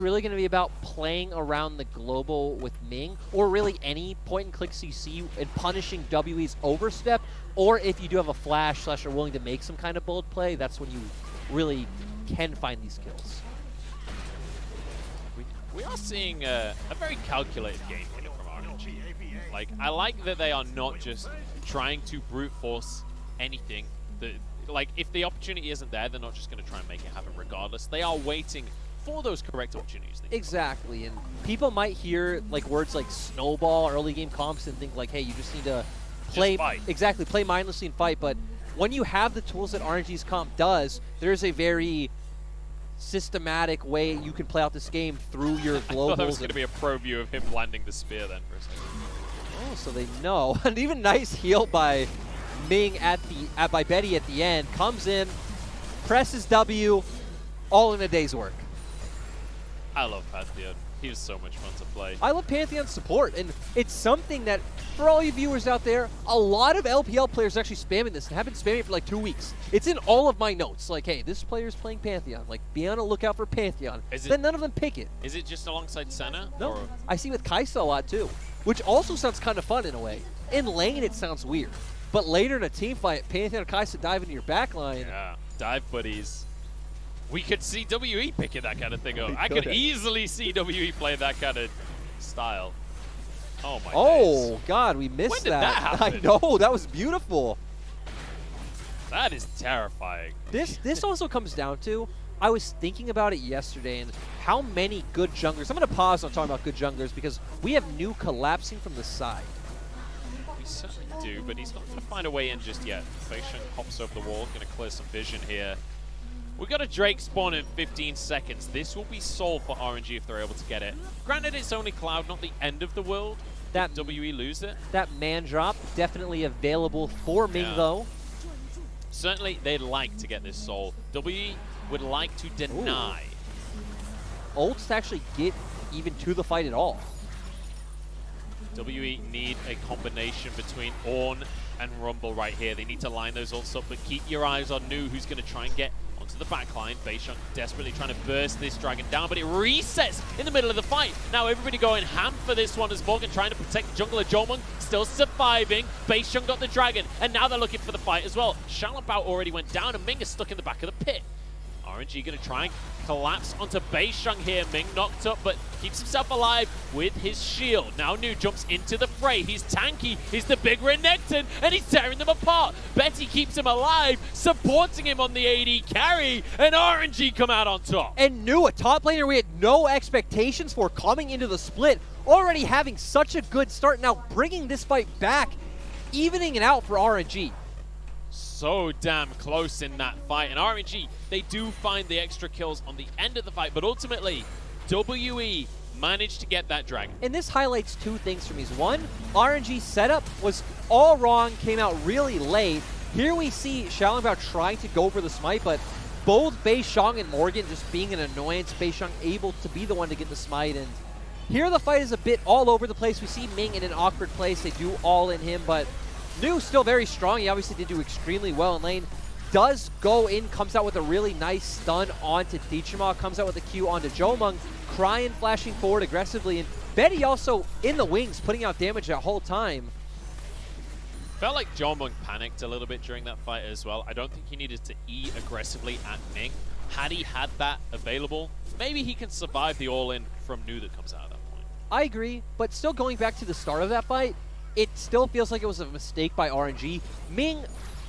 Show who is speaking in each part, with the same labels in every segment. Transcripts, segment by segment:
Speaker 1: really going to be about playing around the global with Ming, or really any point-and-click CC and punishing WE's overstep, or if you do have a flash / are willing to make some kind of bold play, that's when you really can find these kills.
Speaker 2: We are seeing a very calculated game here from RNG. Like, I like that they are not just trying to brute force anything. Like, if the opportunity isn't there, they're not just going to try and make it happen regardless. They are waiting for those correct opportunities.
Speaker 1: Exactly, and people might hear like words like snowball, early game comps, and think like, hey, you just need to play, play mindlessly and fight. But when you have the tools that RNG's comp does, there's a very systematic way you can play out this game through your globals. I thought
Speaker 2: that was going to be a pro view of him landing the spear then for a second.
Speaker 1: Oh, so they know. And even nice heal by Ming by Betty at the end. Comes in, presses W, all in a day's work.
Speaker 2: I love Pantheon. He was so much fun to play.
Speaker 1: I love Pantheon support, and it's something that, for all you viewers out there, a lot of LPL players are actually spamming this and have been spamming it for like 2 weeks. It's in all of my notes. Like, hey, this player's playing Pantheon. Like, be on the lookout for Pantheon. Then none of them pick it.
Speaker 2: Is it just alongside Senna?
Speaker 1: No.
Speaker 2: Or?
Speaker 1: I see with Kaisa a lot too, which also sounds kind of fun in a way. In lane, it sounds weird. But later in a team fight, Pantheon and Kaisa dive into your backline.
Speaker 2: Yeah, dive buddies. We could see WE picking that kind of thing up. I could easily see WE play that kind of style. Oh, my days.
Speaker 1: God, we missed
Speaker 2: when did that happen?
Speaker 1: I know, that was beautiful.
Speaker 2: That is terrifying.
Speaker 1: This also comes down to, I was thinking about it yesterday, and how many good junglers. I'm going to pause on talking about good junglers because we have new collapsing from the side.
Speaker 2: We certainly do, but he's not going to find a way in just yet. Facian hops over the wall, going to clear some vision here. We've got a Drake spawn in 15 seconds. This will be solved for RNG if they're able to get it. Granted, it's only Cloud, not the end of the world. That WE lose it.
Speaker 1: That man drop definitely available for Ming, though.
Speaker 2: Certainly, they'd like to get this soul. WE would like to deny.
Speaker 1: Ults to actually get even to the fight at all.
Speaker 2: WE need a combination between Ornn and Rumble right here. They need to line those ults up, but keep your eyes on Nu, who's going to try and get onto the backline. Beisheng desperately trying to burst this dragon down, but it resets in the middle of the fight. Now everybody going ham for this one as Morgan trying to protect the jungler. Jomung still surviving. Beisheng got the dragon, and now they're looking for the fight as well. Shalabao already went down, and Ming is stuck in the back of the pit. RNG going to try and collapse onto Beisheng here. Ming knocked up, but keeps himself alive with his shield. Now Nu jumps into the fray. He's tanky. He's the big Renekton, and he's tearing them apart. Betty keeps him alive, supporting him on the AD carry, and RNG come out on top.
Speaker 1: And Nu, a top laner we had no expectations for coming into the split, already having such a good start, now bringing this fight back, evening it out for RNG.
Speaker 2: So damn close in that fight, and RNG, they do find the extra kills on the end of the fight, but ultimately, WE managed to get that dragon.
Speaker 1: And this highlights two things for me. One, RNG's setup was all wrong, came out really late. Here we see Shalabao trying to go for the smite, but both Beisheng and Morgan just being an annoyance. Beisheng able to be the one to get the smite, and here the fight is a bit all over the place. We see Ming in an awkward place. They do all in him, but Nu still very strong. He obviously did do extremely well in lane. Does go in, comes out with a really nice stun onto Dichima, comes out with a Q onto Jomung, crying, flashing forward aggressively, and Betty also in the wings, putting out damage that whole time.
Speaker 2: Felt like Jomung panicked a little bit during that fight as well. I don't think he needed to E aggressively at Ming. Had he had that available, maybe he can survive the all-in from Nu that comes out at that point.
Speaker 1: I agree, but still going back to the start of that fight, it still feels like it was a mistake by RNG. Ming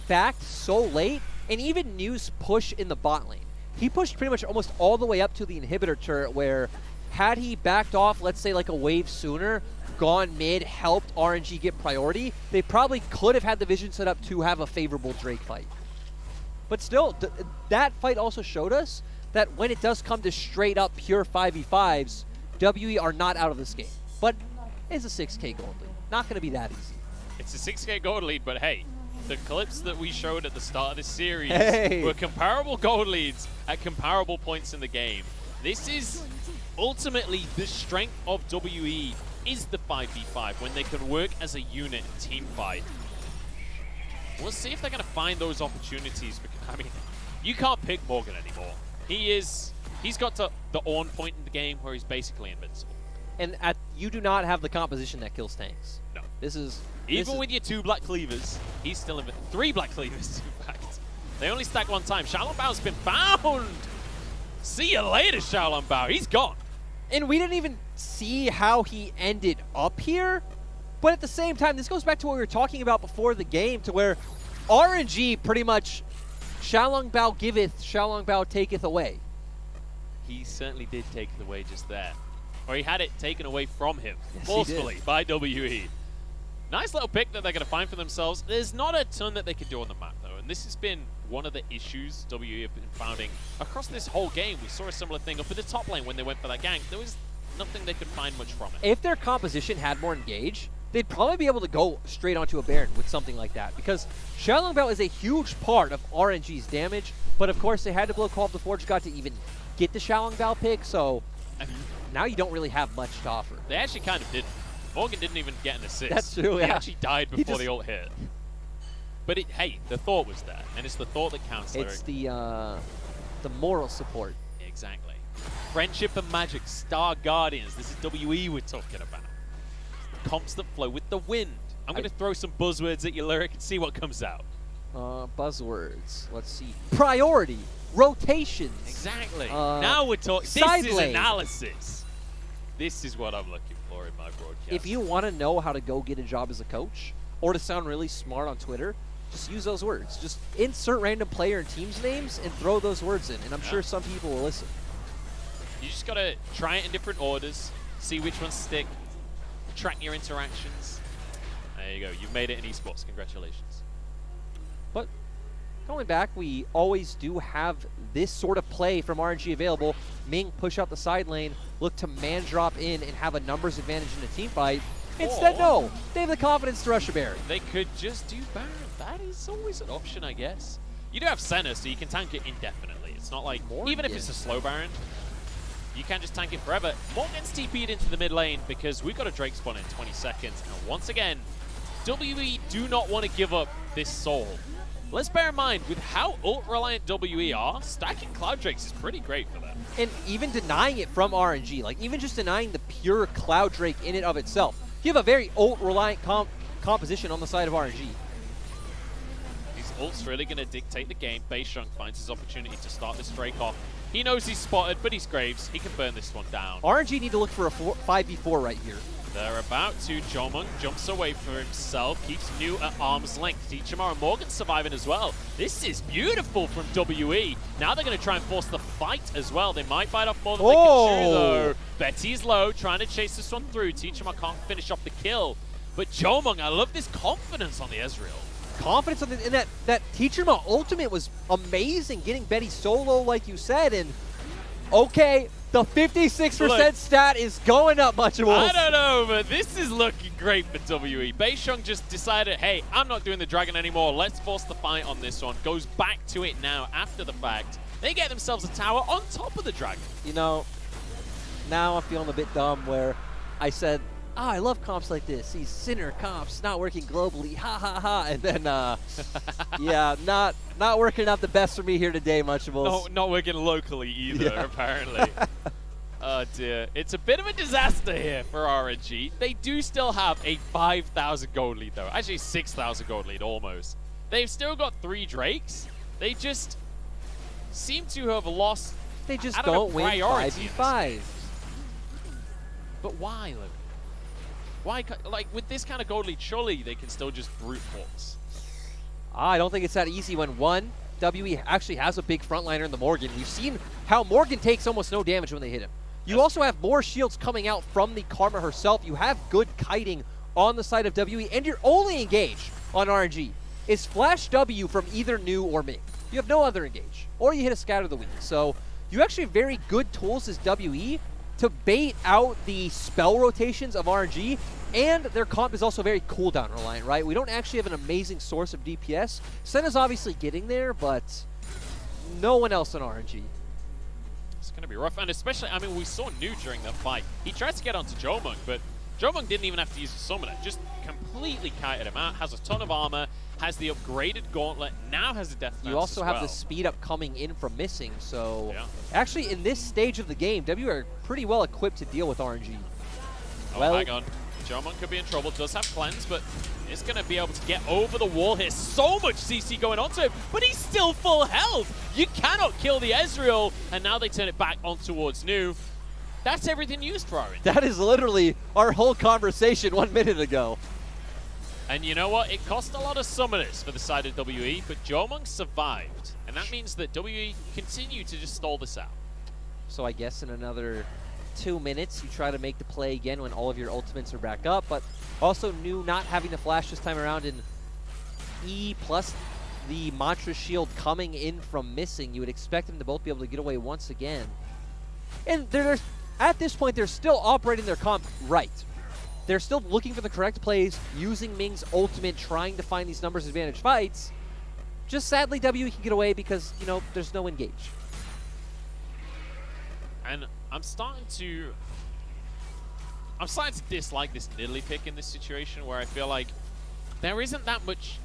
Speaker 1: backed so late, and even Nu's push in the bot lane. He pushed pretty much almost all the way up to the inhibitor turret, where had he backed off, let's say like a wave sooner, gone mid, helped RNG get priority, they probably could have had the vision set up to have a favorable Drake fight. But still, that fight also showed us that when it does come to straight up pure 5v5s, WE are not out of this game. But it's a 6K gold lead. Not going to be that easy.
Speaker 2: It's a 6K gold lead, but hey, the clips that we showed at the start of this series were comparable gold leads at comparable points in the game. This is ultimately the strength of WE is the 5v5 when they can work as a unit and team fight. We'll see if they're going to find those opportunities. Because, I mean, you can't pick Morgan anymore. He is He's got to the on point in the game where he's basically invincible.
Speaker 1: And you do not have the composition that kills tanks.
Speaker 2: No.
Speaker 1: Even
Speaker 2: with your 2 black cleavers, he's still in 3 black cleavers, in fact. They only stack 1 time. Xiaolong Bao's been found! See you later, Xiaolong Bao. He's gone.
Speaker 1: And we didn't even see how he ended up here. But at the same time, this goes back to what we were talking about before the game, to where RNG pretty much Xiaolong Bao giveth, Xiaolong Bao taketh away.
Speaker 2: He certainly did take it away just there. Or he had it taken away from him,
Speaker 1: yes,
Speaker 2: forcefully, by WE. Nice little pick that they're going to find for themselves. There's not a ton that they can do on the map, though, and this has been one of the issues WE have been finding across this whole game. We saw a similar thing up at the top lane when they went for that gank. There was nothing they could find much from it.
Speaker 1: If their composition had more engage, they'd probably be able to go straight onto a Baron with something like that, because Xiaolong Bao is a huge part of RNG's damage, but of course they had to blow Call of the Forge God to even get the Xiaolong Bao pick, so now you don't really have much to offer.
Speaker 2: They actually kind of did. Morgan didn't even get an assist.
Speaker 1: That's true,
Speaker 2: He
Speaker 1: yeah.
Speaker 2: actually died before the ult hit. But hey, the thought was there, and it's the thought that counts.
Speaker 1: It's the moral support.
Speaker 2: Exactly. Friendship and magic, Star Guardians. This is WE we're talking about. Comps that flow with the wind. I'm going to throw some buzzwords at your lyric and see what comes out.
Speaker 1: Buzzwords. Let's see. Priority. Rotations.
Speaker 2: Exactly. Now we're talking. This is
Speaker 1: lane.
Speaker 2: Analysis. This is what I'm looking for in my broadcast.
Speaker 1: If you want to know how to go get a job as a coach, or to sound really smart on Twitter, just use those words. Just insert random player and teams names and throw those words in, and I'm sure some people will listen.
Speaker 2: You just got to try it in different orders, see which ones stick, track your interactions. There you go. You've made it in esports. Congratulations.
Speaker 1: But going back, we always do have this sort of play from RNG available. Ming push out the side lane, look to man drop in and have a numbers advantage in a team fight. Instead, no. They have the confidence to rush a Baron.
Speaker 2: They could just do Baron. That is always an option, I guess. You do have center, so you can tank it indefinitely. It's not like, even if it's a slow Baron, you can just tank it forever. Morgan's TP'd into the mid lane because we've got a Drake spawn in 20 seconds. And once again, WE do not want to give up this soul. Let's bear in mind, with how ult-reliant WE are, stacking Cloud Drakes is pretty great for them.
Speaker 1: And even denying it from RNG, like even just denying the pure Cloud Drake in and of itself, you have a very ult-reliant composition on the side of RNG.
Speaker 2: These ults really going to dictate the game. Beisheng finds his opportunity to start this Drake off. He knows he's spotted, but he's Graves. He can burn this one down.
Speaker 1: RNG need to look for a 5v4 right here.
Speaker 2: They're about to. Jomung jumps away for himself, keeps New at arm's length. Teachimar and Morgan surviving as well. This is beautiful from WE. Now they're going to try and force the fight as well. They might bite off more than they can chew, though. Betty's low, trying to chase this one through. Teachimar can't finish off the kill. But Jomung, I love this confidence on the Ezreal.
Speaker 1: Confidence in that Teachimar ultimate was amazing, getting Betty solo like you said, and okay, the 56% stat is going up, Munchables.
Speaker 2: I don't know, but this is looking great for WE. Beisheng just decided, hey, I'm not doing the dragon anymore. Let's force the fight on this one. Goes back to it now after the fact. They get themselves a tower on top of the dragon.
Speaker 1: You know, now I'm feeling a bit dumb where I said, I love comps like this. These sinner comps not working globally. Ha ha ha. And then, yeah, not working out the best for me here today, Munchables.
Speaker 2: No, not working locally either, apparently. Oh dear. It's a bit of a disaster here for RNG. They do still have a 5,000 gold lead, though. Actually, 6,000 gold lead, almost. They've still got 3 Drakes. They just seem to have lost.
Speaker 1: They just don't win 5v5.
Speaker 2: But why, Logan? Why, like, with this kind of gold lead, surely they can still just brute force.
Speaker 1: I don't think it's that easy when, one, WE actually has a big frontliner in the Morgan. We've seen how Morgan takes almost no damage when they hit him. You also have more shields coming out from the Karma herself. You have good kiting on the side of WE, and your only engage on RNG is Flash W from either New or Ming. You have no other engage, or you hit a Scatter the Weak. So you actually have very good tools as WE to bait out the spell rotations of RNG, and their comp is also very cooldown reliant, right? We don't actually have an amazing source of DPS. Senna's obviously getting there, but no one else on RNG.
Speaker 2: It's going to be rough, and especially, I mean, we saw New during that fight. He tried to get onto Jomung, but Jomung didn't even have to use a summoner, just completely kited him out, has a ton of armor, has the upgraded gauntlet, now has a death lance.
Speaker 1: You also have
Speaker 2: well.
Speaker 1: the speed up coming in from missing, so
Speaker 2: Yeah.
Speaker 1: actually in this stage of the game, W are pretty well equipped to deal with RNG.
Speaker 2: Oh,
Speaker 1: well,
Speaker 2: hang on. Jomung could be in trouble, does have cleanse, but is going to be able to get over the wall here. So much CC going on to him, but he's still full health. You cannot kill the Ezreal, and now they turn it back on towards Nu. That's everything used for RNG.
Speaker 1: that is literally our whole conversation 1 minute ago.
Speaker 2: And you know what? It cost a lot of summoners for the side of WE, but Jomung survived. And that means that WE continue to just stall this out.
Speaker 1: So I guess in another 2 minutes, you try to make the play again when all of your ultimates are back up, but also Nu not having the flash this time around, and E plus the Mantra Shield coming in from missing, you would expect them to both be able to get away once again. And at this point, they're still operating their comp right. They're still looking for the correct plays, using Ming's ultimate, trying to find these numbers advantage fights. Just sadly, W can get away because, you know, there's no engage.
Speaker 2: And I'm starting to dislike this Nidalee pick in this situation, where I feel like there isn't that much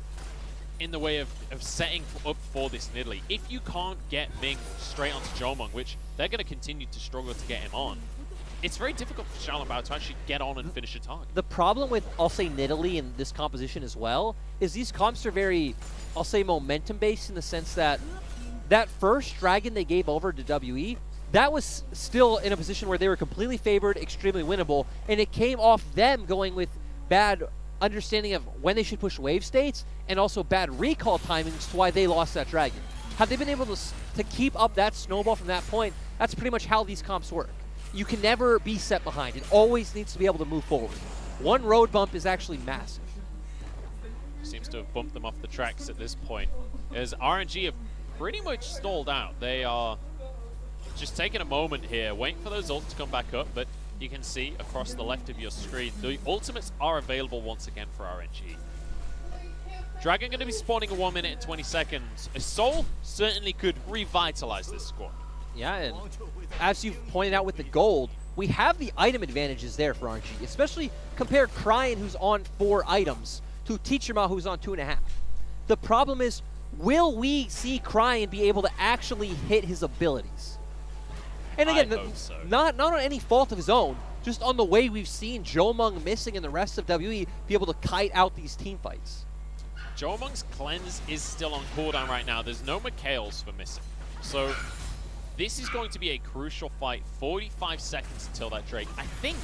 Speaker 2: in the way of setting up for this Nidalee. If you can't get Ming straight onto Jomung, which they're going to continue to struggle to get him on, it's very difficult for Xiaolongbao to actually get on and finish a target.
Speaker 1: The problem with, I'll say, Nidalee in this composition as well, is these comps are very, I'll say, momentum-based in the sense that that first Dragon they gave over to WE, that was still in a position where they were completely favored, extremely winnable, and it came off them going with bad understanding of when they should push wave states and also bad recall timings to why they lost that Dragon. Had they been able to keep up that snowball from that point, that's pretty much how these comps work. You can never be set behind. It always needs to be able to move forward. One road bump is actually massive.
Speaker 2: Seems to have bumped them off the tracks at this point, as RNG have pretty much stalled out. They are just taking a moment here, waiting for those ults to come back up, but you can see across the left of your screen, the ultimates are available once again for RNG. Dragon going to be spawning in 1 minute and 20 seconds. A Soul certainly could revitalize this squad.
Speaker 1: Yeah, and as you've pointed out with the gold, we have the item advantages there for RNG, especially compare Cryan, who's on 4 items, to Teacherma, who's on 2.5. The problem is, will we see Cryan be able to actually hit his abilities? And again,
Speaker 2: I hope so.
Speaker 1: not on any fault of his own, just on the way we've seen Jomung missing and the rest of WE be able to kite out these team fights.
Speaker 2: Jomung's cleanse is still on cooldown right now. There's no Mikhails for missing. So this is going to be a crucial fight. 45 seconds until that Drake. I think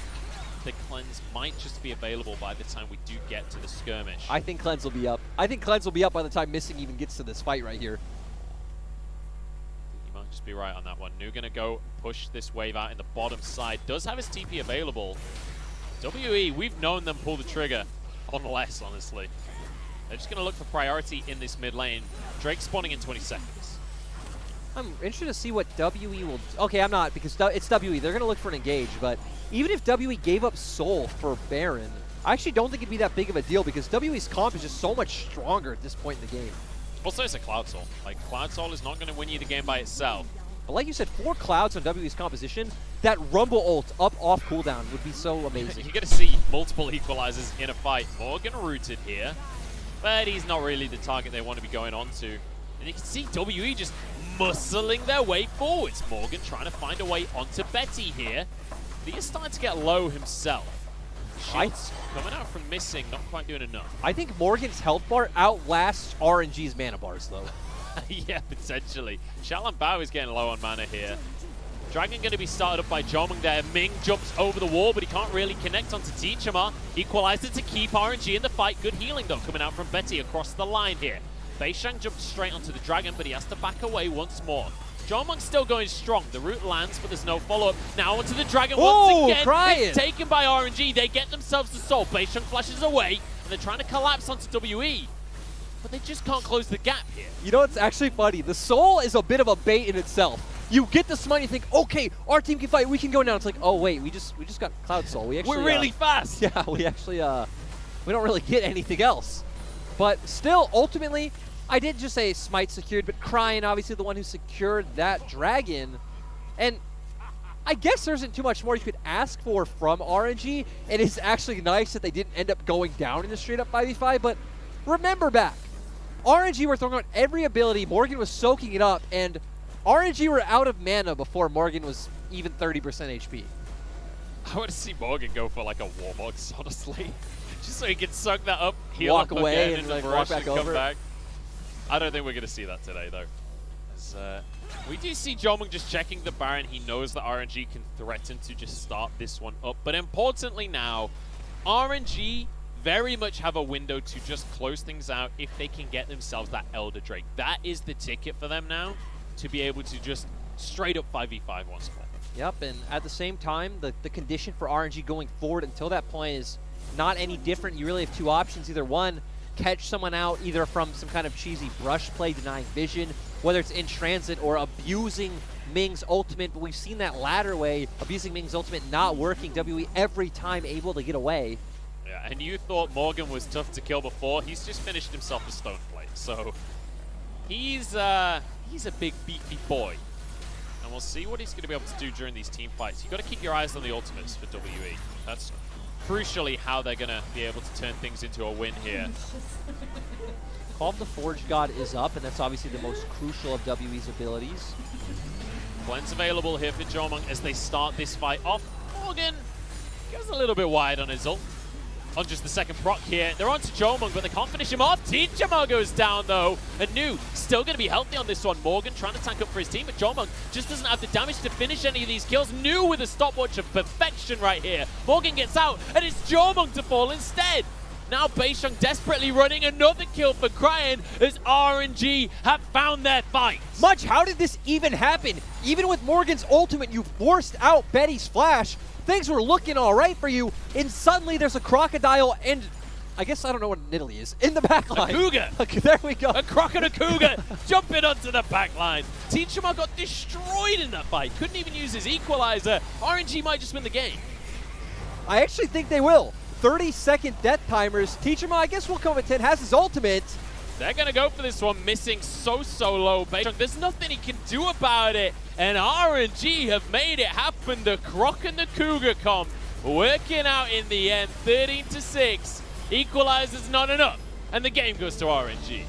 Speaker 2: the cleanse might just be available by the time we do get to the skirmish.
Speaker 1: I think cleanse will be up. I think cleanse will be up by the time missing even gets to this fight right here.
Speaker 2: You might just be right on that one. Nu gonna go push this wave out in the bottom side. Does have his TP available. WE, we've known them pull the trigger on less, honestly. They're just gonna look for priority in this mid lane. Drake spawning in 20 seconds.
Speaker 1: I'm interested to see what WE will... Okay, I'm not, because it's WE. They're going to look for an engage, but even if WE gave up Soul for Baron, I actually don't think it'd be that big of a deal, because WE's comp is just so much stronger at this point in the game.
Speaker 2: Also, it's a Cloud Soul. Like, Cloud Soul is not going to win you the game by itself.
Speaker 1: But like you said, 4 Clouds on WE's composition, that Rumble ult up off cooldown would be so amazing.
Speaker 2: You're going to see multiple equalizers in a fight. Morgan rooted here, but he's not really the target they want to be going on to. And you can see WE just muscling their way forwards. Morgan trying to find a way onto Betty here. But he is starting to get low himself. Shields coming out from missing, not quite doing enough.
Speaker 1: I think Morgan's health bar outlasts RNG's mana bars, though.
Speaker 2: Yeah, potentially. Xiaolongbao is getting low on mana here. Dragon going to be started up by Jomung there. Ming jumps over the wall, but he can't really connect onto Teacherma. Equalizer to keep RNG in the fight. Good healing, though, coming out from Betty across the line here. Beishang jumps straight onto the Dragon, but he has to back away once more. Jomung's still going strong. The root lands, but there's no follow-up. Now onto the Dragon once again.
Speaker 1: Cryan.
Speaker 2: It's taken by RNG. They get themselves the soul. Beishang flashes away, and they're trying to collapse onto WE. But they just can't close the gap here.
Speaker 1: You know, it's actually funny. The Soul is a bit of a bait in itself. You get the smite, you think, okay, our team can fight, we can go now. It's like, oh wait, we just got Cloud Soul.
Speaker 2: We're really fast.
Speaker 1: Yeah, we actually we don't really get anything else. But still, ultimately, I did just say smite secured, but Cryan obviously the one who secured that Dragon. And I guess there isn't too much more you could ask for from RNG. It is actually nice that they didn't end up going down in a straight up 5v5, but remember back. RNG were throwing out every ability, Morgan was soaking it up, and RNG were out of mana before Morgan was even 30% HP.
Speaker 2: I want to see Morgan go for like a Warbox, honestly. Just so he can suck that up, heal
Speaker 1: Walk
Speaker 2: up
Speaker 1: away
Speaker 2: again,
Speaker 1: and like
Speaker 2: rush
Speaker 1: walk back
Speaker 2: and
Speaker 1: over.
Speaker 2: come back. I don't think we're going to see that today, though. As, we do see Jomung just checking the Baron. He knows that RNG can threaten to just start this one up. But importantly now, RNG very much have a window to just close things out if they can get themselves that Elder Drake. That is the ticket for them now, to be able to just straight up 5v5 once more.
Speaker 1: Yep, and at the same time, the condition for RNG going forward until that point is not any different. You really have two options. Either one, catch someone out either from some kind of cheesy brush play, denying vision, whether it's in transit or abusing Ming's ultimate. But we've seen that latter way, abusing Ming's ultimate not working. WE every time able to get away.
Speaker 2: Yeah, and you thought Morgan was tough to kill before. He's just finished himself a stone plate. So he's a big beefy boy. And we'll see what he's going to be able to do during these team fights. You've got to keep your eyes on the ultimates for WE. That's crucially how they're going to be able to turn things into a win here.
Speaker 1: Call of the Forge God is up, and that's obviously the most crucial of WE's abilities.
Speaker 2: Cleanse available here for Jomung as they start this fight off. Morgan goes a little bit wide on his ult. On just the second proc here. They're on to Jomung, but they can't finish him off. Teachama goes down, though. And New still going to be healthy on this one. Morgan trying to tank up for his team, but Jomung just doesn't have the damage to finish any of these kills. New with a stopwatch of perfection right here. Morgan gets out, and it's Jomung to fall instead. Now Beisheng desperately running another kill for Cryan as RNG have found their fight.
Speaker 1: Much, how did this even happen? Even with Morgan's ultimate, you forced out Betty's flash. Things were looking all right for you, and suddenly there's a crocodile and I guess I don't know what an Italy is in the back line.
Speaker 2: A cougar.
Speaker 1: Okay, there we go.
Speaker 2: A croc and a cougar jumping onto the back line. Teachama got destroyed in that fight. Couldn't even use his equalizer. RNG might just win the game.
Speaker 1: I actually think they will. 30-second death timers. Teachama, I guess will come at 10, has his ultimate.
Speaker 2: They're going to go for this one, missing so low. Beisheng, there's nothing he can do about it. And RNG have made it happen. The croc and the cougar comp working out in the end. 13-6. Equalizer's not enough. And the game goes to RNG.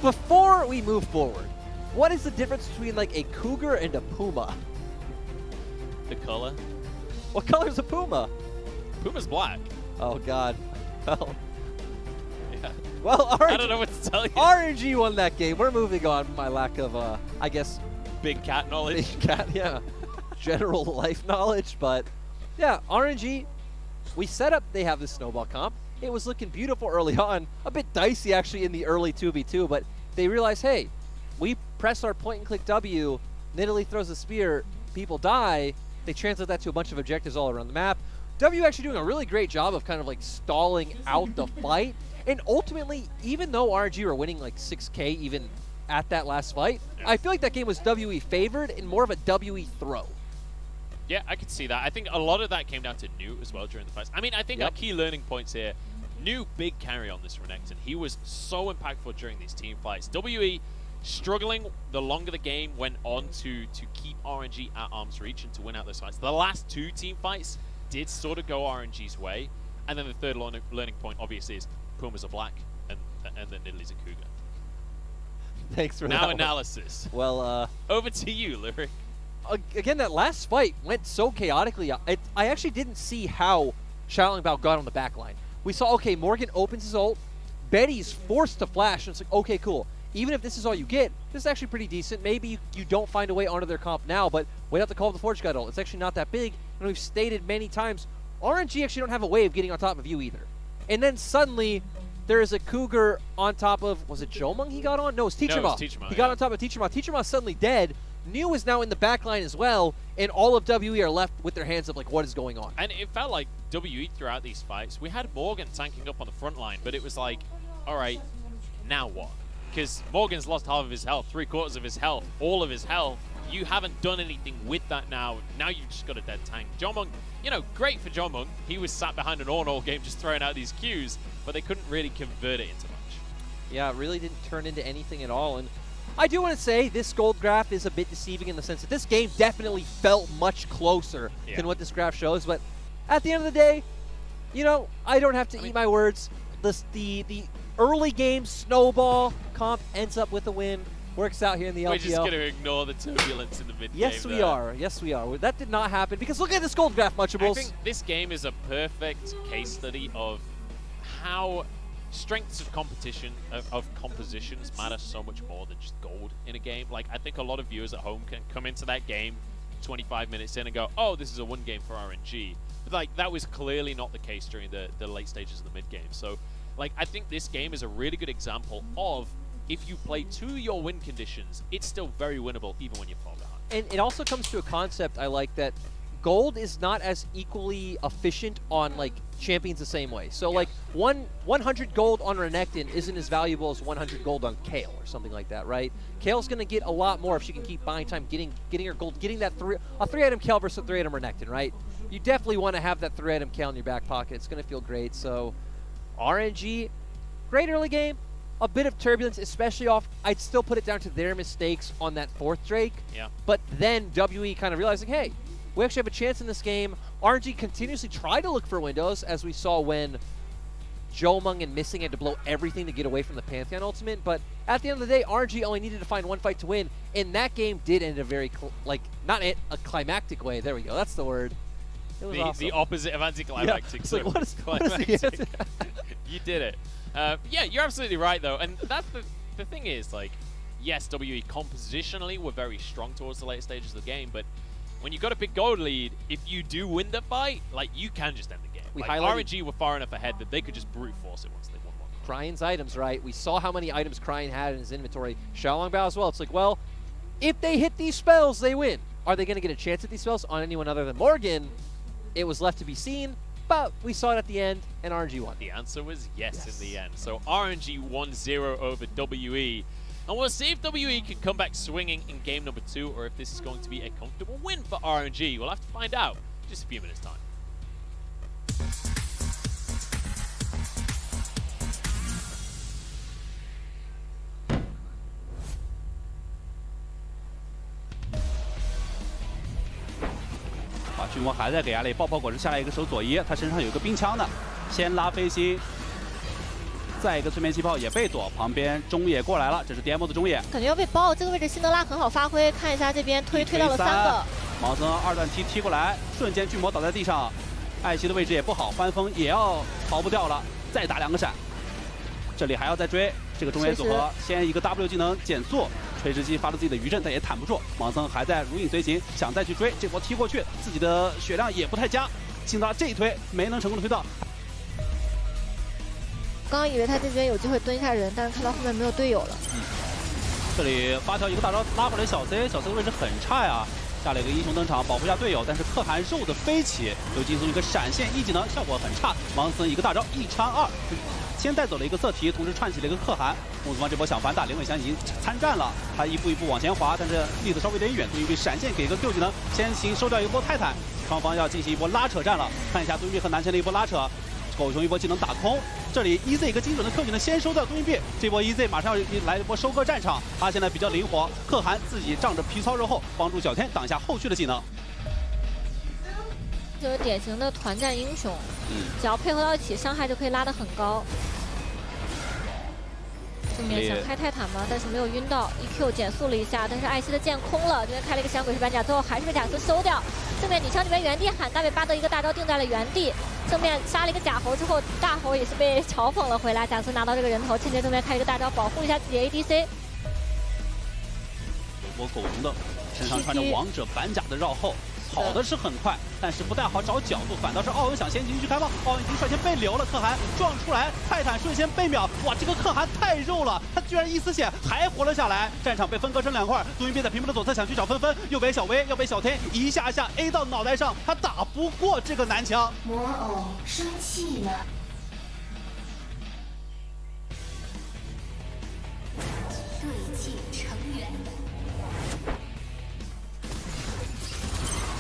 Speaker 1: Before we move forward, what is the difference between like a cougar and a puma?
Speaker 2: The color?
Speaker 1: What color is a puma?
Speaker 2: Puma's black.
Speaker 1: Oh, God. Well,
Speaker 2: Yeah.
Speaker 1: well, RNG,
Speaker 2: I don't know what to tell you.
Speaker 1: RNG won that game. We're moving on. My lack of, I guess,
Speaker 2: Big cat knowledge.
Speaker 1: big cat, yeah, general life knowledge. But yeah, RNG, we set up. They have this snowball comp. It was looking beautiful early on. A bit dicey actually in the early 2v2, but they realized, hey, we press our point and click W. Nidalee throws a spear. People die. They translate that to a bunch of objectives all around the map. W actually doing a really great job of kind of like stalling out the fight. And ultimately, even though RNG were winning like 6K even at that last fight, I feel like that game was WE favored and more of a WE throw.
Speaker 2: Yeah, I could see that. I think a lot of that came down to New as well during the fights. I mean, I think our key learning points here, New big carry on this Renekton. He was so impactful during these team fights. WE struggling the longer the game went on to keep RNG at arm's reach and to win out those fights. The last two team fights did sort of go RNG's way. And then the third learning point, obviously, is Pumas are black and then Nidalee's a cougar.
Speaker 1: Thanks for
Speaker 2: Now
Speaker 1: that
Speaker 2: analysis.
Speaker 1: one. Well,
Speaker 2: Over to you, Lyric.
Speaker 1: again, that last fight went so chaotically. I actually didn't see how Xiaolongbao got on the back line. We saw, okay, Morgan opens his ult. Betty's forced to flash, and it's like, okay, cool. Even if this is all you get, this is actually pretty decent. Maybe you don't find a way onto their comp now, but wait out the call of the Forge God ult. It's actually not that big, and we've stated many times, RNG actually don't have a way of getting on top of you either. And then suddenly, there is a cougar on top of, was it Jomung he got on? No, it's Teachama.
Speaker 2: No, it was Teachama,
Speaker 1: He got on top of Teachama. Teachama's suddenly dead. New is now in the back line as well, and all of WE are left with their hands up like, what is going on?
Speaker 2: And it felt like WE throughout these fights, we had Morgan tanking up on the front line, but it was like, all right, now what? Because Morgan's lost half of his health, 3/4 of his health, all of his health. You haven't done anything with that now. Now you've just got a dead tank. Jomung, you know, great for Jomung. He was sat behind an all game just throwing out these Qs, but they couldn't really convert it into much.
Speaker 1: Yeah, it really didn't turn into anything at all. And I do want to say this gold graph is a bit deceiving in the sense that this game definitely felt much closer than what this graph shows. But at the end of the day, you know, I don't have to eat my words. The early game snowball comp ends up with a win. Works out here in the LPL.
Speaker 2: We're just going to ignore the turbulence in the mid-game.
Speaker 1: Yes, we are. Yes, we are. That did not happen because look at this gold graph, Munchables.
Speaker 2: I think this game is a perfect case study of how strengths of competition, of compositions matter so much more than just gold in a game. Like, I think a lot of viewers at home can come into that game 25 minutes in and go, oh, this is a win game for RNG. But, like, that was clearly not the case during the late stages of the mid-game. So, like, I think this game is a really good example of if you play to your win conditions, it's still very winnable even when you fall behind.
Speaker 1: And it also comes to a concept I like that gold is not as equally efficient on like champions the same way. So like 100 gold on Renekton isn't as valuable as 100 gold on Kayle or something like that, right? Kayle's going to get a lot more if she can keep buying time, getting her gold, getting that a 3-item Kayle versus a 3-item Renekton, right? You definitely want to have that 3-item Kayle in your back pocket. It's going to feel great. So RNG, great early game. A bit of turbulence, especially off. I'd still put it down to their mistakes on that 4th Drake.
Speaker 2: Yeah.
Speaker 1: But then WE kind of realizing, hey, we actually have a chance in this game. RNG continuously tried to look for windows, as we saw when Jomung and Missing had to blow everything to get away from the Pantheon ultimate. But at the end of the day, RNG only needed to find one fight to win, and that game did end a very, not a climactic way. There we go. That's the word. It was awesome.
Speaker 2: The opposite of anticlimactic.
Speaker 1: Yeah. It's like, what is
Speaker 2: climactic? You did it. Yeah, you're absolutely right, though. And that's the thing is, like, yes, WE compositionally were very strong towards the later stages of the game, but when you got a big gold lead, if you do win the fight, like, you can just end the game. Like, RNG were far enough ahead that they could just brute force it once they won one.
Speaker 1: Cryan's items, right? We saw how many items Cryan had in his inventory. Xiaolong Bao as well. It's like, well, if they hit these spells, they win. Are they going to get a chance at these spells on anyone other than Morgan? It was left to be seen. But we saw it at the end, and RNG won.
Speaker 2: The answer was yes in the end. So RNG 1-0 over WE. And we'll see if WE can come back swinging in game number 2, or if this is going to be a comfortable win for RNG. We'll have to find out in just a few minutes' time.
Speaker 3: 军魔还在给阿里爆果实下来一个手左一，他身上有一个冰枪的，先拉飞星，再一个催眠气泡也被躲，旁边中野过来了，这是 DM 的中野，
Speaker 4: 感觉要被包，这个位置辛德拉很好发挥，看一下这边推到了3个，
Speaker 3: 盲僧2段踢过来，瞬间巨魔倒在地上，艾希的位置也不好，欢风也要逃不掉了，再打2个闪，这里还要再追，这个中野组合先一个 W 技能减速。锤石机发了自己的余震，但也坦不住。盲僧还在如影随形，想再去追，这波踢过去，自己的血量也不太佳。辛德拉这一推没能成功的推到。
Speaker 4: 刚刚以为他这边有机会蹲一下人，但是看到后面没有队友了。
Speaker 3: 这里发条一个大招拉过来小 C， 小 C 的位置很差呀。下了一个英雄登场，保护一下队友，但是可汗肉的飞起，又进行一个闪现一技能，效果很差。盲僧一个大招1穿2。先带走了一个色提，同时串起了一个可汗。木子方这波想反打，林伟翔已经参战了，他一步一步往前滑，但是离得稍微有点远。杜云碧闪现给一个 Q 技能，先行收掉一波泰坦，双方要进行一波拉扯战了。看一下杜云碧和南前的一波拉扯，狗熊一波技能打空，这里 EZ 一个精准的 Q 技能先收掉杜云碧，这波 EZ 马上要来一波收割战场，他现在比较灵活，可汗自己仗着皮糙肉厚，帮助小天挡下后续的技能。
Speaker 4: 就是典型的团战英雄，只要配合到一起，伤害就可以拉得很高。正面想开泰坦吗？但是没有晕到 ，EQ 减速了一下，但是艾希的剑空了，这边开了一个响鬼石板甲，最后还是被贾斯收掉。正面女枪这边原地喊，但被巴德一个大招定在了原地。正面杀了一个假猴之后，大猴也是被嘲讽了回来。贾斯拿到这个人头，趁着正面开了一个大招，保护一下自己 ADC。
Speaker 3: 有波狗熊的身上穿着王者板甲的绕后。跑的是很快，但是不太好找角度，反倒是奥文想先进去开炮，奥文已经率先被留了，可汗撞出来，泰坦瞬间被秒，哇，这个可汗太肉了，他居然1丝血还活了下来，战场被分割成2块，杜云碧在屏幕的左侧想去找纷纷，又被小薇，又被小天一下 A 到脑袋上，他打不过这个男枪。
Speaker 5: 魔偶生气了。对镜成员。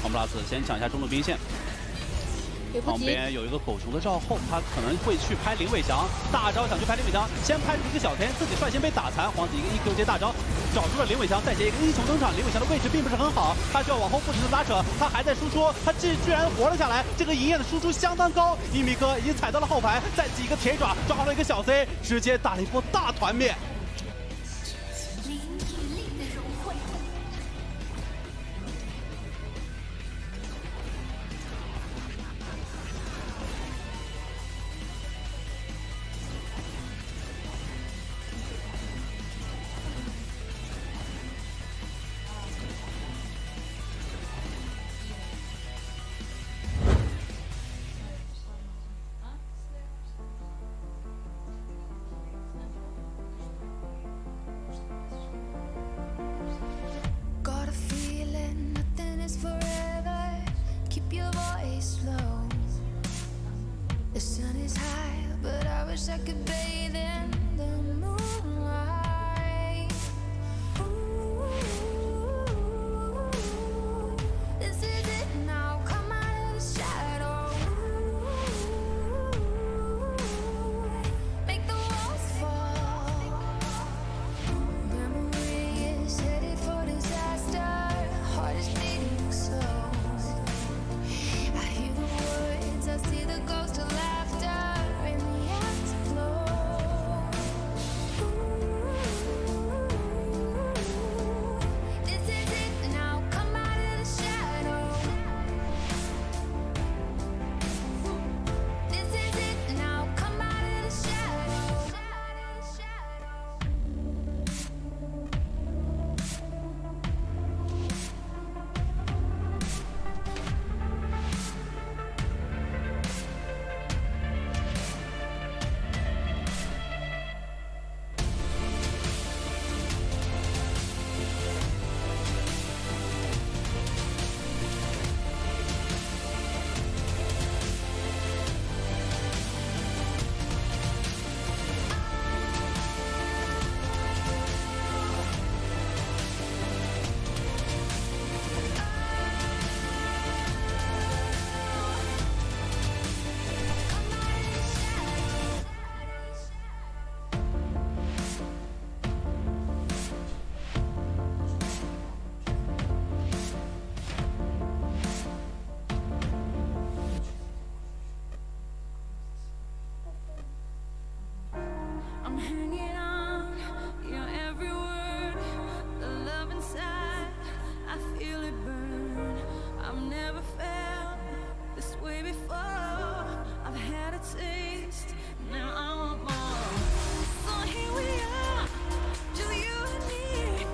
Speaker 3: 黄布拉斯先抢一下中路兵线，旁
Speaker 4: 也不急。
Speaker 3: 边有一个狗熊的绕后，他可能会去拍林伟翔，大招想去拍林伟翔，先拍出一个小田，自己率先被打残，皇子一个 EQ 接大招，找出了林伟翔，再接一个英雄登场。林伟翔的位置并不是很好，他需要往后不停的拉扯，他还在输出，他居然活了下来，这个银焰的输出相当高，一米哥已经踩到了后排，再挤一个铁爪，抓了一个小 C， 直接打了一波大团灭。
Speaker 5: 灵与力的融汇。
Speaker 6: Got a feeling nothing is forever. Keep your voice low. The sun is high, but I wish I could bathe in the moonlight. Ooh, this is it now. Come out of the shadow. Make the walls fall. Memory is headed for disaster. Heart is beating so. I hear the words, I see the ghost of laughter in the afterglow. This is it now. Come out of the shadow. This is it now. Come out of the shadow. I'm hanging on your every word. The love inside, I feel it burn. I've never felt this way before. I've had a taste, now I want more. So here we are, just you and me.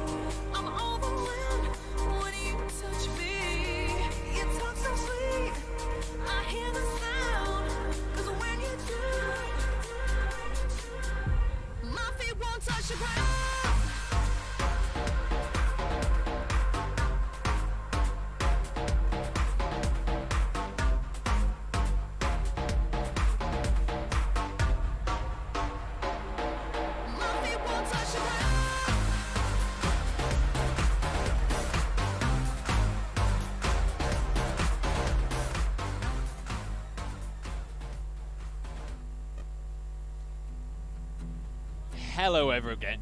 Speaker 6: I'm overwhelmed when you touch me. You talk so sweet, I hear the sound. 'Cause when you do, my feet won't touch the ground. My feet won't touch the ground.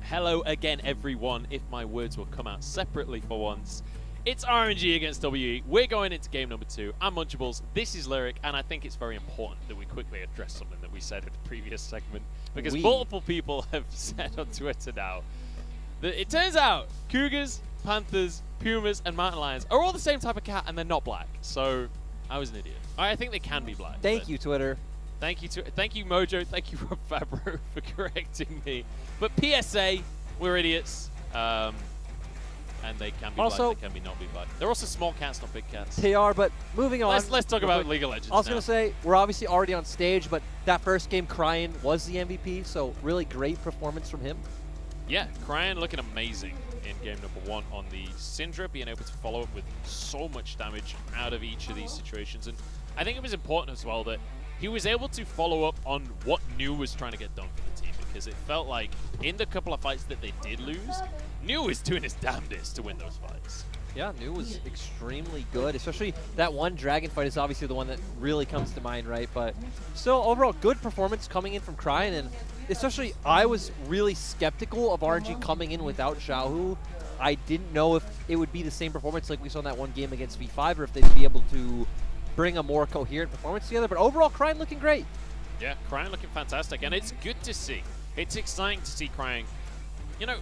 Speaker 2: Hello again, everyone. If my words will come out separately for once, it's RNG against WE. We're going into game number 2. I'm Munchables. This is Lyric, and I think it's very important that we quickly address something that we said in the previous segment because multiple people have said on Twitter now that it turns out Cougars, Panthers, Pumas, and Mountain Lions are all the same type of cat, and they're not black. So I was an idiot. I think they can be black.
Speaker 1: Thank you, Twitter.
Speaker 2: Thank you, Mojo. Thank you, Rob Fabro, for correcting me. But PSA, we're idiots. And they can be
Speaker 1: Also,
Speaker 2: black, they can be not be black. They're also small cats, not big cats.
Speaker 1: They are, but moving on.
Speaker 2: Let's talk about League of Legends
Speaker 1: I was
Speaker 2: now.
Speaker 1: going to say, we're obviously already on stage, but that first game, Cryan was the MVP, so really great performance from him.
Speaker 2: Yeah, Cryan looking amazing in game number 1 on the Syndra, being able to follow up with so much damage out of each of these situations. And I think it was important as well that he was able to follow up on what New was trying to get done for the team, because it felt like in the couple of fights that they did lose, New was doing his damnedest to win those fights.
Speaker 1: Yeah, Nu was extremely good, especially that one dragon fight is obviously the one that really comes to mind, right? But still, overall, good performance coming in from Cryan, and especially I was really skeptical of RNG coming in without Xiaohu. I didn't know if it would be the same performance like we saw in that one game against V5, or if they'd be able to bring a more coherent performance together. But overall, Cryan looking great.
Speaker 2: Yeah, Cryan looking fantastic, and it's good to see. It's exciting to see Cryan, you know,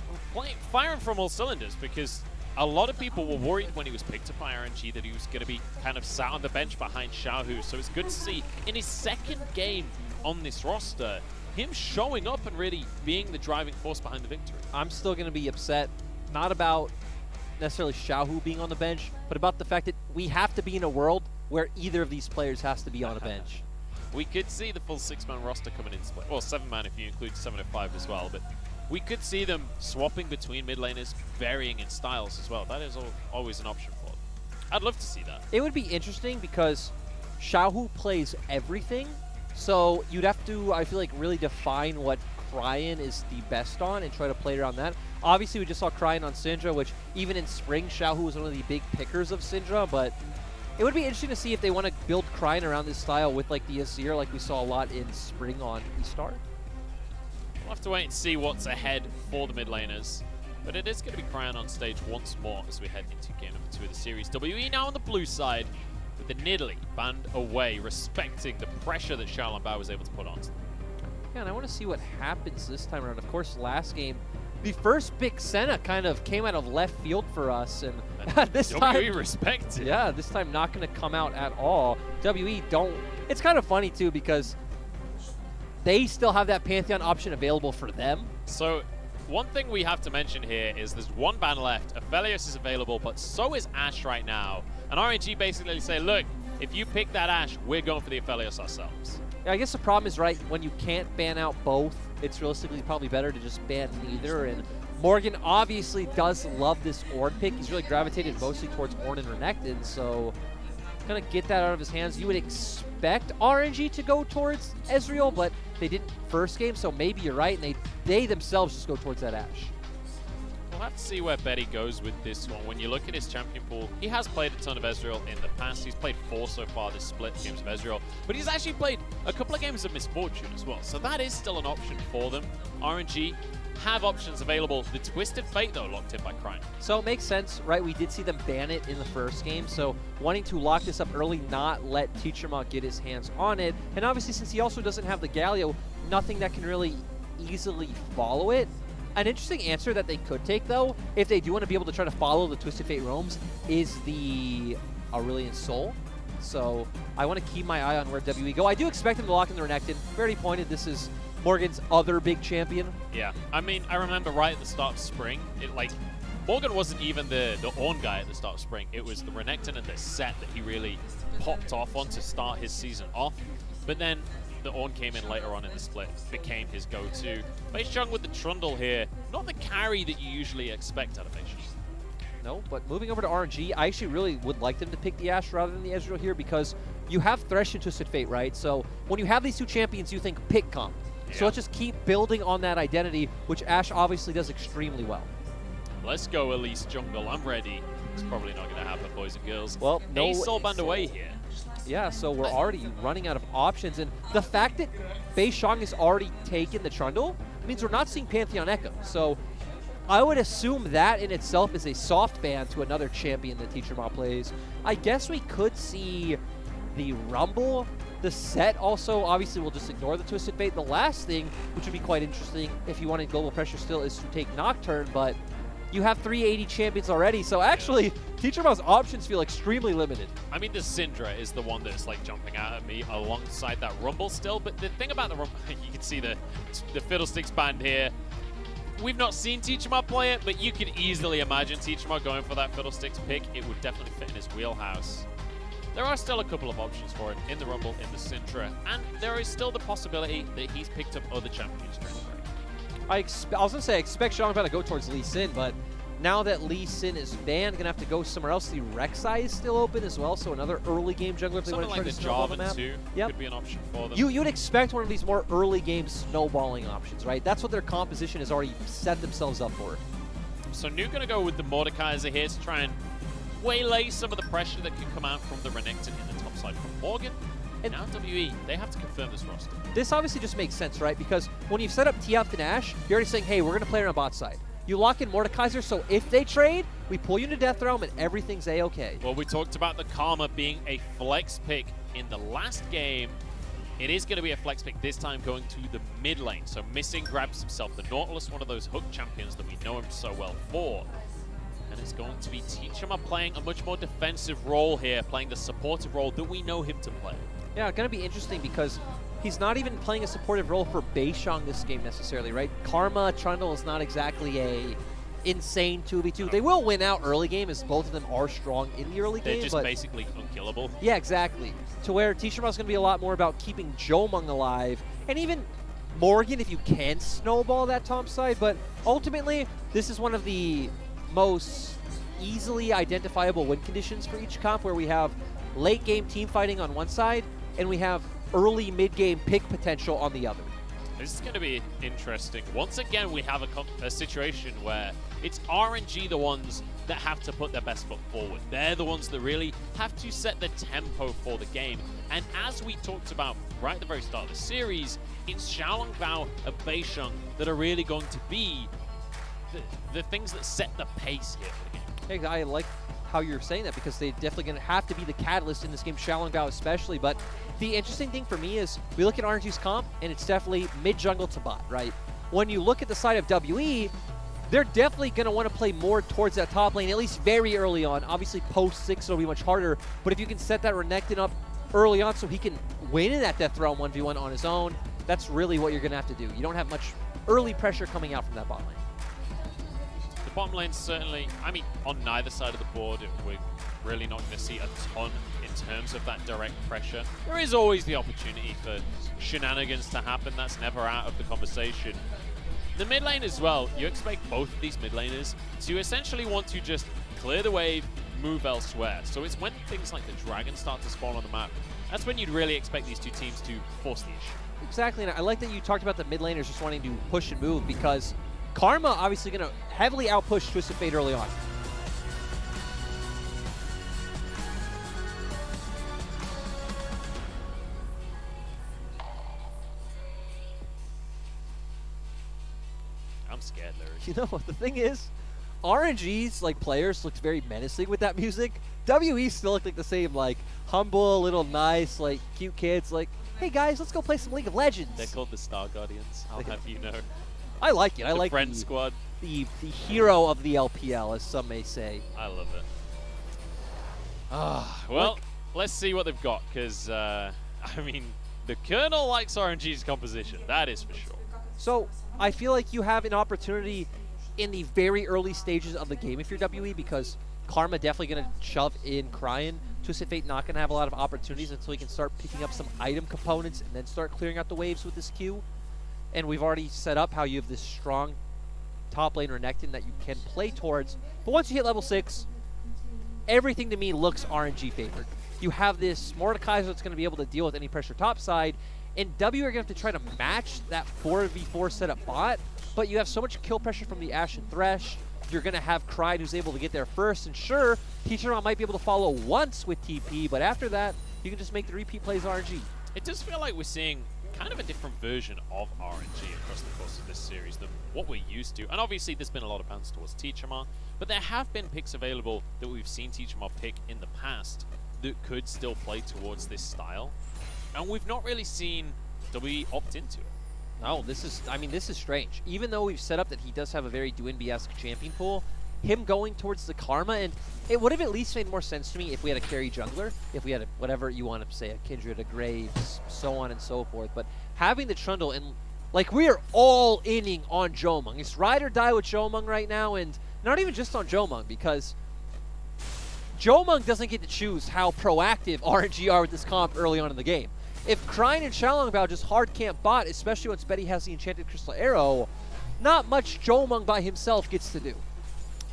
Speaker 2: firing from all cylinders, because a lot of people were worried when he was picked up by RNG that he was going to be kind of sat on the bench behind Xiaohu. So it's good to see in his second game on this roster, him showing up and really being the driving force behind the victory.
Speaker 1: I'm still going to be upset, not about necessarily Xiaohu being on the bench, but about the fact that we have to be in a world where either of these players has to be on a bench.
Speaker 2: We could see the full 6-man roster coming into play. Well, 7-man if you include 705 as well, but we could see them swapping between mid laners, varying in styles as well. That is always an option for them. I'd love to see that.
Speaker 1: It would be interesting because Xiaohu plays everything, so you'd have to, I feel like, really define what Cryan is the best on and try to play around that. Obviously, we just saw Cryan on Syndra, which even in spring, Xiaohu was one of the big pickers of Syndra, but it would be interesting to see if they want to build Cryan around this style with like the Azir, like we saw a lot in spring on eStar.
Speaker 2: We'll have to wait and see what's ahead for the mid laners. But it is going to be Cryan on stage once more as we head into game number 2 of the series. WE now on the blue side with the Nidalee banned away, respecting the pressure that Xiaolan Bao was able to put on.
Speaker 1: Yeah, and I want to see what happens this time around. Of course, last game, the first big Senna kind of came out of left field for us, and this time,
Speaker 2: WE respected.
Speaker 1: Yeah, this time not going to come out at all. WE don't. It's kind of funny too because they still have that Pantheon option available for them.
Speaker 2: So one thing we have to mention here is there's one ban left. Aphelios is available, but so is Ashe right now. And RNG basically say, look, if you pick that Ashe, we're going for the Aphelios ourselves.
Speaker 1: Yeah, I guess the problem is, right, when you can't ban out both, it's realistically probably better to just ban neither. And Morgan obviously does love this Ornn pick. He's really gravitated mostly towards Ornn and Renekton, so kind of get that out of his hands. You would expect RNG to go towards Ezreal, but they didn't first game, so maybe you're right, and they themselves just go towards that Ashe.
Speaker 2: We'll have to see where Betty goes with this one. When you look at his champion pool, he has played a ton of Ezreal in the past. He's played 4 so far this split games of Ezreal, but he's actually played a couple of games of Misfortune as well, so that is still an option for them. RNG have options available. The Twisted Fate, though, locked in by Cryan.
Speaker 1: So it makes sense, right? We did see them ban it in the first game, so wanting to lock this up early, not let Teacherma get his hands on it. And obviously, since he also doesn't have the Galio, nothing that can really easily follow it. An interesting answer that they could take, though, if they do want to be able to try to follow the Twisted Fate roams, is the Aurelion Soul. So I want to keep my eye on where WE go. I do expect them to lock in the Renekton. Very pointed. This is Morgan's other big champion.
Speaker 2: Yeah, I mean, I remember right at the start of spring, Morgan wasn't even the Ornn guy at the start of spring. It was the Renekton and the set that he really popped off on to start his season off. But then the Ornn came in later on in the split, became his go-to. Beisheng with the Trundle here, not the carry that you usually expect out of Beisheng.
Speaker 1: No, but moving over to RNG, I actually really would like them to pick the Ashe rather than the Ezreal here because you have Thresh and Twisted Fate, right? So when you have these two champions, you think pick comp. Yeah. So let's just keep building on that identity, which Ashe obviously does extremely well.
Speaker 2: Let's go, Elise Jungle. I'm ready. It's probably not going to happen, boys and girls.
Speaker 1: Well, no.
Speaker 2: Ace soul band away here.
Speaker 1: Yeah, so we're already running out of options, and the fact that Beisheng has already taken the Trundle means we're not seeing Pantheon Echo. So I would assume that in itself is a soft ban to another champion that Teacherma plays. I guess we could see the Rumble, the set also. Obviously, we'll just ignore the Twisted Fate. The last thing, which would be quite interesting if you wanted global pressure still, is to take Nocturne, but you have 380 champions already, so actually, Teacherma's options feel extremely limited.
Speaker 2: I mean, the Syndra is the one that's like jumping out at me alongside that Rumble still, but the thing about the Rumble, you can see the Fiddlesticks band here. We've not seen Teacherma play it, but you could easily imagine Teacherma going for that Fiddlesticks pick. It would definitely fit in his wheelhouse. There are still a couple of options for him in the Rumble, in the Syndra, and there is still the possibility that he's picked up other champions during the break.
Speaker 1: I was going to say, I expect Xiaolan to go towards Lee Sin, but now that Lee Sin is banned, going to have to go somewhere else. The Rek'Sai is still open as well, so another early game jungler if they want to try to snowball the map.
Speaker 2: Too could be an option for them.
Speaker 1: You'd expect one of these more early game snowballing options, right? That's what their composition has already set themselves up for.
Speaker 2: So Nu going to go with the Mordekaiser here to try and waylay some of the pressure that could come out from the Renekton in the top side from Morgan. And now WE, they have to confirm this roster.
Speaker 1: This obviously just makes sense, right? Because when you've set up TF and Ashe, you're already saying, hey, we're going to play on a bot side. You lock in Mordekaiser, so if they trade, we pull you into Death Realm and everything's A-okay.
Speaker 2: Well, we talked about the Karma being a flex pick in the last game. It is going to be a flex pick this time going to the mid lane. So Missing grabs himself the Nautilus, one of those hook champions that we know him so well for. And it's going to be Teachama playing a much more defensive role here, playing the supportive role that we know him to play.
Speaker 1: Yeah, it's going to be interesting because he's not even playing a supportive role for Beishang this game necessarily, right? Karma, Trundle is not exactly a insane 2v2. They will win out early game as both of them are strong in the early game.
Speaker 2: They're just basically unkillable.
Speaker 1: Yeah, exactly. To where Teachama's going to be a lot more about keeping Jomung alive, and even Morgan if you can snowball that top side, but ultimately this is one of the most easily identifiable win conditions for each comp where we have late game team fighting on one side and we have early mid-game pick potential on the other.
Speaker 2: This is going to be interesting. Once again, we have a situation where it's RNG the ones that have to put their best foot forward. They're the ones that really have to set the tempo for the game. And as we talked about right at the very start of the series, it's Xiaolongbao and Beishang that are really going to be the things that set the pace here for the game.
Speaker 1: Hey, I like how you're saying that because they're definitely going to have to be the catalyst in this game, Xiaolongbao especially. But the interesting thing for me is we look at RNG's comp, and it's definitely mid-jungle to bot, right? When you look at the side of WE, they're definitely going to want to play more towards that top lane, at least very early on. Obviously, post-6, it'll be much harder. But if you can set that Renekton up early on so he can win in that Death Realm 1v1 on his own, that's really what you're going to have to do. You don't have much early pressure coming out from that bot lane.
Speaker 2: The bottom lane certainly, I mean, on neither side of the board, we're really not going to see a ton in terms of that direct pressure. There is always the opportunity for shenanigans to happen. That's never out of the conversation. The mid lane as well, you expect both of these mid laners to essentially want to just clear the wave, move elsewhere. So it's when things like the dragons start to spawn on the map, that's when you'd really expect these two teams to force the issue.
Speaker 1: Exactly, and I like that you talked about the mid laners just wanting to push and move because Karma obviously going to heavily outpush Twisted Fate early on.
Speaker 2: I'm scared, Larry.
Speaker 1: You know what the thing is? RNG's like players looked very menacing with that music. WE still looked like the same like humble, little nice, like cute kids. Like, hey guys, let's go play some League of Legends.
Speaker 2: They're called the Star Guardians, I'll have you know.
Speaker 1: I like it. I
Speaker 2: The
Speaker 1: like
Speaker 2: Friend Squad.
Speaker 1: the hero of the LPL, as some may say.
Speaker 2: I love it. Well, let's see what they've got, because, I mean, the Colonel likes RNG's composition, that is for sure.
Speaker 1: So, I feel like you have an opportunity in the very early stages of the game if you're WE, because Karma definitely going to shove in Cryin. Twisted Fate not going to have a lot of opportunities until he can start picking up some item components and then start clearing out the waves with this Q. And we've already set up how you have this strong top lane Renekton that you can play towards. But once you hit level 6, everything to me looks RNG favored. You have this Mordekaiser that's going to be able to deal with any pressure top side, and W are going to have to try to match that 4v4 setup bot, but you have so much kill pressure from the Ashe and Thresh. You're going to have Cryin who's able to get there first, and sure, Teachama might be able to follow once with TP, but after that, you can just make the repeat plays RNG.
Speaker 2: It does feel like we're seeing kind of a different version of RNG across the course of this series than what we're used to. And obviously there's been a lot of bans towards Teachama, but there have been picks available that we've seen Teachama pick in the past that could still play towards this style. And we've not really seen WE opt into it.
Speaker 1: No, this is strange. Even though we've set up that he does have a very Duinby-esque champion pool, him going towards the Karma, and it would have at least made more sense to me if we had a carry jungler, if we had a, whatever you want to say, a Kindred, a Graves, so on and so forth. But having the Trundle, and like we are all inning on Jomung. It's ride or die with Jomung right now, and not even just on Jomung, because Jomung doesn't get to choose how proactive RNG are with this comp early on in the game. If Cryin and Xiaolongbao just hard camp bot, especially once Betty has the Enchanted Crystal Arrow, not much Jomung by himself gets to do.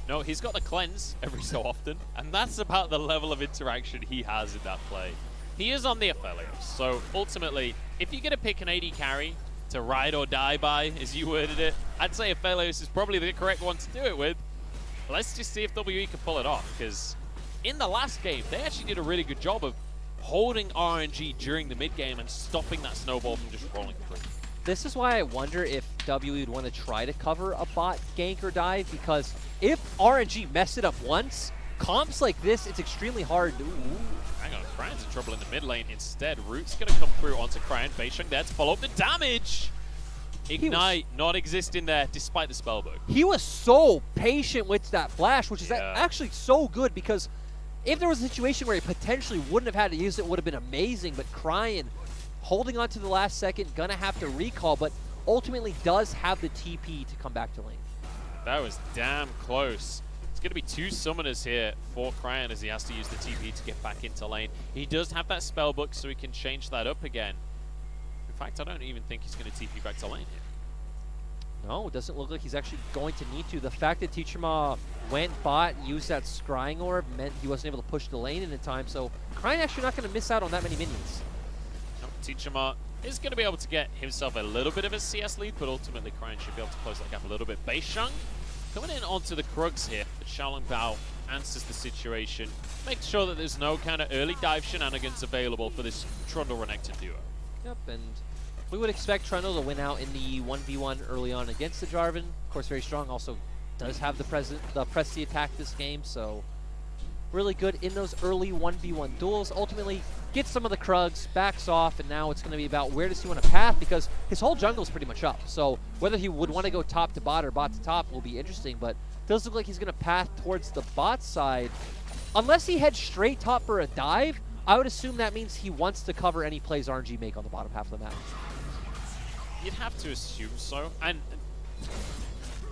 Speaker 2: No, he's got the cleanse every so often, and that's about the level of interaction he has in that play. He is on the Aphelios, so ultimately, if you're going to pick an AD carry to ride or die by, as you worded it, I'd say Aphelios is probably the correct one to do it with. Let's just see if WE can pull it off, because in the last game, they actually did a really good job of holding RNG during the mid game and stopping that snowball from just rolling through.
Speaker 1: This is why I wonder if WWE would want to try to cover a bot gank or dive, because if RNG mess it up once, comps like this, it's extremely hard to...
Speaker 2: Hang on, Crayan's in trouble in the mid lane. Instead, Root's going to come through onto Crayan. Beisheng there to follow up the damage. Ignite not existing there despite the spellbook.
Speaker 1: He was so patient with that flash, which is
Speaker 2: Yeah.
Speaker 1: actually so good, because if there was a situation where he potentially wouldn't have had to use it, it would have been amazing. But Crayan, holding on to the last second, gonna have to recall, but ultimately does have the TP to come back to lane.
Speaker 2: That was damn close. It's going to be 2 summoners here for Crayan as he has to use the TP to get back into lane. He does have that spellbook, so he can change that up again. In fact, I don't even think he's going to TP back to lane here.
Speaker 1: No, it doesn't look like he's actually going to need to. The fact that Teacherma went bot, used that scrying orb, meant he wasn't able to push the lane in time, so Crayan actually not going to miss out on that many minions.
Speaker 2: Teacherma is going to be able to get himself a little bit of a CS lead, but ultimately Crayan should be able to close that gap a little bit. Beisheng coming in onto the Krugs here, but Xiaolong Bao answers the situation, makes sure that there's no kind of early dive shenanigans available for this Trundle-Renekton duo.
Speaker 1: Yep, and we would expect Trundle to win out in the 1v1 early on against the Jarvan. Of course, very strong, also does have the Presty attack this game, so really good in those early 1v1 duels. Ultimately, gets some of the Krugs, backs off, and now it's going to be about where does he want to path, because his whole jungle is pretty much up. So whether he would want to go top to bot or bot to top will be interesting, but it does look like he's going to path towards the bot side. Unless he heads straight top for a dive, I would assume that means he wants to cover any plays RNG make on the bottom half of the map.
Speaker 2: You'd have to assume so, and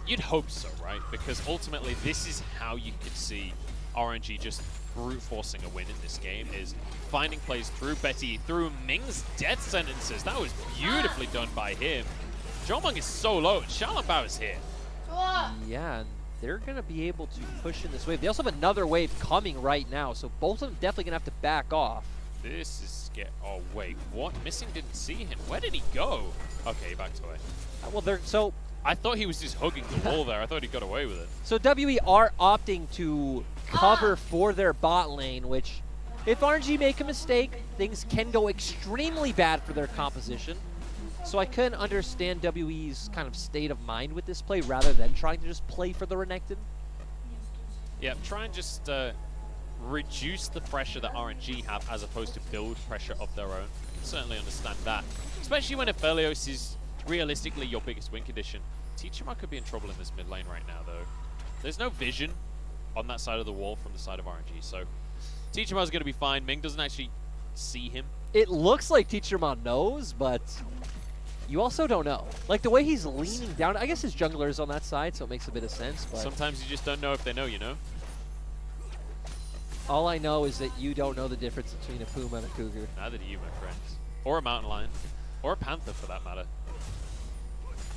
Speaker 2: you'd hope so, right? Because ultimately this is how you could see RNG just brute forcing a win in this game, is finding plays through Betty, through Ming's death sentences. That was beautifully done by him. Zhongmeng is so low, and Xiaolong Bao is here.
Speaker 1: Yeah, and they're going to be able to push in this wave. They also have another wave coming right now, so both of them definitely going to have to back off.
Speaker 2: This is scary. Oh, wait, what? Missing didn't see him. Where did he go? Okay, he backed away.
Speaker 1: Well, they're so...
Speaker 2: I thought he was just hugging the wall there. I thought he got away with it.
Speaker 1: So WE are opting to cover for their bot lane, which, if RNG make a mistake, things can go extremely bad for their composition. So I couldn't understand WE's kind of state of mind with this play, rather than trying to just play for the Renekton.
Speaker 2: Yeah, try and just reduce the pressure that RNG have as opposed to build pressure of their own. I can certainly understand that. Especially when Aphelios is realistically your biggest win condition. Teacherma could be in trouble in this mid lane right now, though. There's no vision on that side of the wall from the side of RNG, so Teacherma's going to be fine. Ming doesn't actually see him.
Speaker 1: It looks like Teacherma knows, but you also don't know. Like, the way he's leaning down, I guess his jungler is on that side, so it makes a bit of sense. But
Speaker 2: Sometimes you just don't know if they know, you know?
Speaker 1: all I know is that you don't know the difference between a puma and a cougar.
Speaker 2: Neither do you, my friends. Or a mountain lion. Or a panther, for that matter.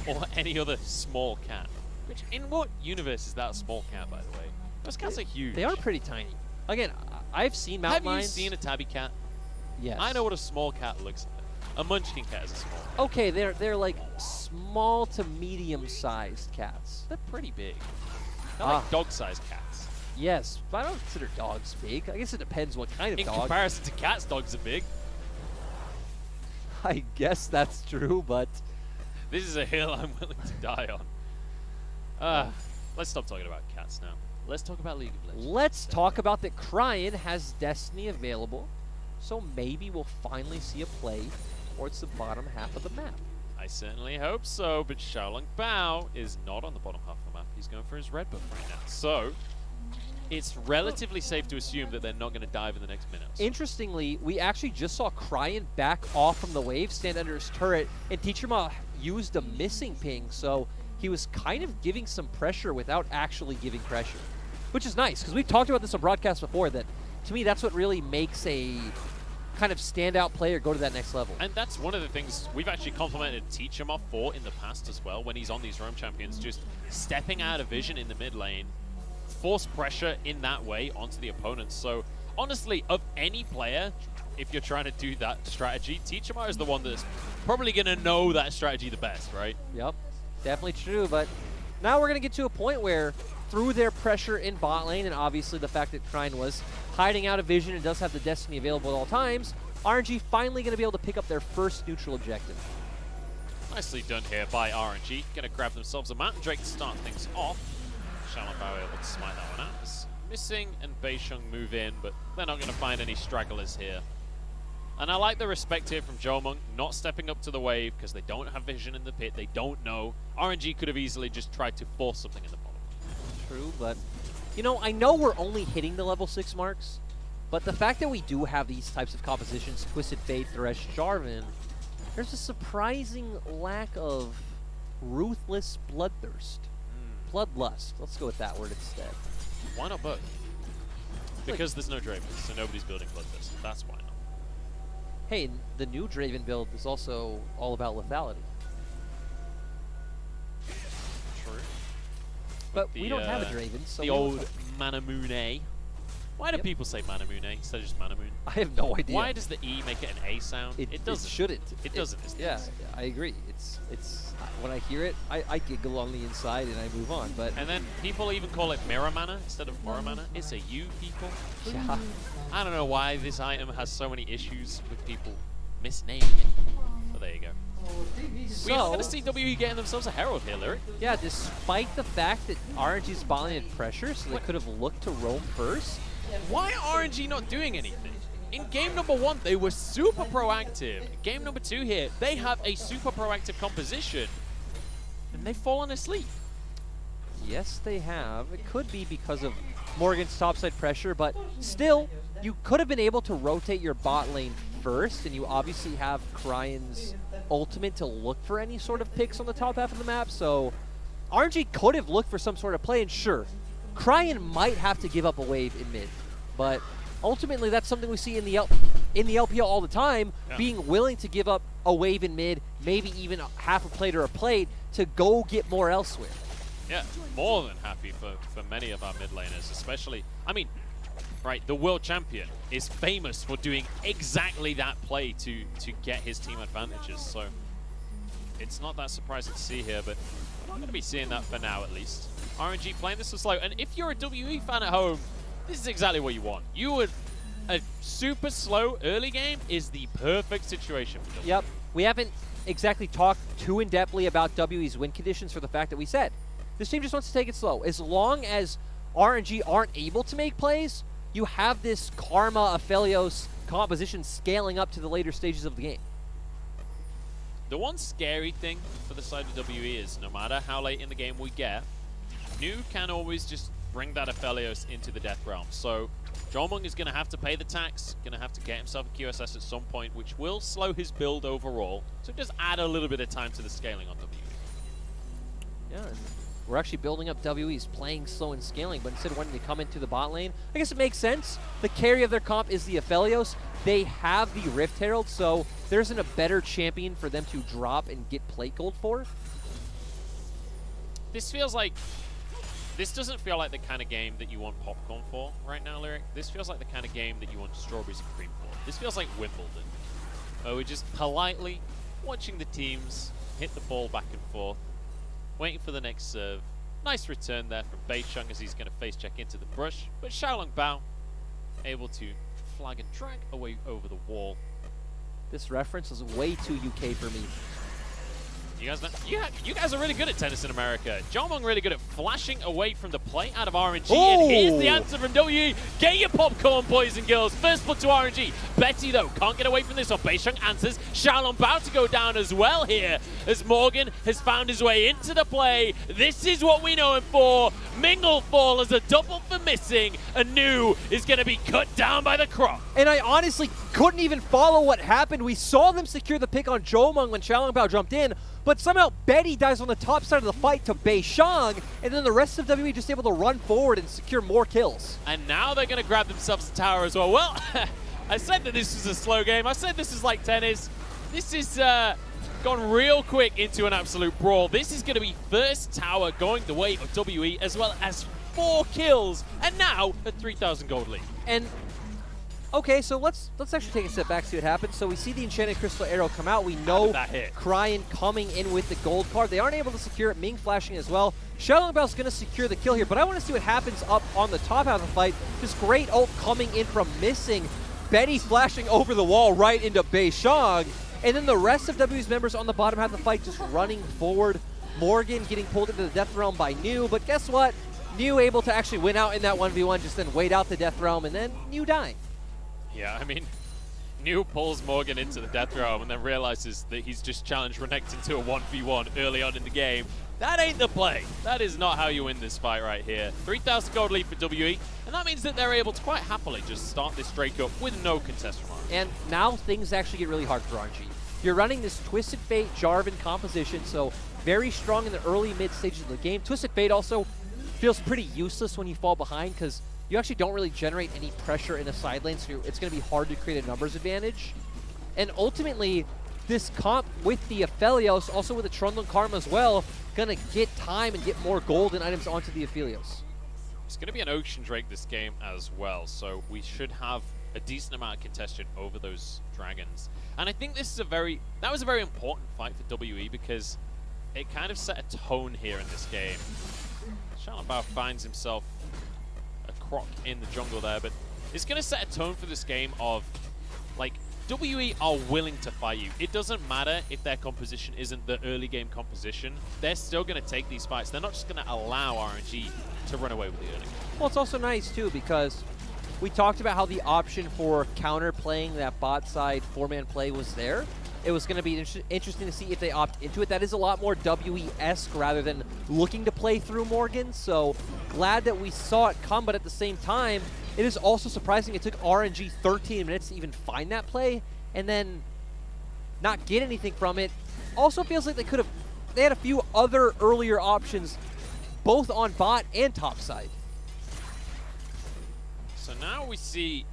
Speaker 2: Or any other small cat. Which, in what universe is that a small cat, by the way? Those cats are huge.
Speaker 1: They are pretty tiny. Again, I've seen mountain
Speaker 2: Have you
Speaker 1: lions.
Speaker 2: seen a tabby cat?
Speaker 1: Yes.
Speaker 2: I know what a small cat looks like. A munchkin cat is a small cat.
Speaker 1: Okay, they're like small to medium-sized cats.
Speaker 2: They're pretty big. They're like dog-sized cats.
Speaker 1: Yes, but I don't consider dogs big. I guess it depends what kind of
Speaker 2: In
Speaker 1: dog.
Speaker 2: comparison to cats, dogs are big.
Speaker 1: I guess that's true, but
Speaker 2: This is a hill I'm willing to die on. Let's stop talking about cats now. Let's talk about League of Legends.
Speaker 1: let's talk about that Crayan has Destiny available, so maybe we'll finally see a play towards the bottom half of the map.
Speaker 2: I certainly hope so, but Xiaolong Bao is not on the bottom half of the map. He's going for his red buff right now. So, it's relatively safe to assume that they're not going to dive in the next minute.
Speaker 1: Interestingly, we actually just saw Crayan back off from the wave, stand under his turret, and Teacherma used a missing ping, so he was kind of giving some pressure without actually giving pressure. Which is nice, because we've talked about this on broadcast before, that to me that's what really makes a kind of standout player go to that next level.
Speaker 2: And that's one of the things we've actually complimented Teacherma for in the past as well, when he's on these roam champions, just stepping out of vision in the mid lane, force pressure in that way onto the opponents. So honestly, of any player, if you're trying to do that strategy, Teacherma is the one that's probably going to know that strategy the best, right?
Speaker 1: Yep, definitely true, but now we're going to get to a point where through their pressure in bot lane, and obviously the fact that Crayan was hiding out of vision and does have the Destiny available at all times, RNG finally going to be able to pick up their first neutral objective.
Speaker 2: Nicely done here by RNG. Going to grab themselves a Mountain Drake to start things off. Xiaolongbao able to smite that one out. It's missing and Beisheng move in, but they're not going to find any stragglers here. And I like the respect here from Jomung, not stepping up to the wave because they don't have vision in the pit. They don't know. RNG could have easily just tried to force something in the bottom.
Speaker 1: True, but you know, I know we're only hitting the level 6 marks, but the fact that we do have these types of compositions, Twisted Fate, Thresh, Jarvan, there's a surprising lack of ruthless bloodthirst. Bloodlust. Let's go with that word instead.
Speaker 2: Why not both? Because there's no Draven, so nobody's building Bloodthirst. That's why not.
Speaker 1: Hey, the new Draven build is also all about lethality.
Speaker 2: True.
Speaker 1: But we don't have a Draven, so
Speaker 2: the old Manamune. Why do people say Manamune instead of just Manamoon?
Speaker 1: I have no idea.
Speaker 2: Why does the E make it an A sound?
Speaker 1: It
Speaker 2: doesn't.
Speaker 1: It shouldn't.
Speaker 2: It doesn't.
Speaker 1: Yeah, I agree. It's when I hear it, I giggle on the inside and I move on. But
Speaker 2: and then people even call it Mirror Mana instead of Mora Mana. It's a U, people.
Speaker 1: yeah.
Speaker 2: I don't know why this item has so many issues with people misnaming it. But there you go. We're not going to see WE getting themselves a Herald here, Lyric.
Speaker 1: Yeah, despite the fact that RNG's balling in pressure, so they could have looked to roam first.
Speaker 2: Why are RNG not doing anything? In game number 1, they were super proactive. Game number 2 here, they have a super proactive composition, and they've fallen asleep.
Speaker 1: Yes, they have. It could be because of Morgan's topside pressure, but still, you could have been able to rotate your bot lane first, and you obviously have Cryan's ultimate to look for any sort of picks on the top half of the map, so RNG could have looked for some sort of play, and sure, Cryan might have to give up a wave in mid, but ultimately that's something we see in the LPL all the time, being willing to give up a wave in mid, maybe even half a plate or a plate to go get more elsewhere.
Speaker 2: Yeah, more than happy for many of our mid laners, especially, I mean, right, the world champion is famous for doing exactly that play to get his team advantages, so it's not that surprising to see here, but we're not going to be seeing that for now at least. RNG playing this was slow, and if you're a WE fan at home, this is exactly what you want. A super slow early game is the perfect situation for WE.
Speaker 1: Yep, we haven't exactly talked too in-depthly about WE's win conditions for the fact that we said this team just wants to take it slow. As long as RNG aren't able to make plays, you have this Karma Aphelios composition scaling up to the later stages of the game.
Speaker 2: The one scary thing for the side of WE is no matter how late in the game we get, Nu can always just bring that Aphelios into the death realm. So Jomung is going to have to pay the tax, going to have to get himself a QSS at some point, which will slow his build overall. So just add a little bit of time to the scaling on WE.
Speaker 1: Yeah, and we're actually building up WE's playing slow and scaling, but instead of wanting to come into the bot lane, I guess it makes sense. The carry of their comp is the Aphelios. They have the Rift Herald, so there isn't a better champion for them to drop and get plate gold for.
Speaker 2: This doesn't feel like the kind of game that you want popcorn for right now, Lyric. This feels like the kind of game that you want strawberries and cream for. This feels like Wimbledon, where we're just politely watching the teams hit the ball back and forth, waiting for the next serve. Nice return there from Beisheng as he's going to face check into the brush, but Xiaolongbao able to flag and drag away over the wall.
Speaker 1: This reference is way too UK for me.
Speaker 2: You guys know, you guys are really good at tennis in America. Jomung really good at flashing away from the play out of RNG.
Speaker 1: Oh!
Speaker 2: And here's the answer from WE. Get your popcorn, boys and girls. First blood to RNG. Betty, though, can't get away from this one. Beisheng answers. Xiaolongbao to go down as well here as Morgan has found his way into the play. This is what we know him for. Mingle fall as a double for missing. And Nu is going to be cut down by the Croc.
Speaker 1: And I honestly couldn't even follow what happened. We saw them secure the pick on Jomung when Xiaolongbao jumped in, but somehow Betty dies on the top side of the fight to Beisheng, and then the rest of WE just able to run forward and secure more kills.
Speaker 2: And now they're going to grab themselves a tower as well. Well, I said that this was a slow game. I said this is like tennis. This is gone real quick into an absolute brawl. This is going to be first tower going the way of WE, as well as 4 kills, and now a 3,000 gold lead.
Speaker 1: And Okay, so let's actually take a step back, see what happens. So we see the Enchanted Crystal Arrow come out. We know
Speaker 2: that hit?
Speaker 1: Cryan coming in with the gold card. They aren't able to secure it. Ming flashing as well. Xiaolongbao going to secure the kill here, but I want to see what happens up on the top half of the fight. This great ult coming in from missing. Betty flashing over the wall right into Beishang. And then the rest of W's members on the bottom half of the fight just running forward. Morgan getting pulled into the Death Realm by New, but guess what? New able to actually win out in that 1v1, just then wait out the Death Realm, and then New dying.
Speaker 2: Yeah, I mean, New pulls Morgan into the Death Realm and then realizes that he's just challenged Renekton to a 1v1 early on in the game. That ain't the play. That is not how you win this fight right here. 3,000 gold lead for WE, and that means that they're able to quite happily just start this Drake up with no contest from RNG.
Speaker 1: And now things actually get really hard for RNG. You're running this Twisted Fate Jarvan composition, so very strong in the early mid stages of the game. Twisted Fate also feels pretty useless when you fall behind because you actually don't really generate any pressure in a side lane, so it's going to be hard to create a numbers advantage. And ultimately, this comp with the Aphelios, also with the Trundle Karma as well, going to get time and get more gold and items onto the Aphelios.
Speaker 2: It's going to be an Ocean Drake this game as well, so we should have a decent amount of contention over those dragons. And I think this is that was a very important fight for WE because it kind of set a tone here in this game. Xiaolongbao finds himself a croc in the jungle there, but it's going to set a tone for this game of, like, WE are willing to fight you. It doesn't matter if their composition isn't the early game composition. They're still going to take these fights. They're not just going to allow RNG to run away with the early game.
Speaker 1: Well, it's also nice, too, because we talked about how the option for counter-playing that bot side 4-man play was there. It was going to be interesting to see if they opt into it. That is a lot more WE-esque rather than looking to play through Morgan, so glad that we saw it come, but at the same time, it is also surprising it took RNG 13 minutes to even find that play and then not get anything from it. Also feels like they had a few other earlier options, both on bot and top side.
Speaker 2: So now we see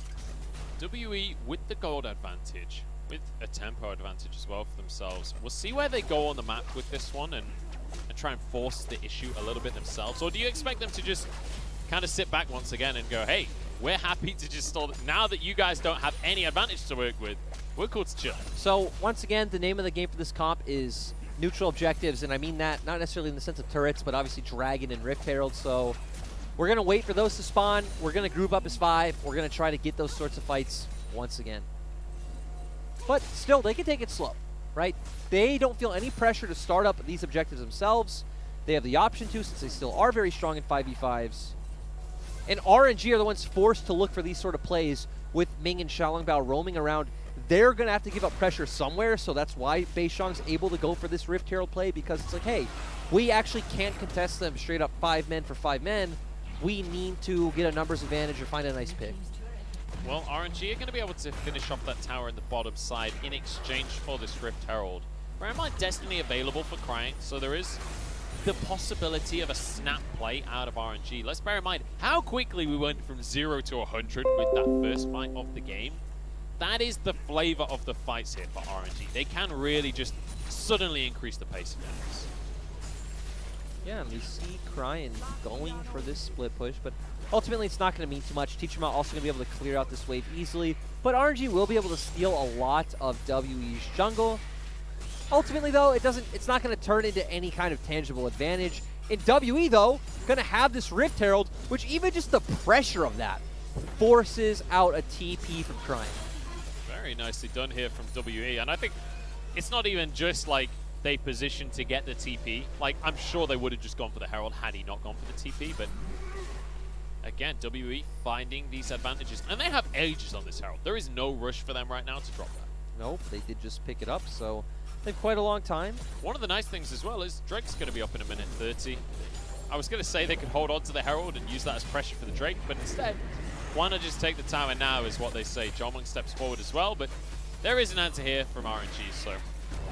Speaker 2: WE with the gold advantage, with a tempo advantage as well for themselves. We'll see where they go on the map with this one and try and force the issue a little bit themselves. Or do you expect them to just kind of sit back once again and go, hey, we're happy to just stall it. Now that you guys don't have any advantage to work with, we're cool to chill.
Speaker 1: So once again, the name of the game for this comp is neutral objectives, and I mean that not necessarily in the sense of turrets, but obviously Dragon and Rift Herald. So we're going to wait for those to spawn. We're going to group up as 5. We're going to try to get those sorts of fights once again. But still, they can take it slow, right? They don't feel any pressure to start up these objectives themselves. They have the option to, since they still are very strong in 5v5s. And RNG are the ones forced to look for these sort of plays with Ming and Xiaolongbao roaming around. They're going to have to give up pressure somewhere, so that's why Beishang's able to go for this Rift Herald play, because it's like, hey, we actually can't contest them straight up 5 men for 5 men. We need to get a numbers advantage or find a nice pick.
Speaker 2: Well, RNG are going to be able to finish off that tower in the bottom side in exchange for this Rift Herald. Bear in mind, Destiny available for Cryan, so there is the possibility of a snap play out of RNG. Let's bear in mind how quickly we went from 0 to 100 with that first fight of the game. That is the flavor of the fights here for RNG. They can really just suddenly increase the pace of games.
Speaker 1: Yeah, and we see Cryan going for this split push, but ultimately it's not going to mean too much. Teacherma also going to be able to clear out this wave easily, but RNG will be able to steal a lot of WE's jungle. Ultimately, though, it's not going to turn into any kind of tangible advantage. In WE, though, going to have this Rift Herald, which even just the pressure of that forces out a TP from Cryan.
Speaker 2: Very nicely done here from WE, and I think it's not even just like they positioned to get the TP. Like, I'm sure they would have just gone for the Herald had he not gone for the TP, but again, WE finding these advantages, and they have ages on this Herald. There is no rush for them right now to drop that.
Speaker 1: Nope, they did just pick it up, so they have quite a long time.
Speaker 2: One of the nice things as well is Drake's going to be up in a minute 30. I was going to say they could hold on to the Herald and use that as pressure for the Drake, but instead, why not just take the tower now is what they say. John Monk steps forward as well, but there is an answer here from RNG, so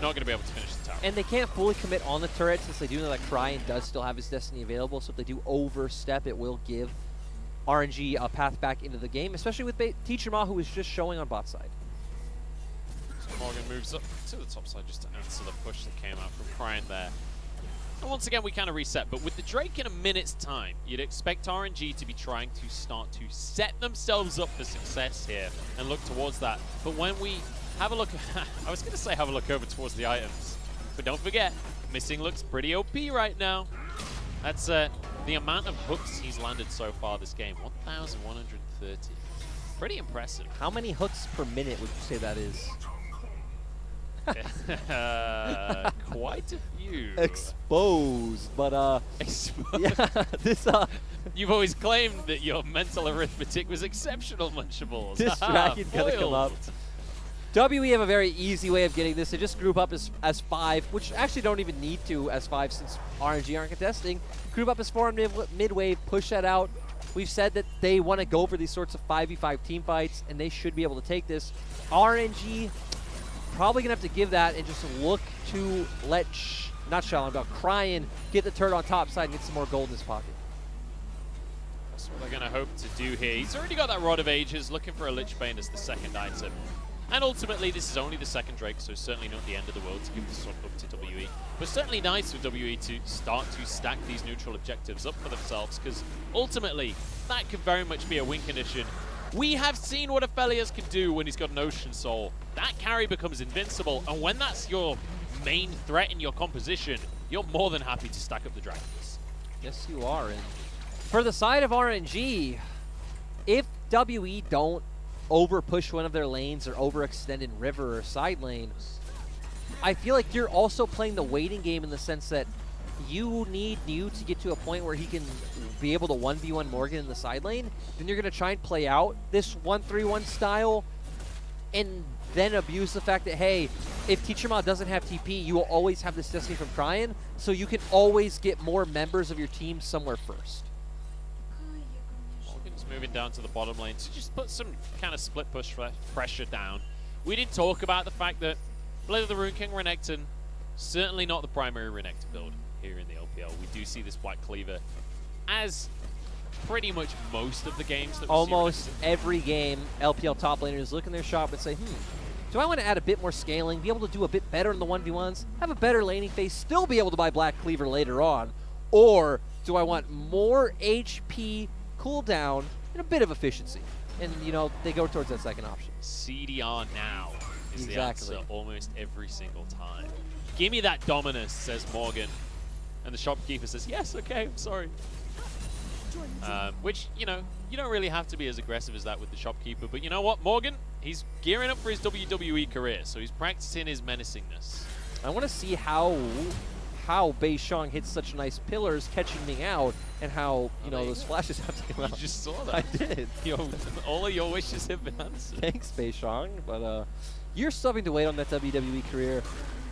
Speaker 2: not going to be able to finish the tower.
Speaker 1: And they can't fully commit on the turret since they do know that Cryan does still have his Destiny available, so if they do overstep, it will give RNG a path back into the game, especially with Teacherma, who is just showing on bot side.
Speaker 2: So Morgan moves up to the top side just to answer the push that came out from Cryan there. And once again, we kind of reset, but with the Drake in a minute's time, you'd expect RNG to be trying to start to set themselves up for success here and look towards that. But when we have a look, I was going to say have a look over towards the items, but don't forget, Missing looks pretty OP right now. That's the amount of hooks he's landed so far this game, 1,130. Pretty impressive.
Speaker 1: How many hooks per minute would you say that is?
Speaker 2: Quite a few.
Speaker 1: Exposed, but
Speaker 2: Exposed.
Speaker 1: yeah, this
Speaker 2: You've always claimed that your mental arithmetic was exceptional, Munchables.
Speaker 1: this dragon's gonna come up. WE have a very easy way of getting this. They just group up as 5, which actually don't even need to as 5 since RNG aren't contesting. Group up as 4 on mid-wave, push that out. We've said that they want to go for these sorts of 5v5 team fights, and they should be able to take this. RNG probably going to have to give that and just look to let, Cryin get the turret on top side and get some more gold in his pocket.
Speaker 2: That's what they're going to hope to do here. He's already got that Rod of Ages, looking for a Lich Bane as the second item. And ultimately, this is only the second Drake, so certainly not the end of the world to give this one up to WE. But certainly nice for WE to start to stack these neutral objectives up for themselves, because ultimately, that could very much be a win condition. We have seen what Aphelios can do when he's got an Ocean Soul. That carry becomes invincible, and when that's your main threat in your composition, you're more than happy to stack up the dragons.
Speaker 1: Yes, you are. And for the side of RNG, if WE don't over push one of their lanes or overextend in river or side lane, I feel like you're also playing the waiting game in the sense that you need New to get to a point where he can be able to 1v1 Morgan in the side lane. Then you're going to try and play out this 1-3-1 style and then abuse the fact that, hey, if Teacher Ma doesn't have TP, you will always have this Destiny from Cryin, so you can always get more members of your team somewhere first.
Speaker 2: Moving down to the bottom lane to just put some kind of split push pressure down. We did talk about the fact that Blade of the Rune King Renekton, certainly not the primary Renekton build here in the LPL. We do see this White Cleaver as pretty much most of the games that we
Speaker 1: almost
Speaker 2: see
Speaker 1: every game, LPL top laners look in their shop and say, do I want to add a bit more scaling, be able to do a bit better in the 1v1s, have a better laning phase, still be able to buy Black Cleaver later on, or do I want more HP, cooldown, and a bit of efficiency? And, you know, they go towards that second option.
Speaker 2: CDR now is the answer almost every single time. Give me that Dominus, says Morgan. And the shopkeeper says, yes, okay, I'm sorry. Which, you know, you don't really have to be as aggressive as that with the shopkeeper. But you know what, Morgan, he's gearing up for his WWE career, so he's practicing his menacingness.
Speaker 1: I want to see how Beishang hits such nice pillars catching Ming out, and how, you know, those flashes have to come out.
Speaker 2: You just saw that.
Speaker 1: I did.
Speaker 2: All of your wishes have been answered.
Speaker 1: Thanks, Beishang. But you're still having to wait on that WWE career.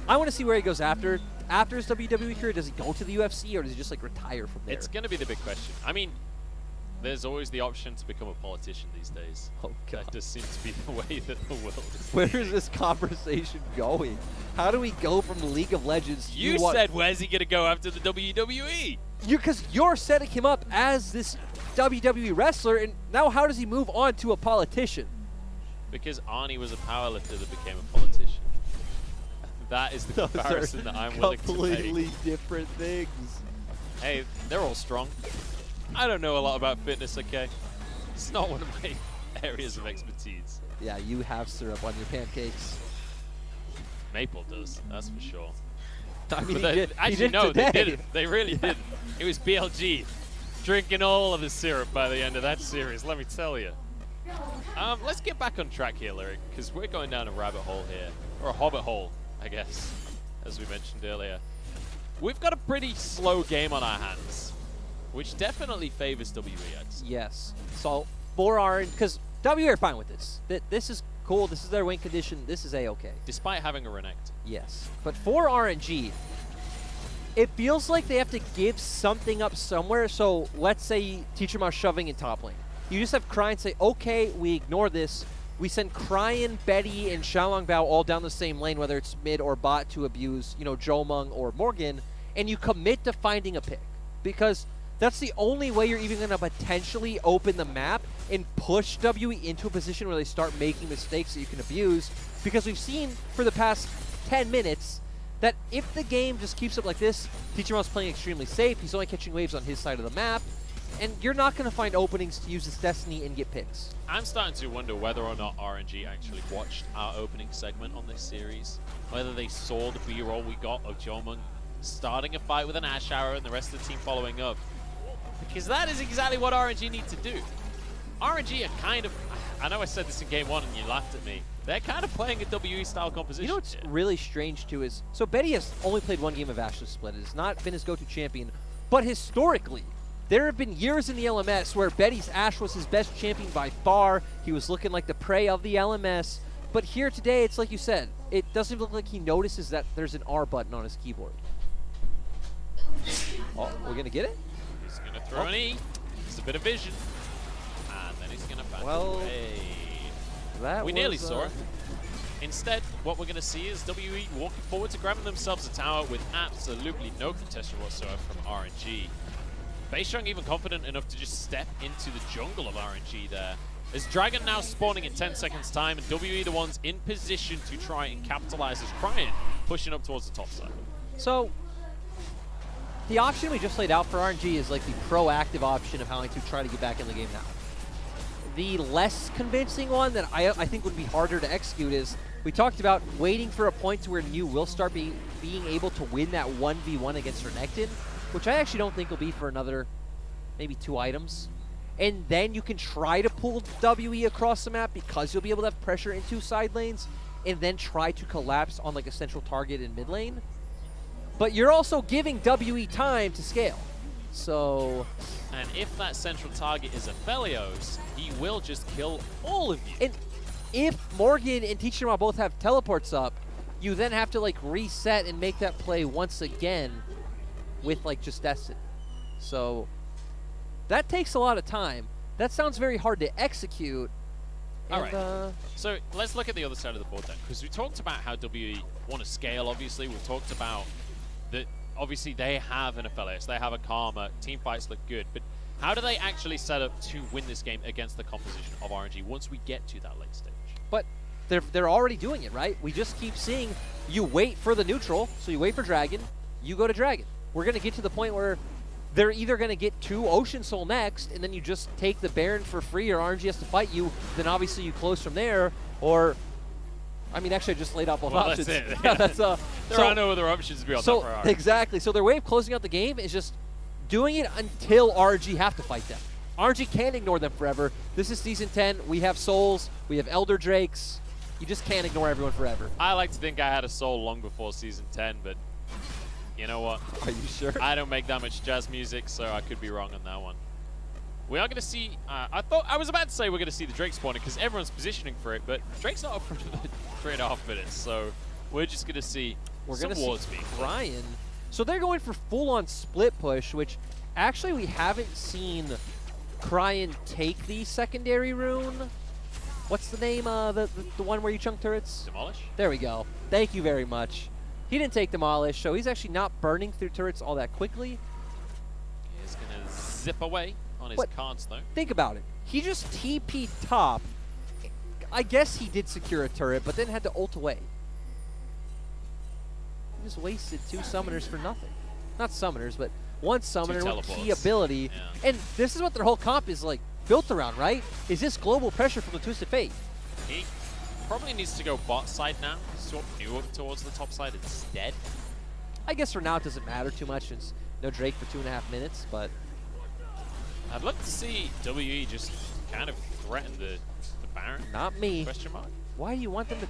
Speaker 1: I want to see where he goes after his WWE career. Does he go to the UFC, or does he just, like, retire from there?
Speaker 2: It's going to be the big question. I mean, there's always the option to become a politician these days.
Speaker 1: Oh, God.
Speaker 2: That just seems to be the way that the world is.
Speaker 1: Where is this conversation going? How do we go from League of Legends to
Speaker 2: You said, where's he going to go after the WWE?
Speaker 1: Because you're setting him up as this WWE wrestler, and now how does he move on to a politician?
Speaker 2: Because Arnie was a powerlifter that became a politician. That is the comparison that I'm willing to make.
Speaker 1: Completely different things.
Speaker 2: Hey, they're all strong. I don't know a lot about fitness, okay? It's not one of my areas of expertise.
Speaker 1: Yeah, you have syrup on your pancakes.
Speaker 2: Maple does, that's for sure.
Speaker 1: I mean,
Speaker 2: Actually, no, they didn't. They really didn't. It was BLG drinking all of the syrup by the end of that series, let me tell you. Let's get back on track here, Lyric, because we're going down a rabbit hole here. Or a hobbit hole, I guess, as we mentioned earlier. We've got a pretty slow game on our hands, which definitely favors WE.
Speaker 1: Yes. So, for RNG, because WE are fine with this. This is cool. This is their win condition. This is A-okay.
Speaker 2: Despite having a Renekton.
Speaker 1: Yes. But for RNG, it feels like they have to give something up somewhere. So, let's say Teacher Ma shoving in top lane. You just have Cryin say, okay, we ignore this. We send Cryin, Betty, and Xiaolong Bao all down the same lane, whether it's mid or bot, to abuse, you know, Zhou or Morgan, and you commit to finding a pick. Because that's the only way you're even going to potentially open the map and push WE into a position where they start making mistakes that you can abuse. Because we've seen for the past 10 minutes that if the game just keeps up like this, Teacherma's playing extremely safe. He's only catching waves on his side of the map. And you're not going to find openings to use his Destiny and get picks.
Speaker 2: I'm starting to wonder whether or not RNG actually watched our opening segment on this series. Whether they saw the B-roll we got of Jomung starting a fight with an Ash Arrow and the rest of the team following up. Because that is exactly what RNG need to do. RNG are kind of, I know I said this in game 1 and you laughed at me. They're kind of playing a WE style composition.
Speaker 1: You know what's really strange too is, so Betty has only played one game of Ashless Split. It has not been his go-to champion, but historically, there have been years in the LMS where Betty's Ashe was his best champion by far. He was looking like the prey of the LMS. But here today, it's like you said, it doesn't look like he notices that there's an R button on his keyboard. Oh, we're going to get it?
Speaker 2: He's going to throw an E. Just a bit of vision. And then he's going to back away. We nearly saw it. Instead, what we're going to see is WE walking forward to grabbing themselves a tower with absolutely no contestation whatsoever from RNG. Beisheng even confident enough to just step into the jungle of RNG there. As Dragon now spawning in 10 seconds time, and WE the ones in position to try and capitalize as Cryan pushing up towards the top side.
Speaker 1: So, the option we just laid out for RNG is like the proactive option of how to try to get back in the game now. The less convincing one that I think would be harder to execute is, we talked about waiting for a point to where New will start being able to win that 1v1 against Renekton, which I actually don't think will be for another, maybe 2 items. And then you can try to pull WE across the map because you'll be able to have pressure into side lanes and then try to collapse on like a central target in mid lane. But you're also giving WE time to scale. So...
Speaker 2: And if that central target is Aphelios, he will just kill all of you.
Speaker 1: And if Morgan and Teacherma both have teleports up, you then have to like reset and make that play once again with like just Destiny. So that takes a lot of time. That sounds very hard to execute.
Speaker 2: All right. So let's look at the other side of the board then, because we talked about how WE want to scale. Obviously, we've talked about that. Obviously, they have an Aphelios, they have a Karma. Team fights look good, but how do they actually set up to win this game against the composition of RNG once we get to that late stage?
Speaker 1: But they're already doing it, right? We just keep seeing you wait for the neutral, so you wait for Dragon, you go to Dragon. We're going to get to the point where they're either going to get 2 Ocean Soul next, and then you just take the Baron for free, or RNG has to fight you, then obviously you close from there, or... I mean, actually, I just laid out both options.
Speaker 2: That's it.
Speaker 1: Yeah, that's,
Speaker 2: there are no other options beyond that for RNG.
Speaker 1: Exactly. So their way of closing out the game is just doing it until RNG have to fight them. RNG can't ignore them forever. This is Season 10. We have Souls. We have Elder Drakes. You just can't ignore everyone forever.
Speaker 2: I like to think I had a Soul long before Season 10, but you know what?
Speaker 1: Are you sure?
Speaker 2: I don't make that much jazz music, so I could be wrong on that one. We are going to see, I was about to say we're going to see the Drake spawning because everyone's positioning for it, but Drake's not up for the 3.5 minutes, so we're just going to see some wards being
Speaker 1: Ryan. So they're going for full-on split push, which actually we haven't seen Cryan take the secondary rune. What's the name? The one where you chunk turrets?
Speaker 2: Demolish?
Speaker 1: There we go. Thank you very much. He didn't take Demolish, so he's actually not burning through turrets all that quickly.
Speaker 2: He's going to zip away on his cards, though.
Speaker 1: Think about it. He just TP'd top. I guess he did secure a turret, but then had to ult away. He just wasted 2 summoners for nothing. Not summoners, but 1 summoner with key ability. Yeah. And this is what their whole comp is like built around, right? Is this global pressure from the Twisted Fate?
Speaker 2: He probably needs to go bot side now. Swap New up towards the top side instead.
Speaker 1: I guess for now it doesn't matter too much since no Drake for 2.5 minutes, but...
Speaker 2: I'd love to see WE just kind of threaten the Baron.
Speaker 1: Not me.
Speaker 2: Question mark?
Speaker 1: Why do you want them to...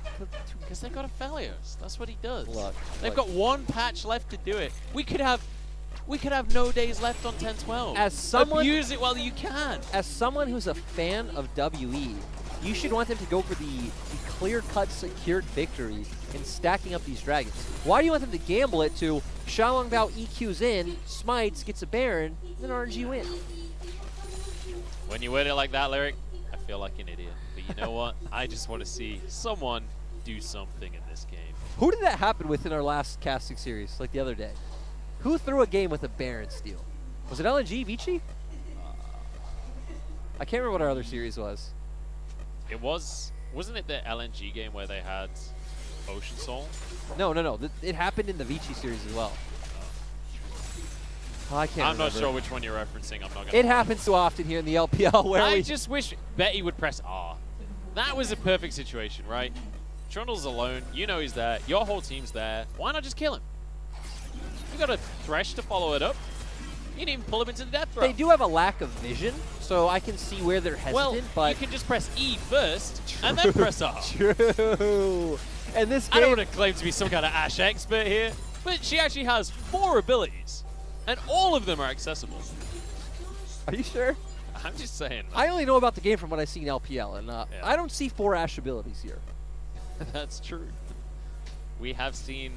Speaker 2: Because they've got Aphelios. That's what he does.
Speaker 1: Look,
Speaker 2: they've got 1 patch left to do it. We could have no days left on 10-12.
Speaker 1: As someone...
Speaker 2: Abuse it while you can.
Speaker 1: As someone who's a fan of WE, you should want them to go for the clear-cut secured victory in stacking up these dragons. Why do you want them to gamble it to Xiaolong Bao EQs in, smites, gets a Baron, then RNG win?
Speaker 2: When you word it like that, Lyric, I feel like an idiot. But you know what? I just want to see someone do something in this game.
Speaker 1: Who did that happen with in our last casting series, like the other day? Who threw a game with a Baron steal? Was it LNG, Vici? I can't remember what our other series was.
Speaker 2: It was... Wasn't it the LNG game where they had Ocean Soul?
Speaker 1: No. It happened in the Vici series as well. Oh, I can't
Speaker 2: I'm not
Speaker 1: remember.
Speaker 2: sure which one you're referencing. I'm not gonna.
Speaker 1: It happens so often here in the LPL where
Speaker 2: I
Speaker 1: we
Speaker 2: just wish Betty would press R. That was a perfect situation, right? Trundle's alone. You know he's there. Your whole team's there. Why not just kill him? You got a Thresh to follow it up. You didn't even pull him into the death throw.
Speaker 1: They do have a lack of vision, so I can see where they're hesitant,
Speaker 2: well,
Speaker 1: but
Speaker 2: you can just press E first and then press R.
Speaker 1: True. And this
Speaker 2: I don't
Speaker 1: game,
Speaker 2: want to claim to be some kind of Ashe expert here, but she actually has 4 abilities, and all of them are accessible.
Speaker 1: are you sure?
Speaker 2: I'm just saying.
Speaker 1: I only know about the game from what I see in LPL, and
Speaker 2: Yeah.
Speaker 1: I don't see 4 Ashe abilities here.
Speaker 2: That's true. We have seen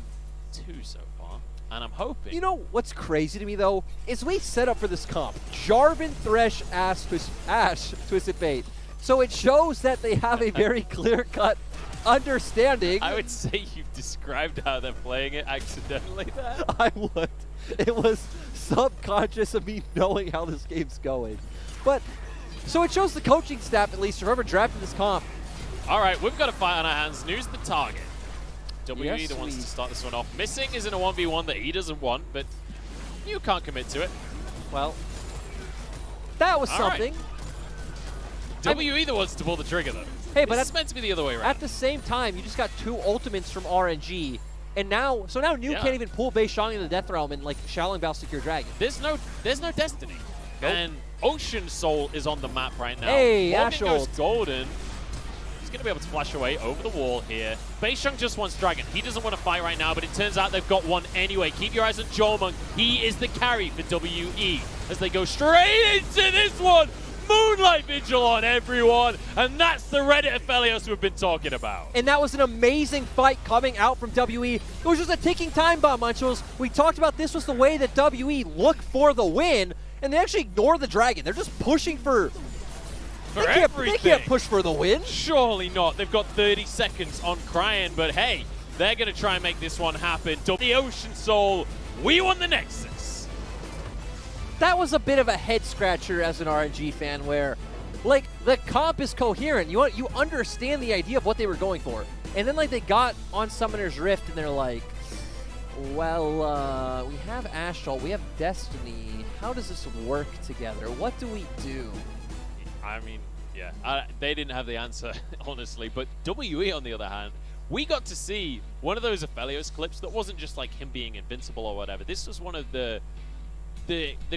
Speaker 2: 2 so far, and I'm hoping.
Speaker 1: You know what's crazy to me, though, is we set up for this comp. Jarvan, Thresh, Ashe, Twisted Fate. So it shows that they have a very clear-cut understanding.
Speaker 2: I would say you've described how they're playing it accidentally there.
Speaker 1: I would. It was subconscious of me knowing how this game's going. But, so it shows the coaching staff, at least, whoever drafted this comp.
Speaker 2: All right, we've got a fight on our hands. New's the target. WE
Speaker 1: Yes,
Speaker 2: that wants
Speaker 1: we-
Speaker 2: to start this one off. Missing isn't a 1v1 that he doesn't want, but you can't commit to it.
Speaker 1: Well, that was
Speaker 2: All right.
Speaker 1: something.
Speaker 2: WE that wants to pull the trigger, though.
Speaker 1: Hey, but
Speaker 2: it's meant to be the other way around.
Speaker 1: At the same time, you just got 2 ultimates from RNG, and now, so now New
Speaker 2: Yeah.
Speaker 1: can't even pull Bei Shang in the Death Realm and like Shaolin Bao Secure Dragon.
Speaker 2: There's no destiny.
Speaker 1: Nope.
Speaker 2: And Ocean Soul is on the map right now.
Speaker 1: Hey,
Speaker 2: Morgan
Speaker 1: Ashe
Speaker 2: goes
Speaker 1: ult.
Speaker 2: golden. He's going to be able to flash away over the wall here. Bei Shang just wants Dragon. He doesn't want to fight right now, but it turns out they've got one anyway. Keep your eyes on Jolmung. He is the carry for WE as they go straight into this one. Moonlight Vigil on everyone, and that's the Reddit Aphelios we've been talking about.
Speaker 1: And that was an amazing fight coming out from WE. It was just a ticking time bomb, Munchos. We talked about this was the way that WE look for the win, and they actually ignore the Dragon. They're just pushing for
Speaker 2: everything.
Speaker 1: They can't push for the win.
Speaker 2: Surely not. They've got 30 seconds on Cryan, but hey, they're going to try and make this one happen. The Ocean Soul, we won the Nexus.
Speaker 1: That was a bit of a head scratcher as an RNG fan where, like, the comp is coherent. You understand the idea of what they were going for. And then, like, they got on Summoner's Rift and they're like, well, we have Ashe ult, we have Destiny. How does this work together? What do we do?
Speaker 2: I mean, yeah, they didn't have the answer, honestly. But WE, on the other hand, we got to see one of those Aphelios clips that wasn't just like him being invincible or whatever. This was one of the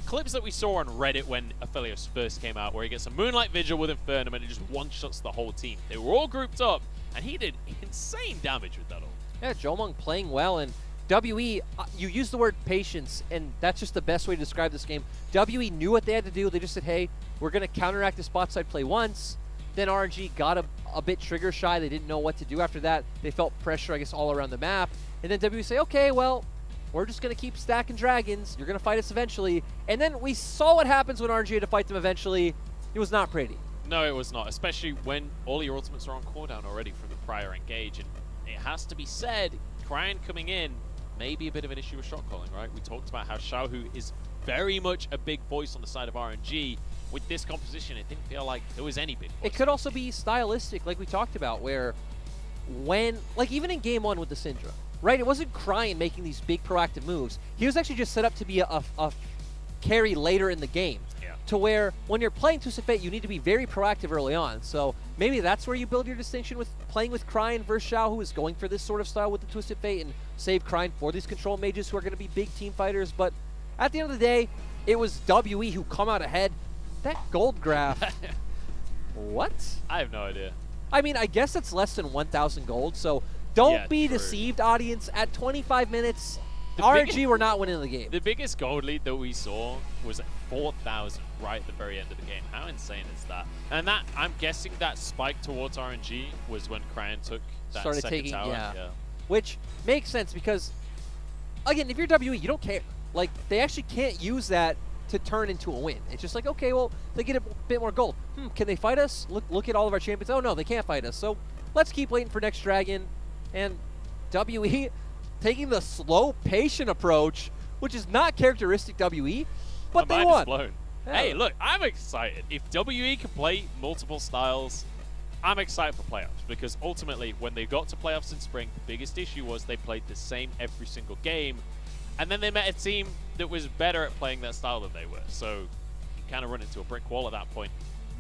Speaker 2: clips that we saw on Reddit when Aphelios first came out, where he gets a Moonlight Vigil with Infernum and it just one-shots the whole team. They were all grouped up, and he did insane damage with that ult.
Speaker 1: Yeah, Jolmung playing well, and WE, you used the word patience, and that's just the best way to describe this game. WE knew what they had to do. They just said, hey, we're going to counteract the spot side play once. Then RNG got a bit trigger shy. They didn't know what to do after that. They felt pressure, I guess, all around the map. And then WE say, okay, well, we're just going to keep stacking dragons. You're going to fight us eventually. And then we saw what happens when RNG had to fight them eventually. It was not pretty.
Speaker 2: No, it was not, especially when all your ultimates are on cooldown already from the prior engage. And it has to be said, Cryan coming in may be a bit of an issue with shot calling, right? We talked about how Xiaohu is very much a big voice on the side of RNG. With this composition, it didn't feel like there was any big voice.
Speaker 1: It could also be stylistic, like we talked about, where when, like even in game 1 with the Syndra, right? It wasn't Cryan making these big proactive moves. He was actually just set up to be a carry later in the game.
Speaker 2: Yeah.
Speaker 1: To where when you're playing Twisted Fate, you need to be very proactive early on. So maybe that's where you build your distinction with playing with Cryan versus Xiao, who is going for this sort of style with the Twisted Fate, and save Cryan for these control mages who are going to be big team fighters. But at the end of the day, it was WE who come out ahead. That gold graph. What?
Speaker 2: I have no idea.
Speaker 1: I mean, I guess it's less than 1,000 gold, so don't
Speaker 2: Yeah,
Speaker 1: be
Speaker 2: true.
Speaker 1: deceived, audience. At 25 minutes,
Speaker 2: The
Speaker 1: RNG were not winning the game.
Speaker 2: The biggest gold lead that we saw was at 4,000 right at the very end of the game. How insane is that? And that, I'm guessing that spike towards RNG was when Cryan took that
Speaker 1: Started
Speaker 2: second
Speaker 1: taking,
Speaker 2: tower.
Speaker 1: yeah. Which makes sense because, again, if you're WE, you don't care. Like, they actually can't use that to turn into a win. It's just like, okay, well, they get a bit more gold. Can they fight us? Look at all of our champions. Oh, no, they can't fight us. So let's keep waiting for next dragon. And WE taking the slow, patient approach, which is not characteristic WE, but
Speaker 2: My
Speaker 1: they
Speaker 2: mind is
Speaker 1: won.
Speaker 2: blown.
Speaker 1: Yeah.
Speaker 2: Hey, look, I'm excited. If WE can play multiple styles, I'm excited for playoffs because ultimately, when they got to playoffs in spring, the biggest issue was they played the same every single game, and then they met a team that was better at playing that style than they were. So you kind of run into a brick wall at that point.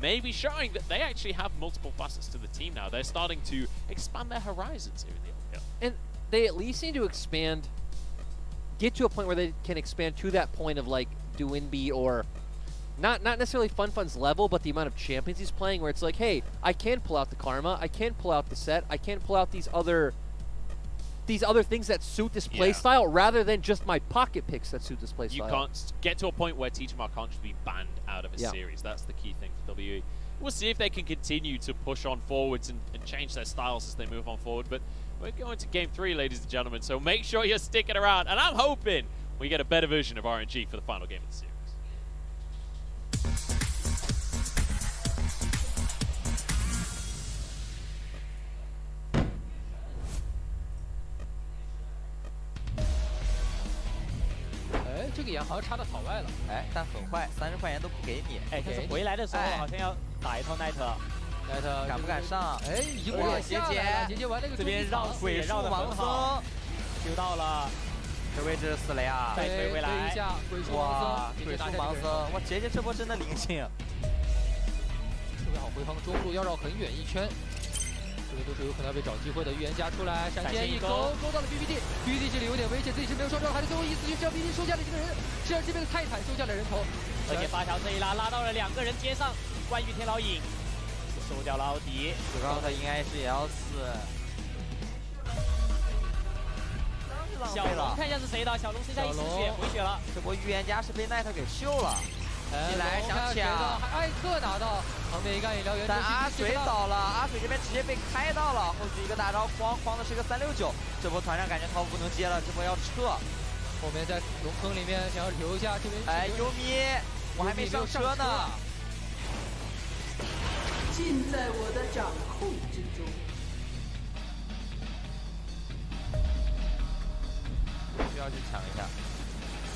Speaker 2: Maybe showing that they actually have multiple facets to the team now. They're starting to expand their horizons here in the LPL.
Speaker 1: And they at least need to expand, get to a point where they can expand to that point of like Duinby or not necessarily FunFun's level, but the amount of champions he's playing where it's like, hey, I can pull out the Karma, I can pull out the Set, I can pull out these other things that suit this play style rather than just my pocket picks that suit this play style.
Speaker 2: You can't get to a point where TTMR can't just be banned out of a series. That's the key thing for WE. We'll see if they can continue to push on forwards and change their styles as they move on forward. But we're going to Game 3, ladies and gentlemen, so make sure you're sticking around. And I'm hoping we get a better version of RNG for the final game of the series.
Speaker 7: 哎，这个羊好像插到草外了。
Speaker 8: 哎，但很坏，30块钱都不给你。
Speaker 3: 哎，但是回来的时候好像要打一套奈特。
Speaker 7: 奈特
Speaker 8: 敢不敢上？
Speaker 7: 哎，一过下来了，杰杰玩了个
Speaker 3: 这边绕
Speaker 8: 鬼术盲僧，
Speaker 3: 丢到了。
Speaker 8: 这位置死了呀！
Speaker 3: 再推回来
Speaker 7: 一下，鬼术
Speaker 8: 哇，鬼术盲僧，
Speaker 7: 哇，
Speaker 8: 哇，杰杰这波真的灵性。
Speaker 7: 特别好回防中路，要绕很远一圈。这个都是有可能要被找机会的。预言家出来，闪现一勾，勾到了 BBD 这里有点危险，自己是没有双抓，还是最后一丝就让 BBD 收下了这个人，是让这边的泰坦收下了人头。
Speaker 3: 而且发条这一拉到了2个人接上，万玉天老影收掉了奥迪，
Speaker 8: 这刚他应该是也要死。
Speaker 3: 小龙看一下是谁的，小龙剩下1丝血，回血了。
Speaker 8: 这波预言家是被奈特给秀了。进来想抢，
Speaker 7: 艾克拿到旁边一个引疗员，
Speaker 8: 但阿水倒了，阿水这边直接被开到了，后续一个大招框的是个369，这波团战感觉涛不能接了，这波要撤。
Speaker 7: 后面在龙坑里面想要留下这边，
Speaker 8: 哎，优米，我还没上车呢。
Speaker 9: 尽在我的掌控之中。
Speaker 8: 需要去抢一下。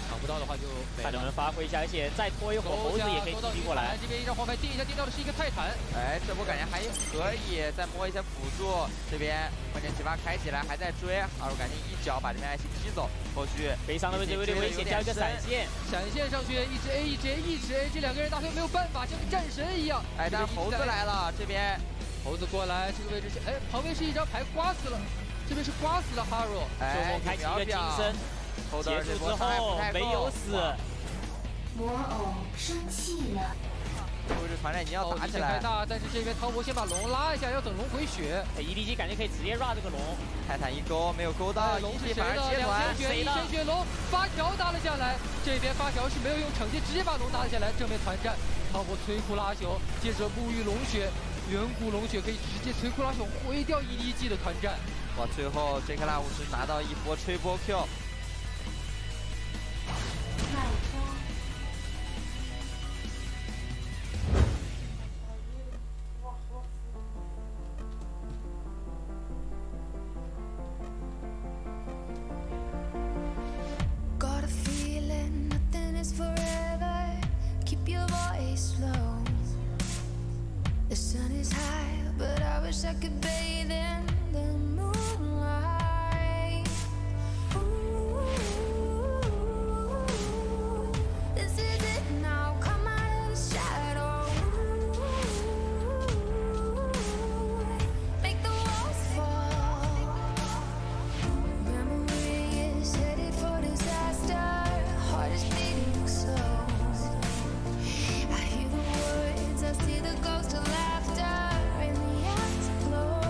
Speaker 7: 抢不到的话就
Speaker 3: 看能不能发挥一下，而且再拖一会儿，猴子也可以继续过来。
Speaker 7: 这边一张黄牌定一下，定到的是一个泰坦。
Speaker 8: 哎，这波感觉还可以，再摸一些辅助。这边关键激发开起来，还在追，二路赶紧一脚把这边艾希踢走。后续
Speaker 3: 悲伤的位置有点危险，加一个闪现，
Speaker 7: 闪现上去，一直 A 一直 A 一直 A， 这2个人打团没有办法，像个战神一样。
Speaker 8: 哎，但猴子来了，这边
Speaker 7: 猴子过来，这个位置是哎，旁边是一张牌刮死了，这边是刮死了哈罗。
Speaker 8: 哎，
Speaker 3: 开启一个金身。结束之后没有死，
Speaker 5: 魔偶生气了。
Speaker 8: 这位置团战已经要打起来，
Speaker 7: 大，但是这边滔博先把龙拉一下，要等龙回血。
Speaker 3: 哎 ，EDG 感觉可以直接 run 这个龙，
Speaker 8: 泰坦一勾没有勾到，
Speaker 7: 龙是谁
Speaker 8: 反而
Speaker 7: 的？
Speaker 8: 接团，
Speaker 7: 一拳血龙，发条打了下来。这边发条是没有用惩戒，直接把龙打了下来。正面团战，滔博摧枯拉朽，接着沐浴龙血，远古龙血可以直接摧枯拉朽，毁掉 EDG 的团战。
Speaker 8: 哇，最后 JK 拉50拿到一波吹波 Q。Got
Speaker 6: a feeling nothing is forever. Keep your voice low. The sun is high, but I wish I could bathe in the moonlight. Ooh, this is it now. Come out of the shadow. Make the walls fall. Memory is headed for disaster. Heart is beating slow. I hear the words, I see the ghost of laughter in the afterglow.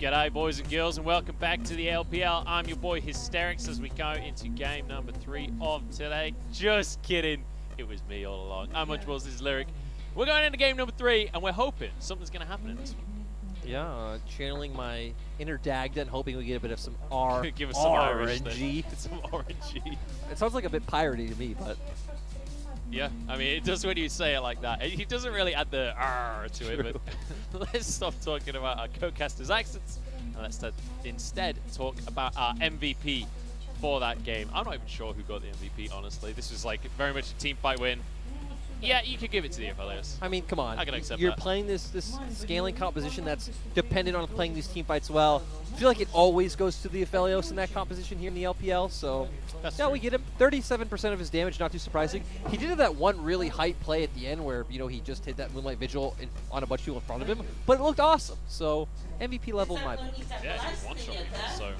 Speaker 2: G'day, boys and girls, and welcome back to the LPL. I'm your boy Hysterics as we go into game number 3 of today. Just kidding. It was me all along. I'm Munchballs, this is Lyric. We're going into game number 3, and we're hoping something's going to happen in this one.
Speaker 1: Yeah, channeling my inner Dagda and hoping we get a bit of some RNG.
Speaker 2: Give us some RNG. Some RNG.
Speaker 1: It sounds like a bit piratey to me, but...
Speaker 2: Yeah, I mean, it does when you say it like that. He doesn't really add the R to it, but let's stop talking about our co-casters' accents and let's instead talk about our MVP for that game. I'm not even sure who got the MVP, honestly. This was like very much a team fight win. Yeah, you could give it to the Aphelios.
Speaker 1: I mean, come on.
Speaker 2: I can accept
Speaker 1: You're
Speaker 2: that.
Speaker 1: playing this scaling composition that's dependent on playing these team fights well. I feel like it always goes to the Aphelios in that composition here in the LPL, so
Speaker 2: That's
Speaker 1: yeah,
Speaker 2: true.
Speaker 1: we get him. 37% of his damage, not too surprising. He did have that one really hype play at the end where, you know, he just hit that Moonlight Vigil on a bunch of people in front of him, but it looked awesome. So MVP level in my book.
Speaker 2: Yeah, he one-shot people, so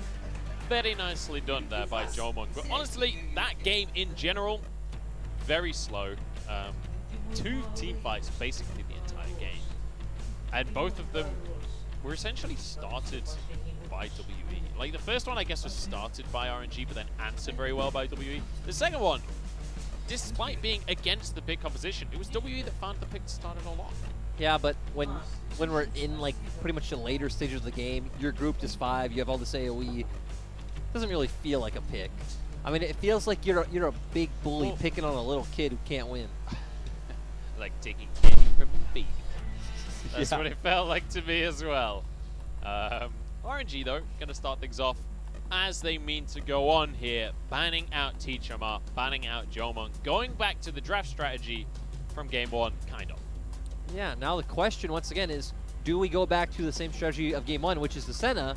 Speaker 2: very nicely done there by Jomon. But honestly, that game in general, very slow. 2 team fights basically the entire game. And both of them were essentially started by WE. Like the first one, I guess, was started by RNG, but then answered very well by WE. The second one, despite being against the pick composition, it was WE that found the pick to start it all off.
Speaker 1: Yeah, but when we're in like pretty much the later stages of the game, you're grouped as 5, you have all this AoE. It doesn't really feel like a pick. I mean, it feels like you're a big bully picking on a little kid who can't win.
Speaker 2: Like taking candy from a baby. That's
Speaker 1: Yeah.
Speaker 2: what it felt like to me as well. RNG though, gonna start things off as they mean to go on here, banning out Teachama, banning out Jomon, going back to the draft strategy from game 1, kind of.
Speaker 1: Yeah, now the question once again is, do we go back to the same strategy of game 1, which is the Senna?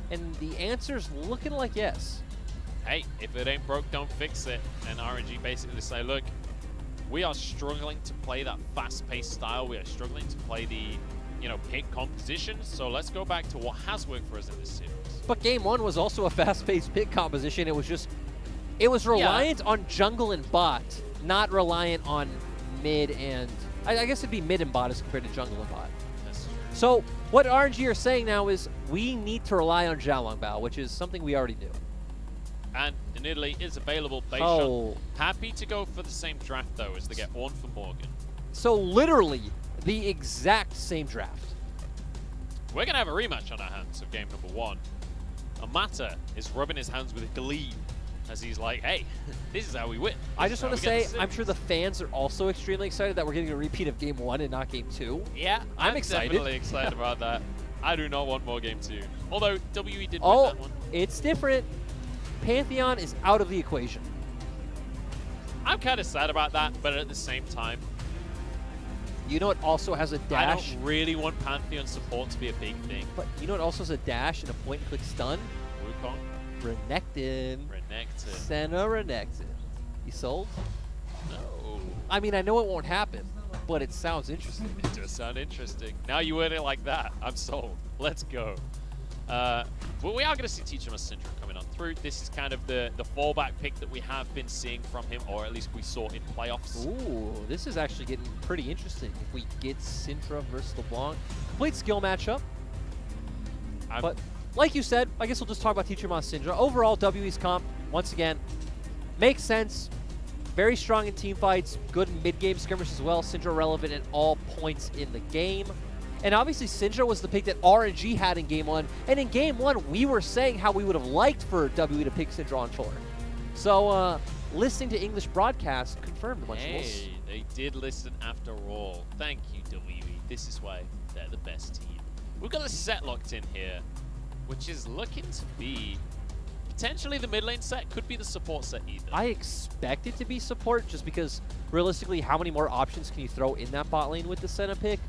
Speaker 1: And the answer's looking like yes.
Speaker 2: Hey, if it ain't broke, don't fix it. And RNG basically say, look, we are struggling to play that fast-paced style. We are struggling to play the, you know, pick composition. So let's go back to what has worked for us in this series.
Speaker 1: But game 1 was also a fast-paced pick composition. It was reliant on jungle and bot, not reliant on mid and... I guess it'd be mid and bot as compared to jungle and bot.
Speaker 2: That's true.
Speaker 1: So what RNG are saying now is we need to rely on Xiaolongbao, which is something we already knew.
Speaker 2: And in Italy is available based
Speaker 1: Oh.
Speaker 2: on happy to go for the same draft though as they get Ornn for Morgan.
Speaker 1: So literally the exact same draft.
Speaker 2: We're gonna have a rematch on our hands of game number 1. Amata is rubbing his hands with glee as he's like, hey, this is how we win.
Speaker 1: I
Speaker 2: This
Speaker 1: just
Speaker 2: is
Speaker 1: want
Speaker 2: how
Speaker 1: to
Speaker 2: we get
Speaker 1: say,
Speaker 2: the
Speaker 1: I'm sure the fans are also extremely excited that we're getting a repeat of game 1 and not game 2.
Speaker 2: Yeah,
Speaker 1: I'm excited.
Speaker 2: Definitely excited about that. I do not want more game 2. Although WE did win
Speaker 1: Oh,
Speaker 2: that one.
Speaker 1: it's different. Pantheon is out of the equation.
Speaker 2: I'm kind of sad about that, but at the same time,
Speaker 1: You know it also has a
Speaker 2: I
Speaker 1: dash,
Speaker 2: don't really want Pantheon support to be a big thing.
Speaker 1: but you know it also has a dash and a point-and-click stun?
Speaker 2: Wukong,
Speaker 1: Renekton.
Speaker 2: Renekton.
Speaker 1: Senna Renekton. You sold?
Speaker 2: No.
Speaker 1: I mean, I know it won't happen, but it sounds interesting.
Speaker 2: It does sound interesting. Now you word it like that, I'm sold. Let's go. But we are going to see Teachama Syndrome coming on through. This is kind of the fallback pick that we have been seeing from him, or at least we saw in playoffs.
Speaker 1: Ooh, this is actually getting pretty interesting. If we get Syndra versus LeBlanc, complete skill matchup. But like you said, I guess we'll just talk about Teachama Syndra. Overall, WE's comp, once again, makes sense. Very strong in team fights, good in mid-game skirmish as well. Syndra relevant at all points in the game. And obviously, Syndra was the pick that RNG had in Game 1. And in Game 1, we were saying how we would have liked for WE to pick Syndra on tour. So, listening to English broadcast confirmed a bunch of
Speaker 2: Hey, they did listen after all. Thank you, WE. This is why they're the best team. We've got a set locked in here, which is looking to be potentially the mid lane set. Could be the support set either.
Speaker 1: I expect it to be support just because, realistically, how many more options can you throw in that bot lane with the Senna pick?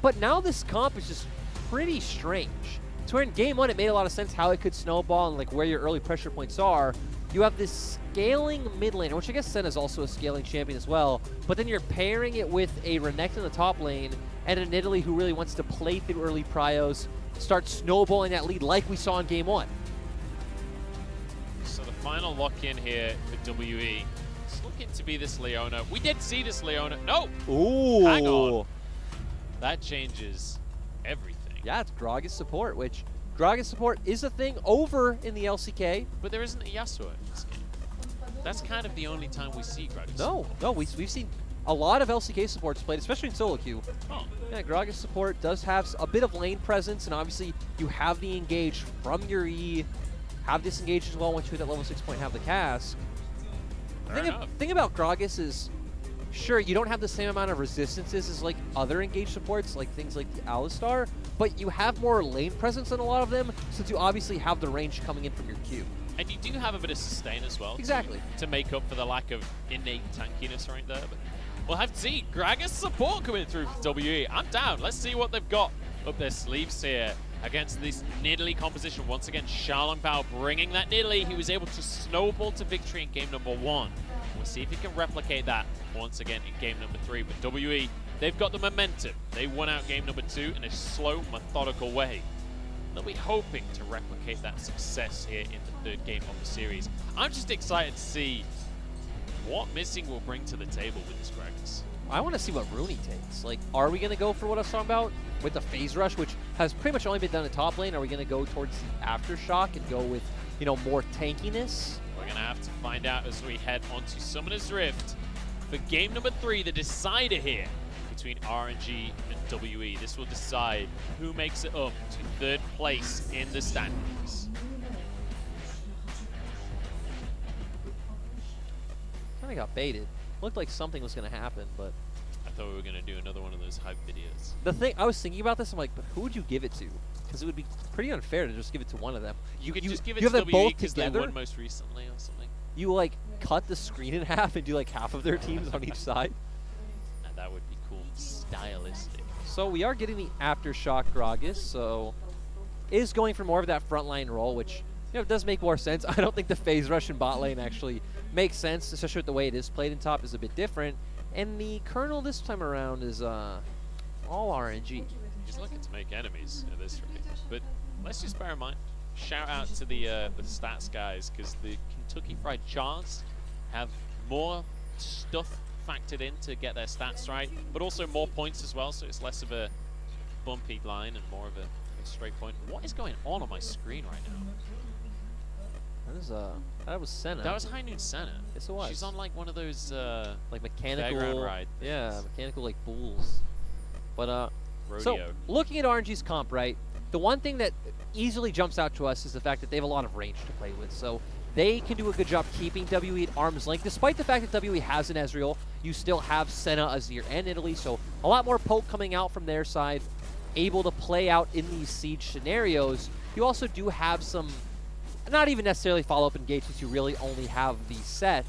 Speaker 1: But now this comp is just pretty strange. So where in Game 1 it made a lot of sense how it could snowball and like where your early pressure points are. You have this scaling mid laner, which I guess Senna is also a scaling champion as well, but then you're pairing it with a Renekton in the top lane and an Italy who really wants to play through early prios, start snowballing that lead like we saw in Game 1.
Speaker 2: So the final lock-in here for WE is looking to be this Leona. We did see this Leona. No!
Speaker 1: Ooh.
Speaker 2: Hang on. That changes everything.
Speaker 1: Yeah, it's Gragas support, which Gragas support is a thing over in the LCK.
Speaker 2: But there isn't a Yasuo in this game. That's kind of the only time we see Gragas.
Speaker 1: No, we've seen a lot of LCK supports played, especially in solo queue.
Speaker 2: Oh.
Speaker 1: Yeah, Gragas support does have a bit of lane presence, and obviously you have the engage from your E, have disengage as well once you hit that level 6 point, have the cast. Thing about Gragas is, sure, you don't have the same amount of resistances as like other engage supports, like things like the Alistar, but you have more lane presence than a lot of them, since you obviously have the range coming in from your Q.
Speaker 2: And you do have a bit of sustain as well.
Speaker 1: Exactly.
Speaker 2: To make up for the lack of innate tankiness right there. But we'll have to see. Gragas support coming through for WE. I'm down. Let's see what they've got up their sleeves here against this Nidalee composition. Once again, Xiaolongbao bringing that Nidalee. He was able to snowball to victory in game number 1. We'll see if he can replicate that once again in game number 3. But WE, they've got the momentum. They won out game number 2 in a slow, methodical way. They'll be hoping to replicate that success here in the 3rd game of the series. I'm just excited to see what Missing will bring to the table with this Gragas.
Speaker 1: I want to see what Rooney takes. Like, are we going to go for what I was talking about with the phase rush, which has pretty much only been done in top lane? Are we going to go towards the aftershock and go with, you know, more tankiness?
Speaker 2: We're going to have to find out as we head onto Summoner's Rift for game number 3, the decider here between RNG and WE. This will decide who makes it up to 3rd place in the standings.
Speaker 1: Kind of got baited. Looked like something was going to happen, but
Speaker 2: I thought we were going to do another one of those hype videos.
Speaker 1: the thing, I was thinking about this, I'm like, but who would you give it to? Because it would be pretty unfair to just give it to one of them.
Speaker 2: You could just give it
Speaker 1: you
Speaker 2: to
Speaker 1: have them
Speaker 2: WE
Speaker 1: both
Speaker 2: because they
Speaker 1: together.
Speaker 2: won most recently or something.
Speaker 1: You like cut the screen in half and do like half of their teams on each side.
Speaker 2: And that would be cool. Stylistic.
Speaker 1: So we are getting the aftershock Gragas, so is going for more of that frontline role, which, you know, does make more sense. I don't think the phase rush in bot lane actually makes sense, especially with the way it is played in top is a bit different. And the Colonel this time around is all RNG.
Speaker 2: He's looking to make enemies at this rate. But let's just bear in mind, shout out to the stats guys, because the Kentucky Fried Chars have more stuff factored in to get their stats right, but also more points as well, so it's less of a bumpy line and more of a straight point. What is going on my screen right now?
Speaker 1: That was Senna.
Speaker 2: That was High Noon Senna.
Speaker 1: Yes, it was.
Speaker 2: She's on like one of those
Speaker 1: like mechanical
Speaker 2: fairground ride
Speaker 1: yeah,
Speaker 2: things.
Speaker 1: mechanical like bulls. But
Speaker 2: Rodeo.
Speaker 1: so looking at RNG's comp, right? The one thing that easily jumps out to us is the fact that they have a lot of range to play with. So they can do a good job keeping WE at arm's length. Despite the fact that WE has an Ezreal, you still have Senna, Azir, and Italy. So a lot more poke coming out from their side, able to play out in these siege scenarios. You also do have some, not even necessarily follow-up engagements, you really only have the set.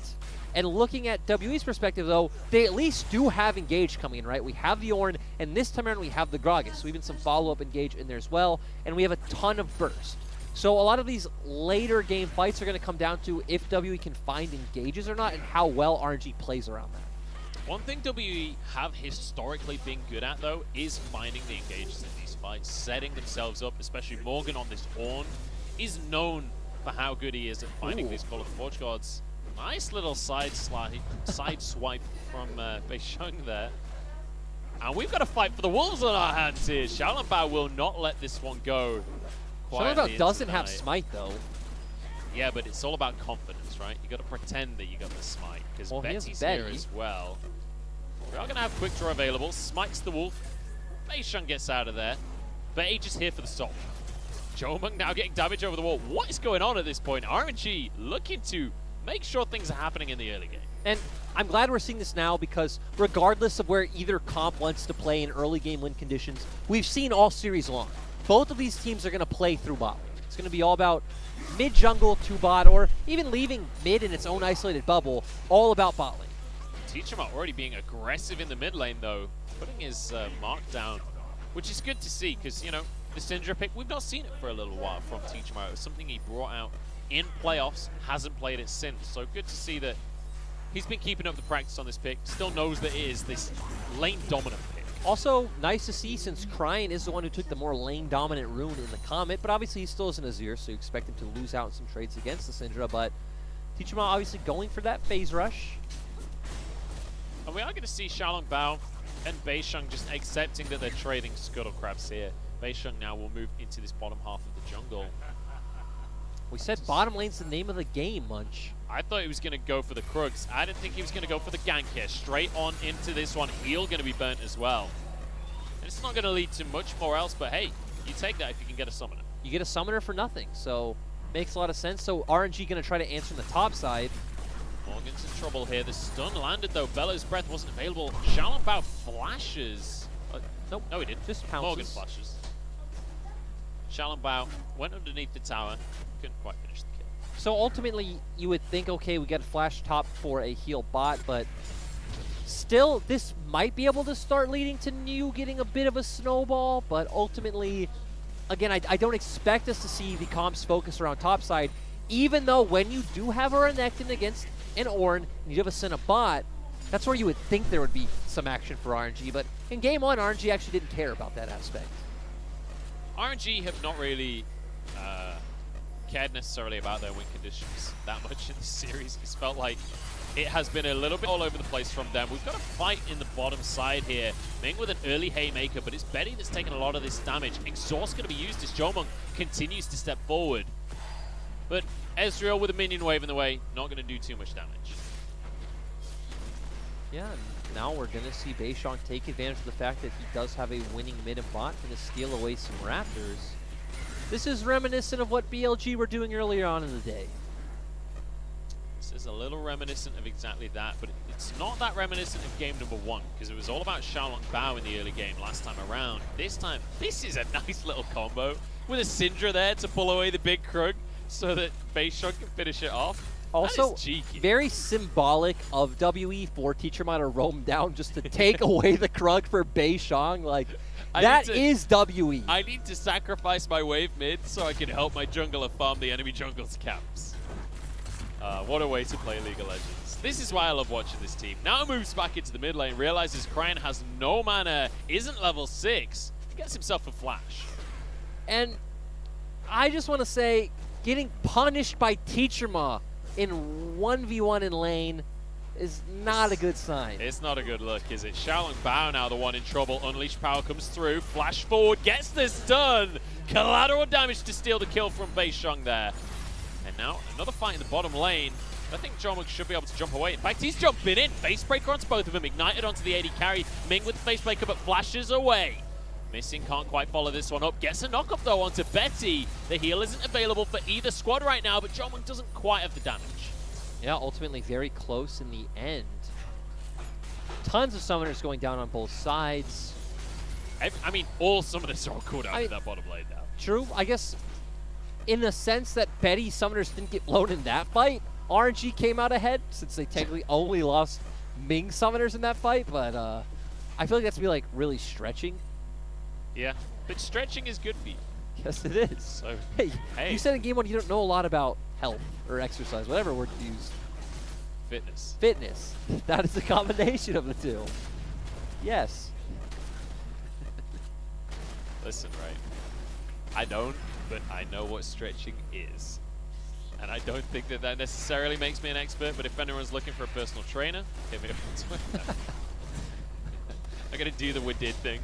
Speaker 1: And looking at WE's perspective, though, they at least do have engage coming in, right? We have the Ornn, and this time around we have the Gragas. So even some follow-up engage in there as well, and we have a ton of burst. So a lot of these later game fights are going to come down to if WE can find engages or not, and how well RNG plays around that.
Speaker 2: One thing WE have historically been good at, though, is finding the engages in these fights, setting themselves up, especially Morgan on this Ornn is known for how good he is at finding these Call of the Forge Gods. Nice little side swipe from Beisheng there. And we've got a fight for the Wolves on our hands here. Xiaolongbao will not let this one go.
Speaker 1: Xiaolongbao doesn't have Smite, though.
Speaker 2: Yeah, but it's all about confidence, right? You got to pretend that you got the Smite, because Betty's here as well. We are going to have Quick Draw available. Smites the Wolf. Beisheng gets out of there. Betty just here for the stop. Jomung now getting damage over the wall. What is going on at this point? RNG looking to make sure things are happening in the early game.
Speaker 1: And I'm glad we're seeing this now, because regardless of where either comp wants to play in early game win conditions, we've seen all series long. Both of these teams are going to play through bot lane. It's going to be all about mid jungle to bot, or even leaving mid in its own isolated bubble, all about bot lane.
Speaker 2: Teachama already being aggressive in the mid lane, though, putting his mark down, which is good to see, because, you know, the Syndra pick, we've not seen it for a little while from Teachama. It was something he brought out in playoffs, hasn't played it since. So good to see that he's been keeping up the practice on this pick, still knows that it is this lane-dominant pick.
Speaker 1: Also, nice to see, since Cryin is the one who took the more lane-dominant rune in the Comet, but obviously he still is an Azir, so you expect him to lose out in some trades against the Syndra, but Teachama obviously going for that phase rush.
Speaker 2: And we are going to see Xiaolongbao and Beisheng just accepting that they're trading Scuttle Crabs here. Beisheng now will move into this bottom half of the jungle.
Speaker 1: We said bottom lane's the name of the game, Munch.
Speaker 2: I thought he was going to go for the Krugs. I didn't think he was going to go for the gank here. Straight on into this one. Heal going to be burnt as well. And it's not going to lead to much more else, but hey, you take that if you can get a summoner.
Speaker 1: You get a summoner for nothing, so makes a lot of sense. So RNG going to try to answer on the top side.
Speaker 2: Morgan's in trouble here. The stun landed though. Bellow's breath wasn't available. Xiaolongbao flashes. Nope, no he didn't.
Speaker 1: Just pounces.
Speaker 2: Morgan flashes. Xiaolongbao went underneath the tower. Couldn't quite finish the kill.
Speaker 1: So ultimately, you would think, okay, we got a flash top for a heal bot, but still, this might be able to start leading to New getting a bit of a snowball, but ultimately, again, I don't expect us to see the comps focus around topside, even though when you do have a Renekton against an Ornn, and you have a Senna bot, that's where you would think there would be some action for RNG, but in game one, RNG actually didn't care about that aspect.
Speaker 2: RNG have not really cared necessarily about their win conditions that much in this series. It's felt like it has been a little bit all over the place from them. We've got a fight in the bottom side here. Ming with an early Haymaker, but it's Betty that's taking a lot of this damage. Exhaust going to be used as Jomung continues to step forward. But Ezreal with a minion wave in the way, not going to do too much damage.
Speaker 1: Yeah, now we're going to see Beisheng take advantage of the fact that he does have a winning mid and bot, going to steal away some Raptors. This is reminiscent of what BLG were doing earlier on in the day.
Speaker 2: This is a little reminiscent of exactly that, but it's not that reminiscent of game number one, because it was all about Xiaolongbao in the early game last time around. This time, this is a nice little combo with a Syndra there to pull away the big Krug so that Beisheng can finish it off.
Speaker 1: Also, very symbolic of WE for Teacher Ma to roam down just to take away the Krug for Beisheng. Like, that is WE.
Speaker 2: I need to sacrifice my wave mid so I can help my jungler farm the enemy jungle's camps. What a way to play League of Legends. This is why I love watching this team. Now moves back into the mid lane, realizes Cryan has no mana, isn't level 6, gets himself a flash.
Speaker 1: And I just want to say, getting punished by Teacher Ma in 1v1 in lane is not a good sign.
Speaker 2: It's not a good look, is it? Xiaolongbao now the one in trouble. Unleashed power comes through. Flash forward, gets the stun. Collateral damage to steal the kill from Beisheng there. And now another fight in the bottom lane. I think Jomung should be able to jump away. In fact, he's jumping in. Face breaker onto both of them. Ignited onto the AD carry. Ming with the face breaker, but flashes away. Missing can't quite follow this one up. Gets a knock up though onto Betty. The heal isn't available for either squad right now, but Jomung doesn't quite have the damage.
Speaker 1: Yeah, ultimately very close in the end. Tons of summoners going down on both sides.
Speaker 2: I mean, all summoners are on cooldown in that bottom lane now.
Speaker 1: True, I guess in the sense that Betty's summoners didn't get blown in that fight, RNG came out ahead since they technically only lost Ming summoners in that fight, but I feel like that's like really stretching.
Speaker 2: Yeah, but stretching is good for you.
Speaker 1: Yes, it is.
Speaker 2: So,
Speaker 1: hey, you said in game one you don't know a lot about health or exercise, whatever word you use.
Speaker 2: Fitness.
Speaker 1: Fitness. That is a combination of the two. Yes.
Speaker 2: Listen, right? I don't, but I know what stretching is. And I don't think that that necessarily makes me an expert, but if anyone's looking for a personal trainer, hit me up on Twitter. I'm going to do the Wadid thing.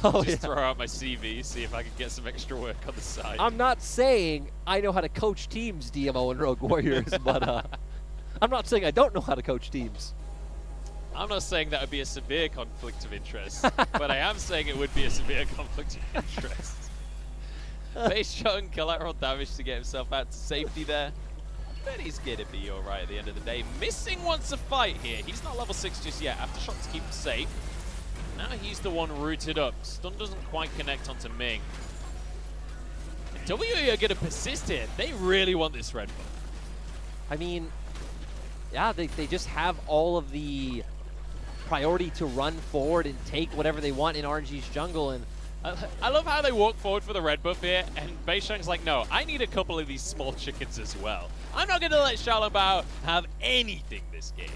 Speaker 1: Oh,
Speaker 2: Just throw out my CV, see if I can get some extra work on the side.
Speaker 1: I'm not saying I know how to coach teams, DMO and Rogue Warriors, but I'm not saying I don't know how to coach teams.
Speaker 2: I'm not saying that would be a severe conflict of interest, but I am saying it would be a severe conflict of interest. Beisheng collateral damage to get himself out to safety there. But he's going to be alright at the end of the day. Missing wants a fight here. He's not level 6 just yet. Aftershock to keep him safe. Now he's the one rooted up. Stun doesn't quite connect onto Ming. And WE are going to persist here. They really want this red buff.
Speaker 1: I mean, yeah, they just have all of the priority to run forward and take whatever they want in RNG's jungle. And
Speaker 2: I love how they walk forward for the red buff here, and Beisheng's like, no, I need a couple of these small chickens as well. I'm not going to let Xiaolongbao have anything this game.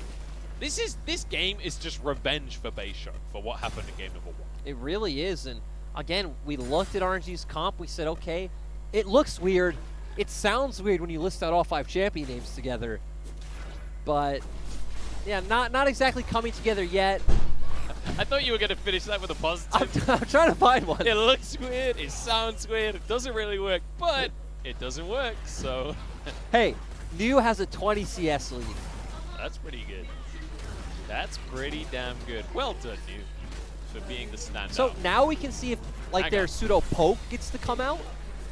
Speaker 2: This game is just revenge for Beisheng for what happened in game number 1.
Speaker 1: It really is, and again, we looked at RNG's comp, we said, okay, it looks weird, it sounds weird when you list out all 5 champion names together, but yeah, not exactly coming together yet.
Speaker 2: I thought you were going to finish that with a positive.
Speaker 1: I'm trying to find one.
Speaker 2: It looks weird, it sounds weird, it doesn't really work, but it doesn't work, so
Speaker 1: Hey, New has a 20 CS lead.
Speaker 2: that's pretty good. That's pretty damn good. Well done, New, for being the standout.
Speaker 1: So now we can see if like
Speaker 2: Hang
Speaker 1: their
Speaker 2: on.
Speaker 1: pseudo poke gets to come out.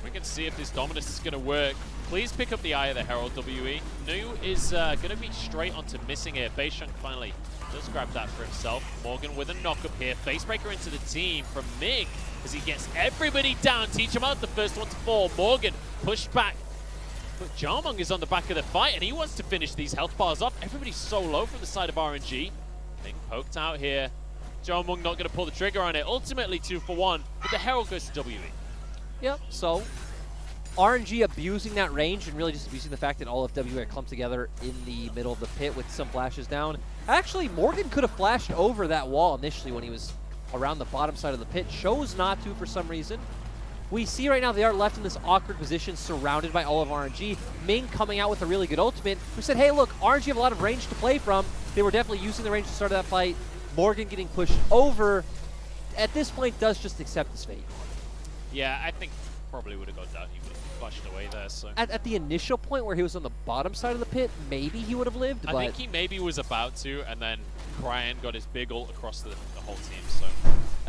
Speaker 2: We can see if this Dominus is going to work. Please pick up the Eye of the Herald, WE. New is going to be straight onto missing here. Beisheng finally does grab that for himself. Morgan with a knock-up here. Facebreaker into the team from Mig as he gets everybody down. Teach him out, the first one to fall. Morgan pushed back. But Jarmong is on the back of the fight, and he wants to finish these health bars off. Everybody's so low from the side of RNG. Being poked out here. Jarmong not going to pull the trigger on it. Ultimately 2 for 1, but the Herald goes to WE.
Speaker 1: Yep, so RNG abusing that range and really just abusing the fact that all of WA clumped together in the middle of the pit with some flashes down. Actually, Morgan could have flashed over that wall initially when he was around the bottom side of the pit. Chose not to for some reason. We see right now they are left in this awkward position surrounded by all of RNG. Ming coming out with a really good ultimate who said, hey, look, RNG have a lot of range to play from. They were definitely using the range to start that fight. Morgan getting pushed over. At this point, does just accept his fate.
Speaker 2: Yeah, I think probably would have gone down. He would have flashed away there. So
Speaker 1: At the initial point where he was on the bottom side of the pit, maybe he would have lived,
Speaker 2: I
Speaker 1: but
Speaker 2: think he maybe was about to, and then Cryan got his big ult across the whole team. So,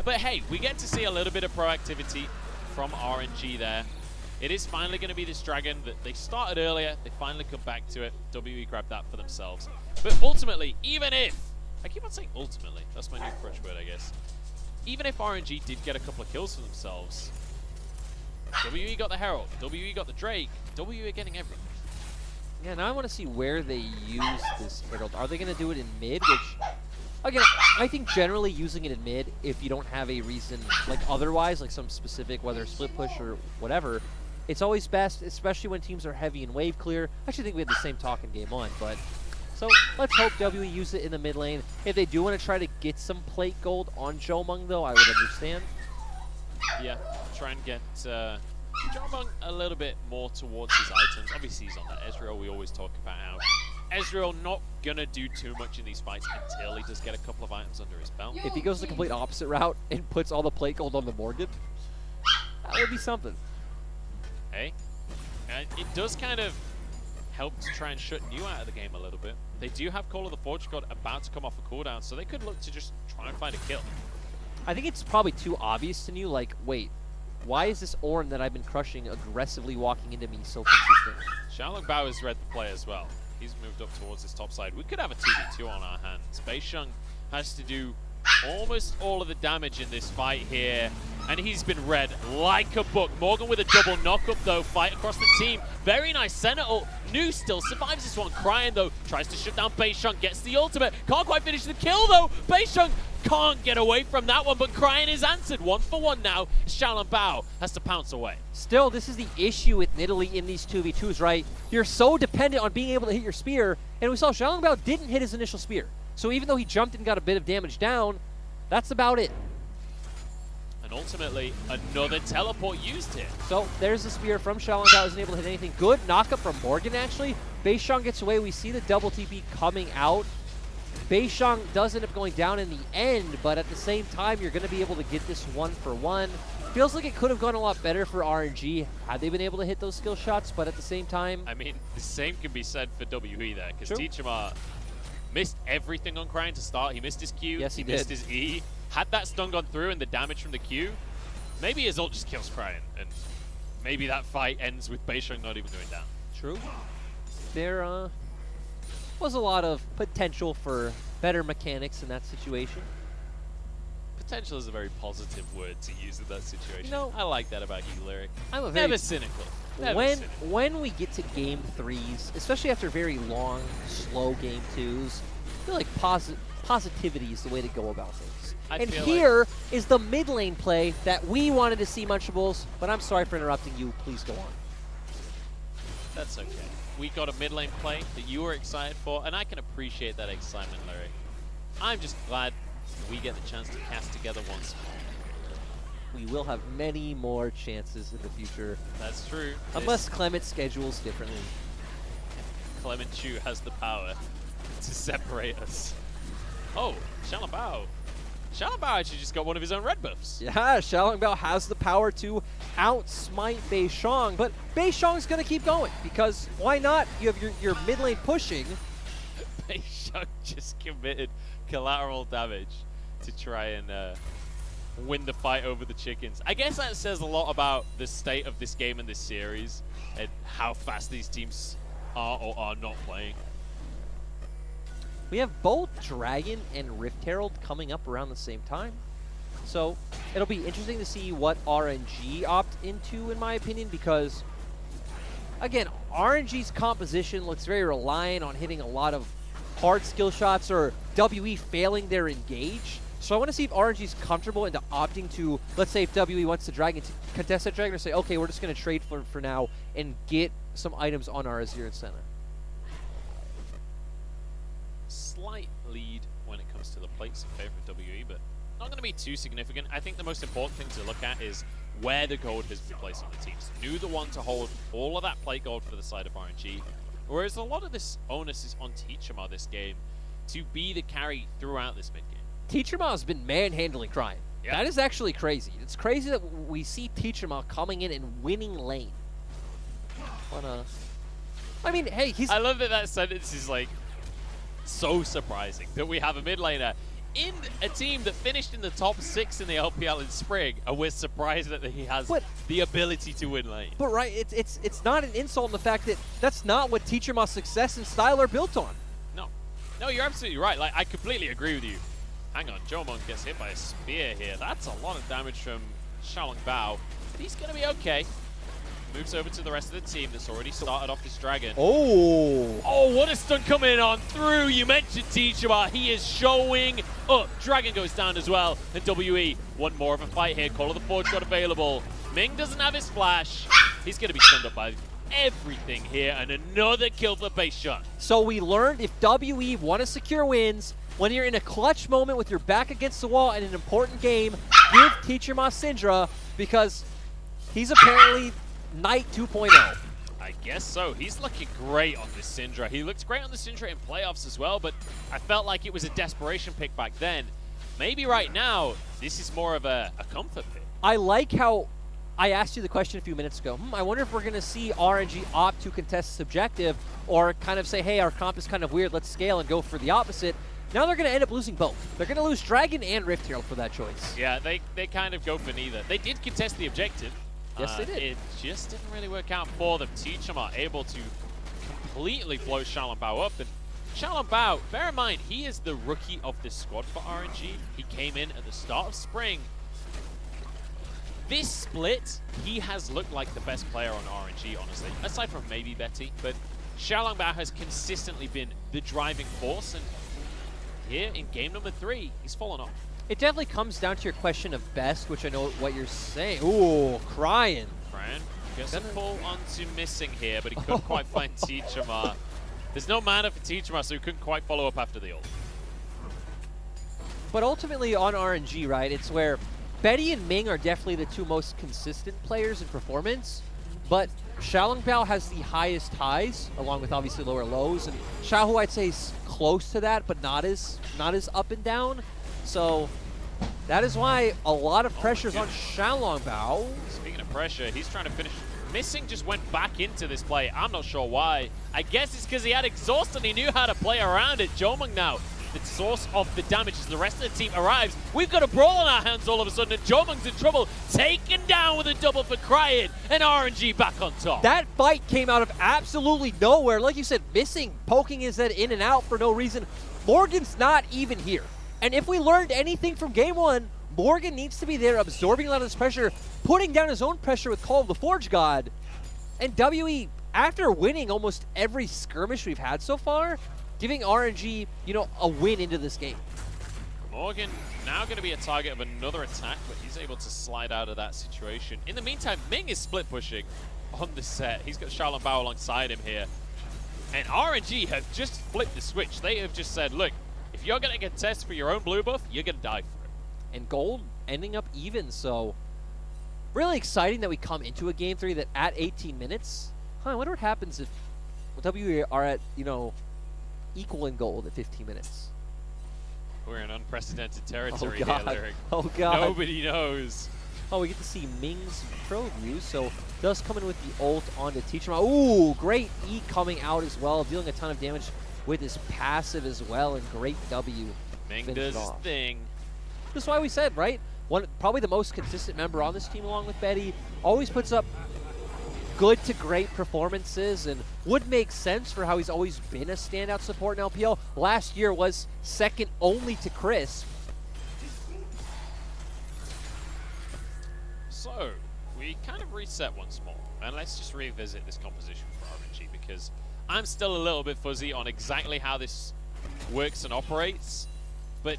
Speaker 2: but hey, we get to see a little bit of proactivity from RNG there. It is finally going to be this dragon that they started earlier. They finally come back to it. WE grabbed that for themselves. But ultimately, even if I keep on saying ultimately, that's my new crutch word, I guess. Even if RNG did get a couple of kills for themselves, WE got the Herald, WE got the Drake, WE are getting everything.
Speaker 1: yeah, now I want to see where they use this Herald. Are they going to do it in mid? Which, again, I think generally using it in mid, if you don't have a reason like otherwise, like some specific, whether split push or whatever, it's always best, especially when teams are heavy and wave clear. I actually think we had the same talk in game 1, but so let's hope WE use it in the mid lane. If they do want to try to get some plate gold on Jomung, though, I would understand.
Speaker 2: Yeah, try and get Jarmong a little bit more towards his items. Obviously, he's on that Ezreal. We always talk about how Ezreal not gonna do too much in these fights until he does get a couple of items under his belt.
Speaker 1: If he goes the complete opposite route and puts all the plate gold on the Morgan, that would be something.
Speaker 2: Hey, and it does kind of help to try and shut New out of the game a little bit. They do have Call of the Forge God about to come off a cooldown, so they could look to just try and find a kill.
Speaker 1: I think it's probably too obvious to New, like, wait, why is this Ornn that I've been crushing aggressively walking into me so consistent?
Speaker 2: Xiaolong Bao has read the play as well. He's moved up towards this top side. We could have a 2v2 on our hands. Beisheng has to do almost all of the damage in this fight here, and he's been read like a book. Morgan with a double knock-up, though. Fight across the team. Very nice center ult. New still survives this one. Cryan, though, tries to shut down Beisheng. Gets the ultimate. Can't quite finish the kill, though. Beisheng can't get away from that one, but Cryan is answered. 1 for 1 now. Xiaolong Bao has to pounce away.
Speaker 1: Still, this is the issue with Nidalee in these 2v2s, right? You're so dependent on being able to hit your spear, and we saw Xiaolong Bao didn't hit his initial spear. So even though he jumped and got a bit of damage down, that's about it.
Speaker 2: And ultimately, another teleport used here.
Speaker 1: So there's the spear from Xiaolong Bao, isn't able to hit anything. Good knockup from Morgan, actually. Beisheng gets away. We see the double TP coming out. Beisheng does end up going down in the end, but at the same time, you're going to be able to get this 1 for 1. Feels like it could have gone a lot better for RNG had they been able to hit those skill shots, but at the same time...
Speaker 2: I mean, the same can be said for WE there, because
Speaker 1: True.
Speaker 2: Teachama missed everything on Cryan to start. He missed his Q,
Speaker 1: Yes, he
Speaker 2: missed
Speaker 1: did.
Speaker 2: his E. Had that stun gone through and the damage from the Q, maybe his ult just kills Cryan, and maybe that fight ends with Beisheng not even going down.
Speaker 1: True. There was a lot of potential for better mechanics in that situation.
Speaker 2: Potential is a very positive word to use in that situation.
Speaker 1: You know,
Speaker 2: I like that about you, Lyric.
Speaker 1: I'm a very
Speaker 2: Never cynical. Never cynical.
Speaker 1: when we get to game 3s, especially after very long, slow game 2s, I feel like positivity is the way to go about things. And here is the mid lane play that we wanted to see, Munchables, but I'm sorry for interrupting you. Please go on.
Speaker 2: That's okay. We got a mid lane play that you were excited for, and I can appreciate that excitement, Lyric. I'm just glad we get the chance to cast together once more.
Speaker 1: We will have many more chances in the future.
Speaker 2: That's true.
Speaker 1: Unless Clement schedules differently.
Speaker 2: Clement Chu has the power to separate us. Oh, Xiaolong Bao Xiaolongbao actually just got one of his own red buffs.
Speaker 1: Yeah, Xiaolongbao has the power to outsmite Beishong, but Beishong's going to keep going because why not? You have your mid lane pushing.
Speaker 2: Beishong just committed collateral damage to try and win the fight over the chickens. I guess that says a lot about the state of this game and this series and how fast these teams are or are not playing.
Speaker 1: We have both Dragon and Rift Herald coming up around the same time. So it'll be interesting to see what RNG opt into, in my opinion, because, again, RNG's composition looks very reliant on hitting a lot of hard skill shots or WE failing their engage. So I want to see if RNG's comfortable into opting to, let's say if WE wants to Dragon to contest that Dragon, or say, okay, we're just going to trade for now and get some items on our Azir Center.
Speaker 2: Slight lead when it comes to the plates in favor of WE, but not going to be too significant. I think the most important thing to look at is where the gold has been placed on the teams. New the one to hold all of that plate gold for the side of RNG, whereas a lot of this onus is on Teachama this game to be the carry throughout this mid game.
Speaker 1: Teachama has been manhandling Cryin.
Speaker 2: Yeah.
Speaker 1: That is actually crazy. It's crazy that we see Teachama coming in and winning lane. I mean, hey, he's...
Speaker 2: I love that that sentence is like so surprising that we have a mid laner in a team that finished in the top 6 in the LPL in spring, and we're surprised that he has the ability to win lane.
Speaker 1: But right, it's not an insult in the fact that that's not what Teachama's success and style are built on.
Speaker 2: No, you're absolutely right. Like, I completely agree with you. Hang on, Jomon gets hit by a spear here. That's a lot of damage from Xiaolongbao. But he's going to be okay. Moves over to the rest of the team that's already started off this Dragon. Oh, what a stun coming on through. You mentioned Teachama. He is showing up. Dragon goes down as well. And WE, one more of a fight here. Call of the Forge got available. Ming doesn't have his flash. He's going to be stunned up by everything here. And another kill for Beishong.
Speaker 1: So we learned if WE want to secure wins, when you're in a clutch moment with your back against the wall in an important game, give Teachama Syndra because he's apparently Knight 2.0.
Speaker 2: I guess so. He's looking great on this Syndra. He looked great on the Syndra in playoffs as well, but I felt like it was a desperation pick back then. Maybe right now, this is more of a comfort pick.
Speaker 1: I like how I asked you the question a few minutes ago. I wonder if we're going to see RNG opt to contest this objective or kind of say, hey, our comp is kind of weird, let's scale and go for the opposite. Now they're going to end up losing both. They're going to lose Dragon and Rift Herald for that choice.
Speaker 2: Yeah, they kind of go for neither. They did contest the objective.
Speaker 1: Yes, they did.
Speaker 2: It just didn't really work out for them. Teachama able to completely blow Xiaolongbao up. And Xiaolongbao, bear in mind, he is the rookie of this squad for RNG. He came in at the start of spring. This split, he has looked like the best player on RNG, honestly, aside from maybe Betty. But Xiaolongbao has consistently been the driving force. And here in game number 3, he's fallen off.
Speaker 1: It definitely comes down to your question of best, which I know what you're saying. Ooh, Cryin.
Speaker 2: Cryin gets a pull onto Missing here, but he couldn't quite find Teachama. There's no mana for Teachama, so he couldn't quite follow up after the ult.
Speaker 1: But ultimately on RNG, right, it's where Betty and Ming are definitely the two most consistent players in performance, but Xiaolongbao has the highest highs, along with obviously lower lows, and Xiaohu I'd say is close to that, but not as up and down. So that is why a lot of pressure's on Xiaolongbao.
Speaker 2: Speaking of pressure, he's trying to finish. Missing just went back into this play. I'm not sure why. I guess it's because he had exhaust and he knew how to play around it. Jomon now, the source of the damage as the rest of the team arrives. We've got a brawl on our hands all of a sudden, and Jomon's in trouble. Taken down with a double for Cryin, and RNG back on top.
Speaker 1: That fight came out of absolutely nowhere. Like you said, Missing poking his head in and out for no reason. Morgan's not even here. And if we learned anything from game 1, Morgan needs to be there absorbing a lot of this pressure, putting down his own pressure with Call of the Forge God. And WE, after winning almost every skirmish we've had so far, giving RNG, you know, a win into this game.
Speaker 2: Morgan now going to be a target of another attack, but he's able to slide out of that situation. In the meantime, Ming is split pushing on the set. He's got Xiaolongbao alongside him here. And RNG have just flipped the switch. They have just said, look, if you're going to contest for your own blue buff, you're going to die for it.
Speaker 1: And gold ending up even, so really exciting that we come into a game 3 that at 18 minutes. I wonder what happens if WE are at, you know, equal in gold at 15 minutes.
Speaker 2: We're in unprecedented territory
Speaker 1: Oh
Speaker 2: here,
Speaker 1: god.
Speaker 2: Lyric.
Speaker 1: Oh god.
Speaker 2: Nobody knows.
Speaker 1: Oh, we get to see Ming's pro view, so does come in with the ult onto Teacher. Ooh, great E coming out as well, dealing a ton of damage with his passive as well, and great W.
Speaker 2: Ming
Speaker 1: finish
Speaker 2: does
Speaker 1: it
Speaker 2: his
Speaker 1: off.
Speaker 2: thing.
Speaker 1: That's why we said, right? Probably the most consistent member on this team along with Betty. Always puts up good to great performances and would make sense for how he's always been a standout support in LPL. Last year was second only to Chris.
Speaker 2: So, we kind of reset once more, and let's just revisit this composition for RNG, because I'm still a little bit fuzzy on exactly how this works and operates, but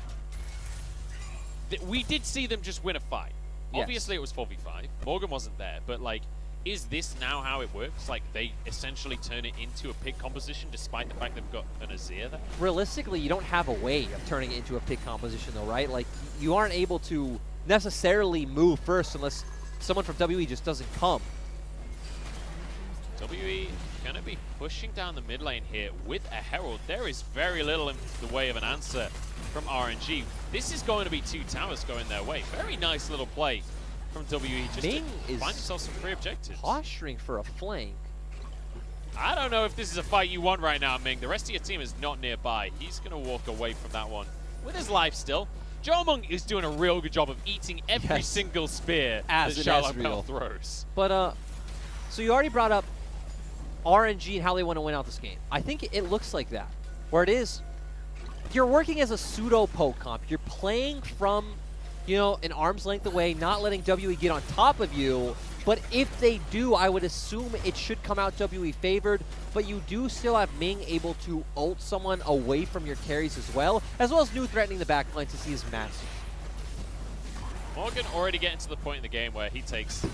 Speaker 2: we did see them just win a fight.
Speaker 1: Yes.
Speaker 2: Obviously it was 4v5, Morgan wasn't there, but like, is this now how it works? Like, they essentially turn it into a pick composition despite the fact they've got an Azir there?
Speaker 1: Realistically, you don't have a way of turning it into a pick composition though, right? Like, you aren't able to necessarily move first unless someone from WE just doesn't come.
Speaker 2: WE going to be pushing down the mid lane here with a Herald. There is very little in the way of an answer from RNG. This is going to be 2 towers going their way. Very nice little play from WE just
Speaker 1: Ming
Speaker 2: to
Speaker 1: is
Speaker 2: find yourself some free objectives.
Speaker 1: Posturing for a flank.
Speaker 2: I don't know if this is a fight you want right now, Ming. The rest of your team is not nearby. He's going to walk away from that one with his life still. Jomung is doing a real good job of eating every single spear
Speaker 1: As
Speaker 2: that
Speaker 1: an
Speaker 2: Charlotte
Speaker 1: Ezreal.
Speaker 2: Bell throws.
Speaker 1: But, so you already brought up RNG and how they want to win out this game. I think it looks like that, where it is, you're working as a pseudo poke comp. You're playing from, you know, an arm's length away, not letting WE get on top of you. But if they do, I would assume it should come out WE favored. But you do still have Ming able to ult someone away from your carries as well as Nu threatening the backline to see his massive.
Speaker 2: Morgan already getting to the point in the game where he takes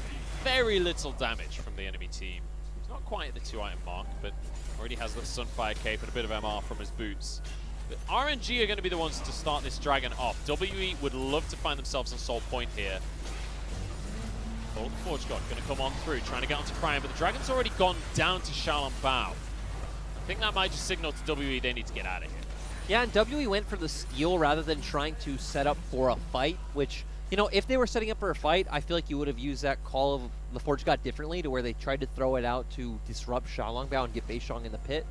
Speaker 2: very little damage from the enemy team. He's not quite at the 2-item mark, but already has the Sunfire cape and a bit of MR from his boots. But RNG are going to be the ones to start this dragon off. WE would love to find themselves on Soul Point here. Oh, the Forge God going to come on through, trying to get onto Prime, but the dragon's already gone down to Shalom Bao. I think that might just signal to WE they need to get out of here.
Speaker 1: Yeah, and WE went for the steal rather than trying to set up for a fight, which, you know, if they were setting up for a fight, I feel like you would have used that call of the Forge God differently, to where they tried to throw it out to disrupt Xiaolongbao and get Beishong in the pit.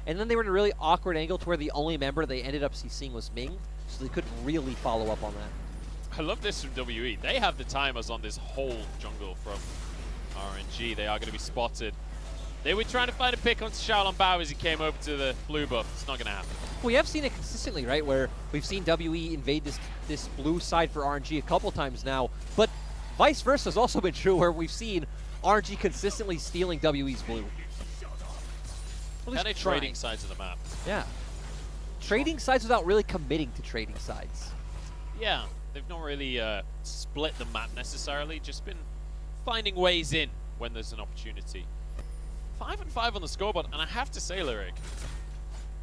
Speaker 1: And then they were in a really awkward angle to where the only member they ended up CCing was Ming, so they couldn't really follow up on that.
Speaker 2: I love this from WE. They have the timers on this whole jungle from RNG. They are going to be spotted. They were trying to find a pick onto Xiaolong Bao as he came over to the blue buff. It's not going to happen.
Speaker 1: We have seen it consistently, right? Where we've seen WE invade this blue side for RNG a couple times now, but vice versa has also been true, where we've seen RNG consistently stealing WE's blue.
Speaker 2: Kind of trading sides of the map.
Speaker 1: Yeah. Trading sides without really committing to trading sides.
Speaker 2: Yeah, they've not really split the map necessarily, just been finding ways in when there's an opportunity. 5-5 on the scoreboard, and I have to say, Lyric,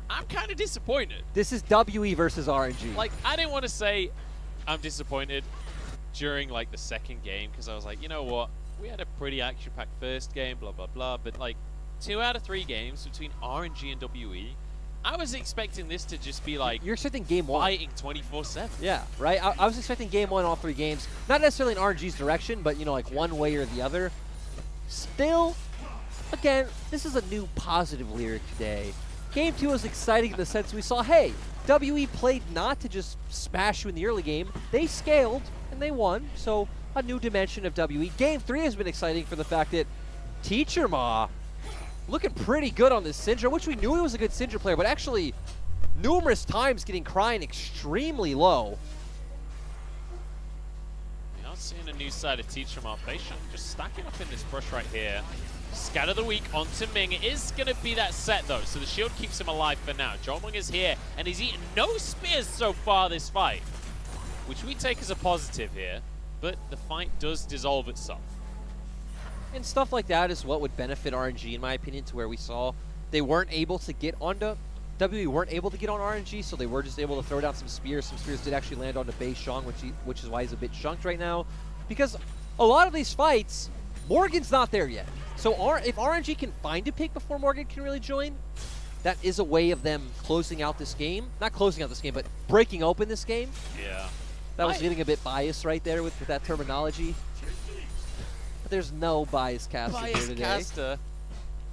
Speaker 2: I'm kind of disappointed.
Speaker 1: This is WE versus RNG.
Speaker 2: Like, I didn't want to say I'm disappointed during, like, the second game, because I was like, you know what? We had a pretty action-packed first game, blah, blah, blah, but, like, 2 out of 3 games between RNG and WE, I was expecting this to just be, like,
Speaker 1: you're expecting game 1.
Speaker 2: Fighting 24/7.
Speaker 1: Yeah, right? I was expecting game 1 all 3 games. Not necessarily in RNG's direction, but, you know, like one way or the other. Still, again, this is a new positive Lyric today. Game 2 was exciting in the sense we saw, hey, WE played not to just smash you in the early game. They scaled, and they won, so a new dimension of WE. Game 3 has been exciting for the fact that Teacher Ma looking pretty good on this Syndra, which we knew he was a good Syndra player, but actually numerous times getting Crying extremely low.
Speaker 2: We're not seeing a new side of Teacher Ma. Beishong just stacking up in this brush right here. Scatter the weak onto Ming. It is going to be that set, though, so the shield keeps him alive for now. Jomung is here, and he's eaten no spears so far this fight, which we take as a positive here, but the fight does dissolve itself.
Speaker 1: And stuff like that is what would benefit RNG, in my opinion, to where we saw they weren't able to get onto WE, weren't able to get on RNG, so they were just able to throw down some spears. Some spears did actually land onto Beishong, which is why he's a bit chunked right now. Because a lot of these fights, Morgan's not there yet. So if RNG can find a pick before Morgan can really join, that is a way of them closing out this game. Not closing out this game, but breaking open this game.
Speaker 2: Yeah.
Speaker 1: That was getting a bit biased right there with that terminology. But there's no bias caster here
Speaker 2: Bias
Speaker 1: today.
Speaker 2: caster.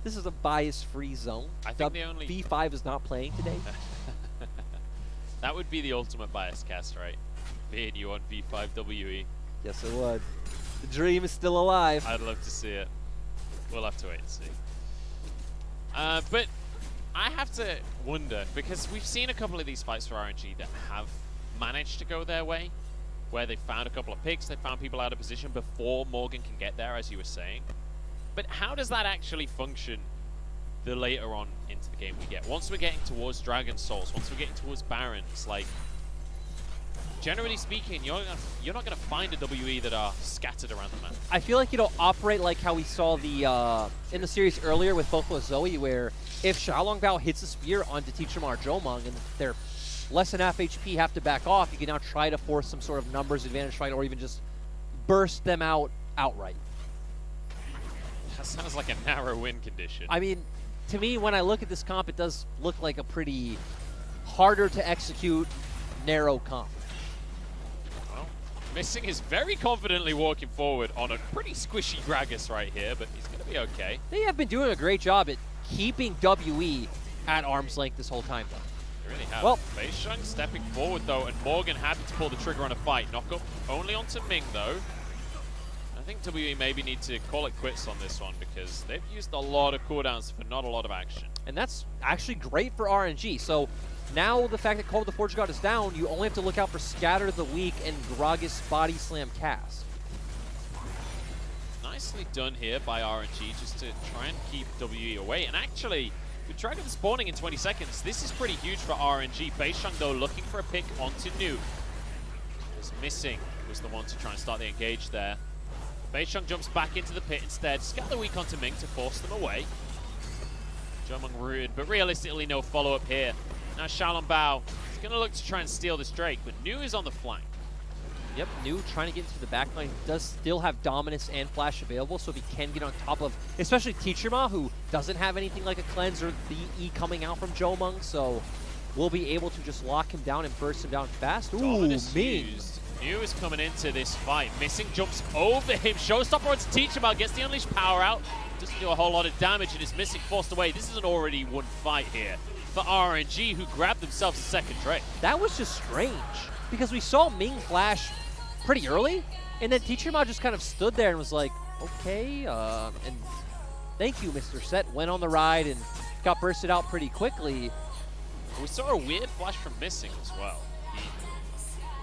Speaker 1: This is a bias-free zone.
Speaker 2: I think the only
Speaker 1: V5 is not playing today.
Speaker 2: that would be the ultimate bias cast, right? Being you on V5 WE.
Speaker 1: Yes, it would. The dream is still alive.
Speaker 2: I'd love to see it. We'll have to wait and see. But I have to wonder, because we've seen a couple of these fights for RNG that have managed to go their way, where they found a couple of picks, they found people out of position before Morgan can get there, as you were saying. But how does that actually function the later on into the game we get? Once we're getting towards Dragon Souls, once we're getting towards Barons, like, generally speaking, you're not going to find a WE that are scattered around the map.
Speaker 1: I feel like it'll operate like how we saw the in the series earlier with Focus Zoe, where if Xiaolongbao hits a spear onto Teacher or Zhomong and they're less than half HP, have to back off, you can now try to force some sort of numbers advantage fight or even just burst them out outright.
Speaker 2: That sounds like a narrow win condition.
Speaker 1: I mean, to me, when I look at this comp, it does look like a pretty harder to execute narrow comp.
Speaker 2: Well, Missing is very confidently walking forward on a pretty squishy Gragas right here, but he's going to be okay.
Speaker 1: They have been doing a great job at keeping WE at arm's length this whole time, though.
Speaker 2: They really have.
Speaker 1: Well,
Speaker 2: Beisheng stepping forward, though, and Morgan happy to pull the trigger on a fight. Knock up only onto Ming, though. I think WE maybe need to call it quits on this one because they've used a lot of cooldowns for not a lot of action.
Speaker 1: And that's actually great for RNG. So now the fact that Call of the Forge God is down, you only have to look out for Scatter the Weak and Gragas Body Slam cast.
Speaker 2: Nicely done here by RNG just to try and keep WE away. And actually, with Dragon spawning in 20 seconds, this is pretty huge for RNG. Beisheng, though, looking for a pick onto Nu. Just Missing was the one to try and start the engage there. Beisheng jumps back into the pit instead. Scatter weak onto Ming to force them away. Zhomong rooted, but realistically no follow-up here. Now Xiaolongbao is going to look to try and steal this Drake, but Nu is on the flank.
Speaker 1: Yep, Nu trying to get into the backline does still have dominance and flash available, so if he can get on top of, especially Teacherma, who doesn't have anything like a cleanse or the E coming out from Zhomong, so we'll be able to just lock him down and burst him down fast. Ooh,
Speaker 2: Dominus
Speaker 1: Ming.
Speaker 2: used. Nu is coming into this fight. Missing jumps over him. Showstopper onto Teacherma, gets the Unleashed power out. Doesn't do a whole lot of damage and is Missing forced away. This is an already won fight here for RNG, who grabbed themselves a second Drake.
Speaker 1: That was just strange, because we saw Ming flash pretty early, and then Teacherma just kind of stood there and was like, okay, and thank you, Mr. Set. Went on the ride and got bursted out pretty quickly.
Speaker 2: We saw a weird flash from Missing as well.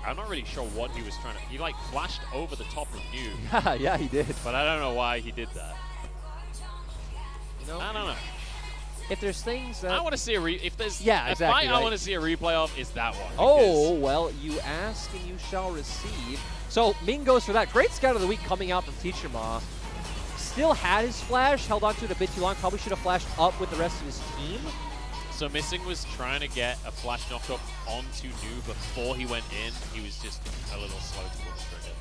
Speaker 2: I'm not really sure what he was trying to... He, like, flashed over the top of Nu.
Speaker 1: Yeah, he did.
Speaker 2: But I don't know why he did that.
Speaker 1: You know,
Speaker 2: I don't know.
Speaker 1: if there's things that...
Speaker 2: I want to see a if there's
Speaker 1: Yeah,
Speaker 2: a
Speaker 1: exactly,
Speaker 2: fight
Speaker 1: right.
Speaker 2: I want to see a replay of, is that one.
Speaker 1: Oh, well, you ask and you shall receive. So Ming goes for that. Great Scout of the Week coming out from Teacherma. Still had his flash, held onto it a bit too long. Probably should have flashed up with the rest of his team.
Speaker 2: So Missing was trying to get a flash knockup onto Nu before he went in. He was just a little slow to pull the trigger,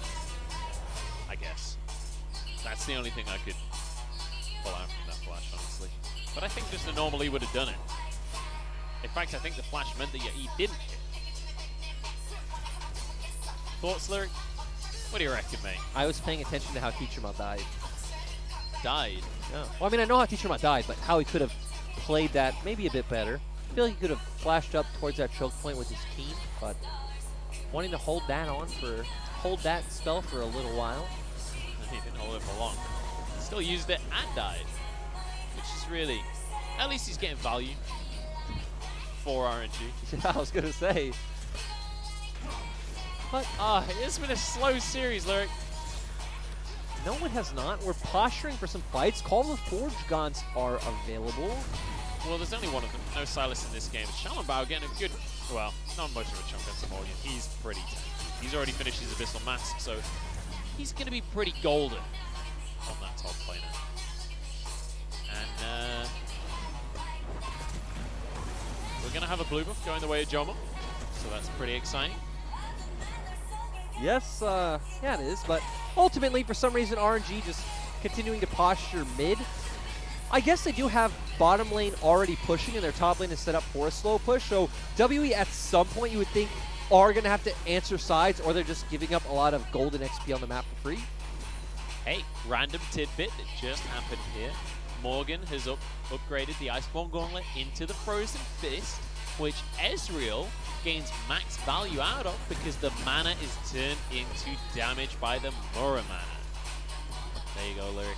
Speaker 2: I guess. That's the only thing I could pull out from that flash, honestly. But I think just a normal E would have done it. In fact, I think the flash meant that your E didn't hit. Thoughts, Lyric? What do you reckon, mate?
Speaker 1: I was paying attention to how Teacherma died.
Speaker 2: Died?
Speaker 1: Yeah. Well, I mean, I know how Teacherma died, but how he could have played that maybe a bit better. I feel like he could have flashed up towards that choke point with his team, but wanting to hold that spell for a little while.
Speaker 2: He didn't hold it for long. Still used it and died, which is really, at least he's getting value for RNG.
Speaker 1: Yeah, I was gonna say. But
Speaker 2: It's been a slow series, Lyric.
Speaker 1: no, it has not. We're posturing for some fights. Call of the Forge Gods are available.
Speaker 2: Well, there's only one of them. No Silas in this game. Xiaolongbao getting a good, well, not much of a chunk into Morgan. He's pretty tanky. He's already finished his Abyssal Mask, so he's going to be pretty golden on that top lane. And we're going to have a blue buff going the way of Zhomong, so that's pretty exciting.
Speaker 1: Yes, yeah, it is. But ultimately, for some reason, RNG just continuing to posture mid. I guess they do have bottom lane already pushing, and their top lane is set up for a slow push. So WE at some point you would think are going to have to answer sides, or they're just giving up a lot of golden XP on the map for free.
Speaker 2: Hey, random tidbit that just happened here. Morgan has upgraded the Iceborne Gauntlet into the Frozen Fist, which Ezreal gains max value out of because the mana is turned into damage by the Mura mana. There you go, Lyric.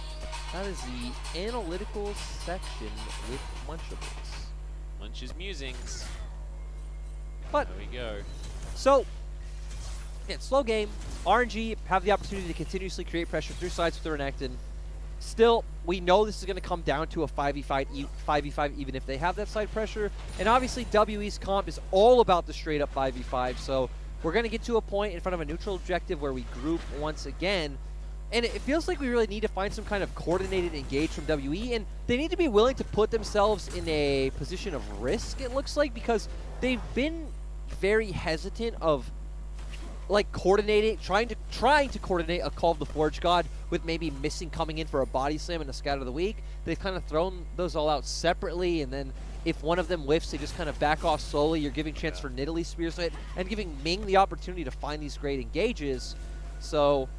Speaker 1: That is the analytical section with Munchables.
Speaker 2: Munch's musings.
Speaker 1: But
Speaker 2: there we go.
Speaker 1: So, yeah, slow game. RNG have the opportunity to continuously create pressure through sides with the Renekton. Still, we know this is going to come down to a 5v5 even if they have that side pressure. And obviously, WE's comp is all about the straight up 5v5. So we're going to get to a point in front of a neutral objective where we group once again. And it feels like we really need to find some kind of coordinated engage from WE. And they need to be willing to put themselves in a position of risk, it looks like, because they've been very hesitant of like coordinating, trying to coordinate a Call of the Forge God with maybe missing coming in for a body slam and a scout of the week. They've kind of thrown those all out separately, and then if one of them whiffs, they just kind of back off slowly. You're giving chance for Nidalee Spears to hit, and giving Ming the opportunity to find these great engages. So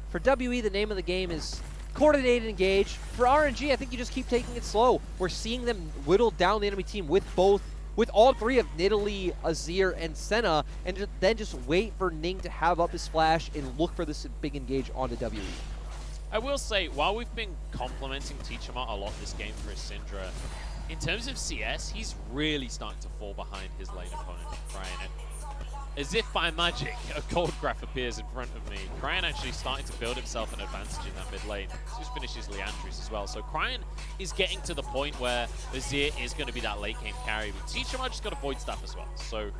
Speaker 1: for WE, the name of the game is coordinated engage. For RNG, I think you just keep taking it slow. We're seeing them whittle down the enemy team with all three of Nidalee, Azir, and Senna, and then just wait for Ning to have up his flash and look for this big engage onto WE.
Speaker 2: I will say, while we've been complimenting Teachama a lot this game for his Syndra, in terms of CS, he's really starting to fall behind his lane opponent, Cryan. As if by magic, a gold graph appears in front of me. Cryan actually starting to build himself an advantage in that mid lane. He just finishes Leandris as well. So Cryan is getting to the point where Azir is going to be that late game carry. But Teachama just got a Void Staff as well. So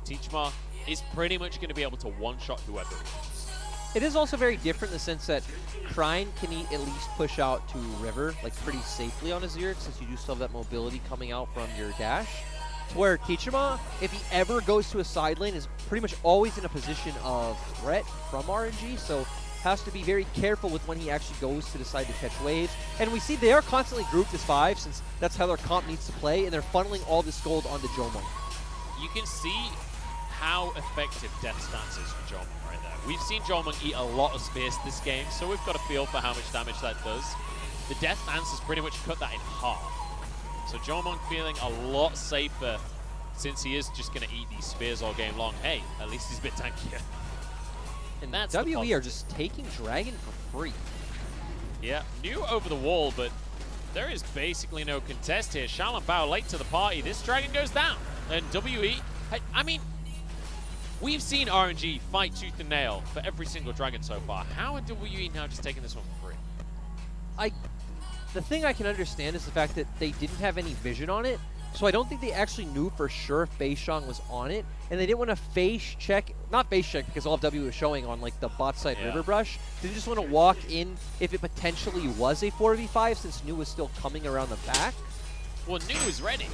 Speaker 2: Teachama is pretty much going to be able to one-shot whoever he wants.
Speaker 1: It is also very different in the sense that Cryan can at least push out to River like pretty safely on Azir, since you do still have that mobility coming out from your dash. Where Teachama, if he ever goes to a side lane, is pretty much always in a position of threat from RNG, so has to be very careful with when he actually goes to decide to catch waves. And we see they are constantly grouped as 5, since that's how their comp needs to play, and they're funneling all this gold onto Jomon.
Speaker 2: You can see how effective Death Stance is for Jomon right there. We've seen Jomon eat a lot of spears this game, so we've got a feel for how much damage that does. The Death Stance has pretty much cut that in half. So Jomon feeling a lot safer since he is just going to eat these spears all game long. Hey, at least he's a bit tankier.
Speaker 1: And that's WE are just taking Dragon for free.
Speaker 2: Yeah, new over the wall, but there is basically no contest here. Shaolin Bao late to the party. This Dragon goes down. And WE, I mean, we've seen RNG fight tooth and nail for every single Dragon so far. How are WE now just taking this one for free?
Speaker 1: The thing I can understand is the fact that they didn't have any vision on it, so I don't think they actually knew for sure if Beishang was on it, and they didn't want to not face check because all of W was showing on like the bot side river brush. They just want to walk in if it potentially was a 4v5, since Nu was still coming around the back.
Speaker 2: Well, Nu was ready.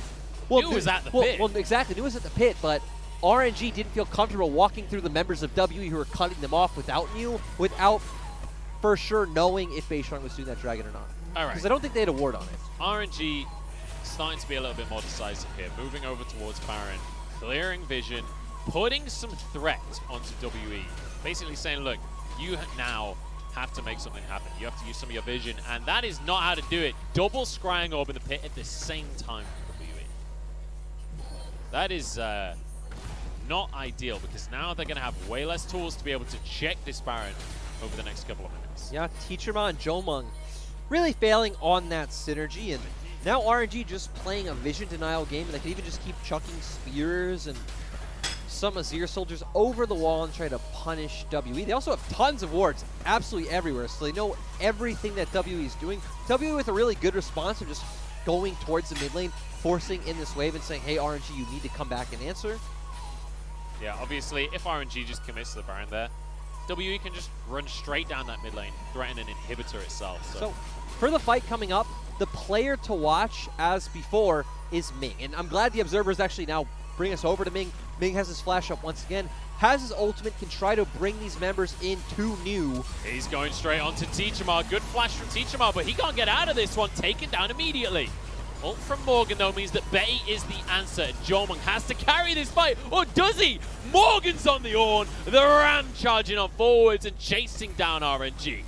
Speaker 1: Well,
Speaker 2: Nu was at the pit.
Speaker 1: Well, exactly, Nu was at the pit, but RNG didn't feel comfortable walking through the members of WE who were cutting them off without Nu, without for sure knowing if Beishang was doing that Dragon or not.
Speaker 2: All right.
Speaker 1: Because I don't think they had a ward on it.
Speaker 2: RNG starting to be a little bit more decisive here, moving over towards Baron, clearing vision, putting some threat onto WE. Basically saying, look, you now have to make something happen. You have to use some of your vision, and that is not how to do it. Double scrying orb in the pit at the same time for WE. That is not ideal, because now they're going to have way less tools to be able to check this Baron over the next couple of minutes.
Speaker 1: Yeah, Teachama and Jomon really failing on that synergy, and now RNG just playing a vision denial game, and they can even just keep chucking spears and some Azir soldiers over the wall and try to punish WE. They also have tons of wards absolutely everywhere, so they know everything that WE is doing. WE with a really good response of just going towards the mid lane, forcing in this wave and saying, hey RNG, you need to come back and answer.
Speaker 2: Yeah, obviously, if RNG just commits to the Baron there, WE can just run straight down that mid lane, threaten an inhibitor itself.
Speaker 1: So for the fight coming up, the player to watch, as before, is Ming. And I'm glad the observers actually now bring us over to Ming. Ming has his flash up once again, has his ultimate, can try to bring these members in to new.
Speaker 2: He's going straight onto Teachama. Good flash from Teachama, but he can't get out of this one. Taken down immediately. Ult from Morgan, though, means that Betty is the answer. Jomung has to carry this fight, or does he? Morgan's on the Ornn. The Ram charging on forwards and chasing down RNG.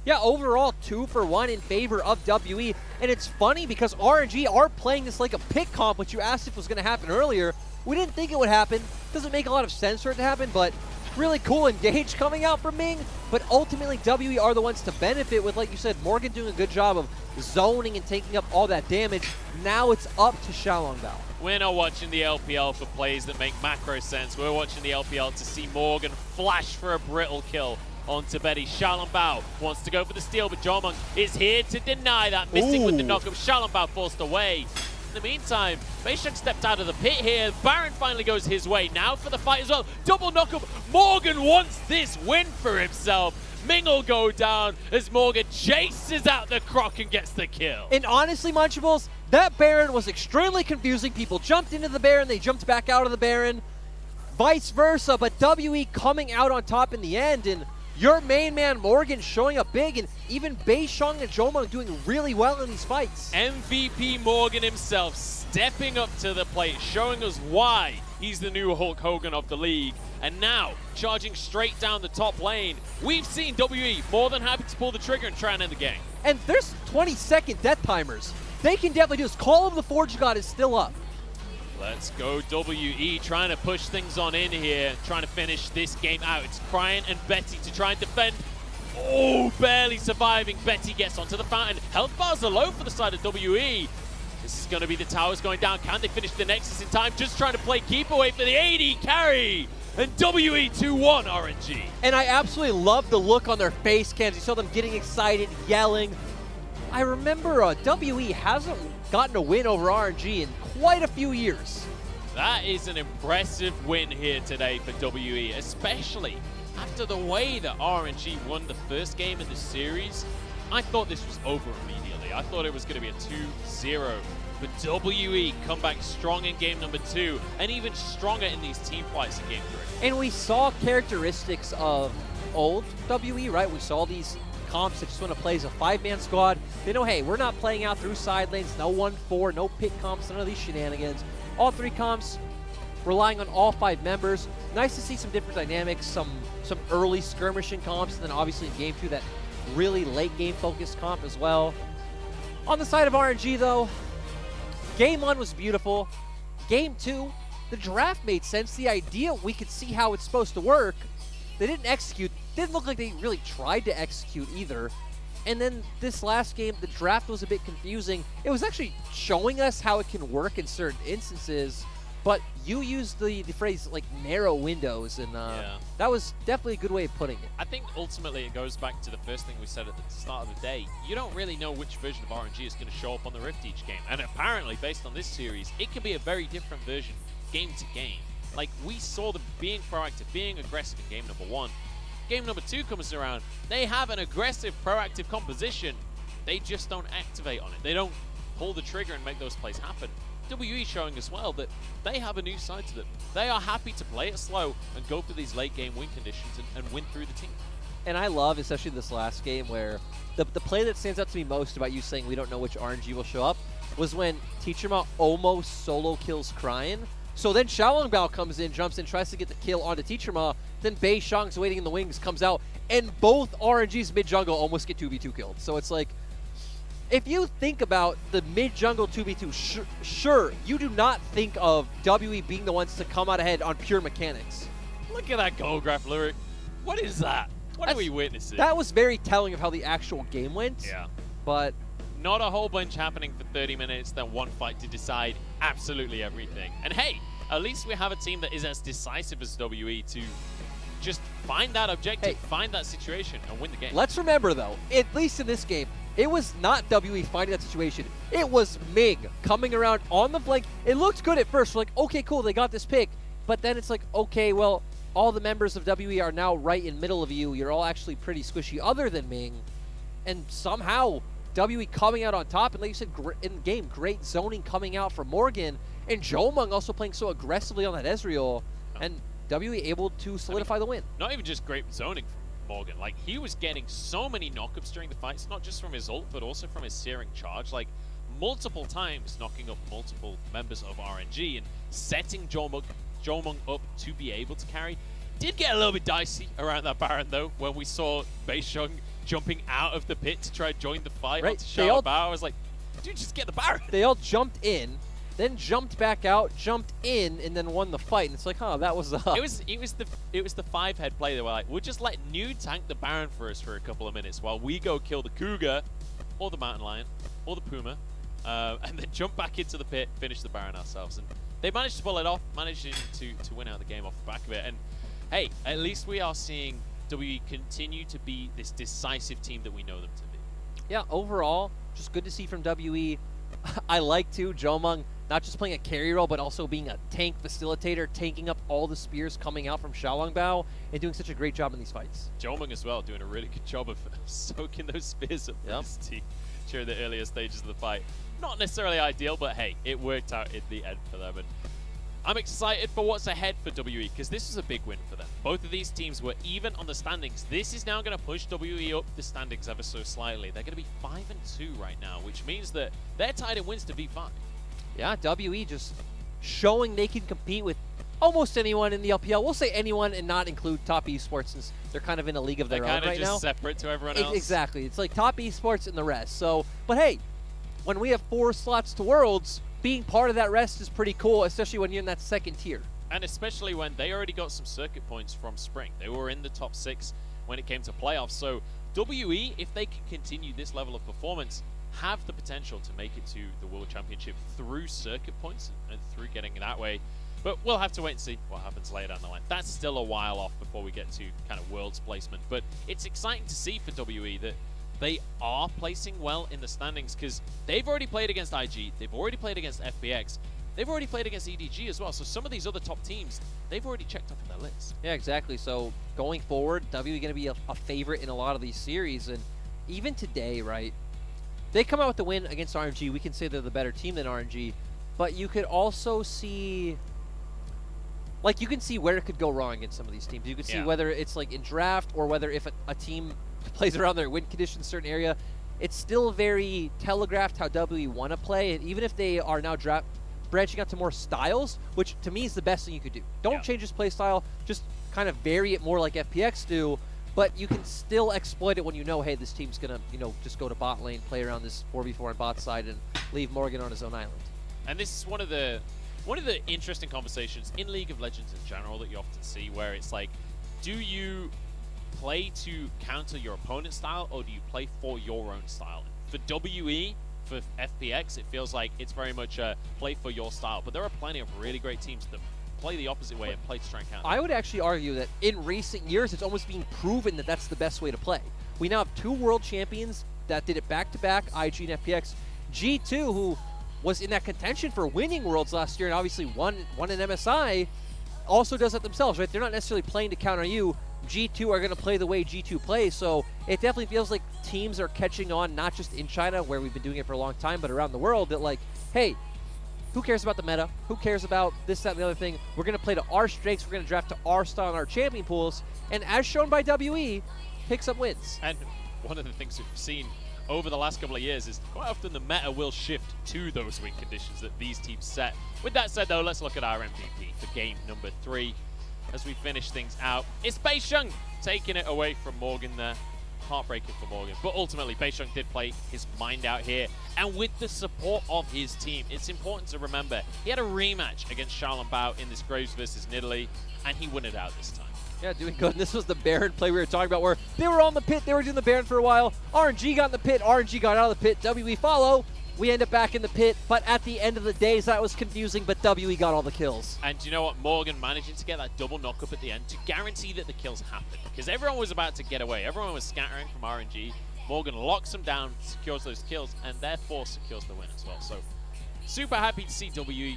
Speaker 1: Yeah, overall 2 for 1 in favor of WE. And it's funny because RNG are playing this like a pick comp, which you asked if was going to happen earlier. We didn't think it would happen. Doesn't make a lot of sense for it to happen, but really cool engage coming out from Ming. But ultimately, WE are the ones to benefit with, like you said, Morgan doing a good job of zoning and taking up all that damage. Now it's up to Xiaolongbao.
Speaker 2: We're not watching the LPL for plays that make macro sense. We're watching the LPL to see Morgan flash for a brittle kill onto Betty. Xiaolongbao wants to go for the steal, but Jomung is here to deny that. Missing with the knockup. Xiaolongbao forced away. In the meantime, Beisheng stepped out of the pit here. Baron finally goes his way. Now for the fight as well. Double knockup. Morgan wants this win for himself. Ming will go down as Morgan chases out the Croc and gets the kill.
Speaker 1: And honestly, Munchables, that Baron was extremely confusing. People jumped into the Baron, they jumped back out of the Baron. Vice versa, but WE coming out on top in the end, and your main man Morgan showing up big, and even Beisheng and Jomung doing really well in these fights.
Speaker 2: MVP Morgan himself stepping up to the plate, showing us why he's the new Hulk Hogan of the league. And now, charging straight down the top lane, we've seen WE more than happy to pull the trigger and try and end the game.
Speaker 1: And there's 20-second death timers. They can definitely do this. Call of the Forge God is still up.
Speaker 2: Let's go WE, trying to push things on in here, trying to finish this game out. It's Cryan and Betty to try and defend. Oh, barely surviving. Betty gets onto the fountain. Health bars are low for the side of WE. This is going to be the towers going down. Can they finish the Nexus in time? Just trying to play keep away for the AD carry. And WE 2-1 RNG.
Speaker 1: And I absolutely love the look on their face cams. You saw them getting excited, yelling. I remember WE hasn't gotten a win over RNG in quite a few years.
Speaker 2: That is an impressive win here today for WE, especially after the way that RNG won the first game in the series. I thought this was over immediately. I thought it was going to be a 2-0. But WE come back strong in game number 2, and even stronger in these team fights in game 3.
Speaker 1: And we saw characteristics of old WE, right? We saw these comps that just want to play as a 5-man squad. They know, hey, we're not playing out through side lanes, no 1-4, no pick comps, none of these shenanigans. All 3 comps relying on all 5 members. Nice to see some different dynamics, some early skirmishing comps, and then obviously in game 2, that really late game focused comp as well. On the side of RNG though, game 1 was beautiful. Game 2, the draft made sense. The idea, we could see how it's supposed to work. They didn't execute. Didn't look like they really tried to execute either. And then this last game, the draft was a bit confusing. It was actually showing us how it can work in certain instances, but you used the phrase like narrow windows, and that was definitely a good way of putting it.
Speaker 2: I think ultimately it goes back to the first thing we said at the start of the day. You don't really know which version of RNG is going to show up on the Rift each game. And apparently, based on this series, it can be a very different version game to game. Like, we saw them being proactive, being aggressive in game number 1. Game number 2 comes around, they have an aggressive, proactive composition. They just don't activate on it. They don't pull the trigger and make those plays happen. WE showing as well that they have a new side to them. They are happy to play it slow and go for these late game win conditions and win through the team.
Speaker 1: And I love, especially this last game, where the play that stands out to me most about you saying we don't know which RNG will show up was when Teachama almost solo kills Cryan. So then Xiaolongbao comes in, jumps in, tries to get the kill onto Teachama. Then Beisheng's waiting in the wings, comes out, and both RNG's mid-jungle almost get 2v2 killed. So it's like, if you think about the mid-jungle 2v2, sure, you do not think of WE being the ones to come out ahead on pure mechanics.
Speaker 2: Look at that goal graph lyric. What is that? What are we witnessing?
Speaker 1: That was very telling of how the actual game went.
Speaker 2: Yeah.
Speaker 1: But
Speaker 2: not a whole bunch happening for 30 minutes, then one fight to decide absolutely everything. And hey, at least we have a team that is as decisive as WE to just find that objective, find that situation, and win the game.
Speaker 1: Let's remember, though, at least in this game, it was not WE finding that situation. It was Ming coming around on the flank. It looked good at first. We're like, okay, cool, they got this pick. But then it's like, okay, well, all the members of WE are now right in middle of you. You're all actually pretty squishy other than Ming. And somehow, WE coming out on top. And like you said, in the game, great zoning coming out from Morgan. And Jomung also playing so aggressively on that Ezreal, and WE able to solidify the win.
Speaker 2: Not even just great zoning from Morgan. Like, he was getting so many knockups during the fights, not just from his ult, but also from his searing charge. Like, multiple times knocking up multiple members of RNG and setting Jomung up to be able to carry. Did get a little bit dicey around that Baron, though, when we saw Beisheng jumping out of the pit to try and join the fight onto Xiao Bao. I was like, dude, just get the Baron.
Speaker 1: They all jumped in, then jumped back out, jumped in, and then won the fight. And it's like, huh, that was
Speaker 2: It was the 5-head play. They were like, we'll just let New tank the Baron for us for a couple of minutes while we go kill the Cougar, or the Mountain Lion, or the Puma, and then jump back into the pit, finish the Baron ourselves. And they managed to pull it off, managing to win out the game off the back of it. And hey, at least we are seeing WE continue to be this decisive team that we know them to be.
Speaker 1: Yeah, overall, just good to see from WE. I like, too, Jomung not just playing a carry role, but also being a tank facilitator, tanking up all the spears coming out from Xiaolongbao, and doing such a great job in these fights.
Speaker 2: Jomung as well, doing a really good job of soaking those spears up for his team during the earlier stages of the fight. Not necessarily ideal, but hey, it worked out in the end for them. And I'm excited for what's ahead for WE, because this was a big win for them. Both of these teams were even on the standings. This is now going to push WE up the standings ever so slightly. They're going to be 5-2 right now, which means that they're tied in wins to V5.
Speaker 1: Yeah, WE just showing they can compete with almost anyone in the LPL. We'll say anyone and not include Top Esports, since they're kind of in a league of their own right now.
Speaker 2: They're kind of just separate to everyone else.
Speaker 1: Exactly. It's like Top Esports and the rest. So, but hey, when we have 4 slots to Worlds, being part of that rest is pretty cool, especially when you're in that second tier.
Speaker 2: And especially when they already got some circuit points from Spring. They were in the top 6 when it came to playoffs. So WE, if they can continue this level of performance, have the potential to make it to the World Championship through circuit points and through getting that way. But we'll have to wait and see what happens later down the line. That's still a while off before we get to kind of Worlds placement. But it's exciting to see for WE that they are placing well in the standings, because they've already played against IG, they've already played against FPX, they've already played against EDG as well. So some of these other top teams, they've already checked off their list.
Speaker 1: Yeah, exactly. So going forward, WE going to be a favorite in a lot of these series. And even today, right, they come out with the win against RNG. We can say they're the better team than RNG, but you could also see, like, you can see where it could go wrong against some of these teams. You can see whether it's like in draft, or whether if a team plays around their win conditions in a certain area, it's still very telegraphed how WE want to play. And even if they are now branching out to more styles, which to me is the best thing you could do. Don't change his play style, just kind of vary it more like FPX do. But you can still exploit it when you know, hey, this team's going to, just go to bot lane, play around this 4v4 on bot side, and leave Morgan on his own island.
Speaker 2: And this is one of the interesting conversations in League of Legends in general that you often see, where it's like, do you play to counter your opponent's style, or do you play for your own style? For WE, for FPX, it feels like it's very much a play for your style. But there are plenty of really great teams that play the opposite way and play to try and counter.
Speaker 1: I would actually argue that in recent years, it's almost being proven that that's the best way to play. We now have 2 world champions that did it back-to-back, IG and FPX. G2, who was in that contention for winning Worlds last year and obviously won an MSI, also does it themselves, right? They're not necessarily playing to counter you. G2 are going to play the way G2 plays, so it definitely feels like teams are catching on, not just in China, where we've been doing it for a long time, but around the world, that like, hey, who cares about the meta? Who cares about this, that, and the other thing? We're going to play to our strengths. We're going to draft to our style and our champion pools. And as shown by WE, picks up wins.
Speaker 2: And one of the things we've seen over the last couple of years is quite often the meta will shift to those win conditions that these teams set. With that said, though, let's look at our MVP for game number 3 as we finish things out. It's Beisheng taking it away from Morgan there. Heartbreaking for Morgan, but ultimately Beisheng did play his mind out here, and with the support of his team. It's important to remember he had a rematch against Xiaolongbao in this Graves versus Nidalee, and he won it out this time.
Speaker 1: Yeah, doing good. And this was the Baron play we were talking about, where they were on the pit, they were doing the Baron for a while. RNG got in the pit, RNG got out of the pit, WE follow. We end up back in the pit, but at the end of the day, that was confusing, but WE got all the kills.
Speaker 2: And you know what? Morgan managing to get that double knock-up at the end to guarantee that the kills happened, because everyone was about to get away. Everyone was scattering from RNG. Morgan locks them down, secures those kills, and therefore secures the win as well. So super happy to see WE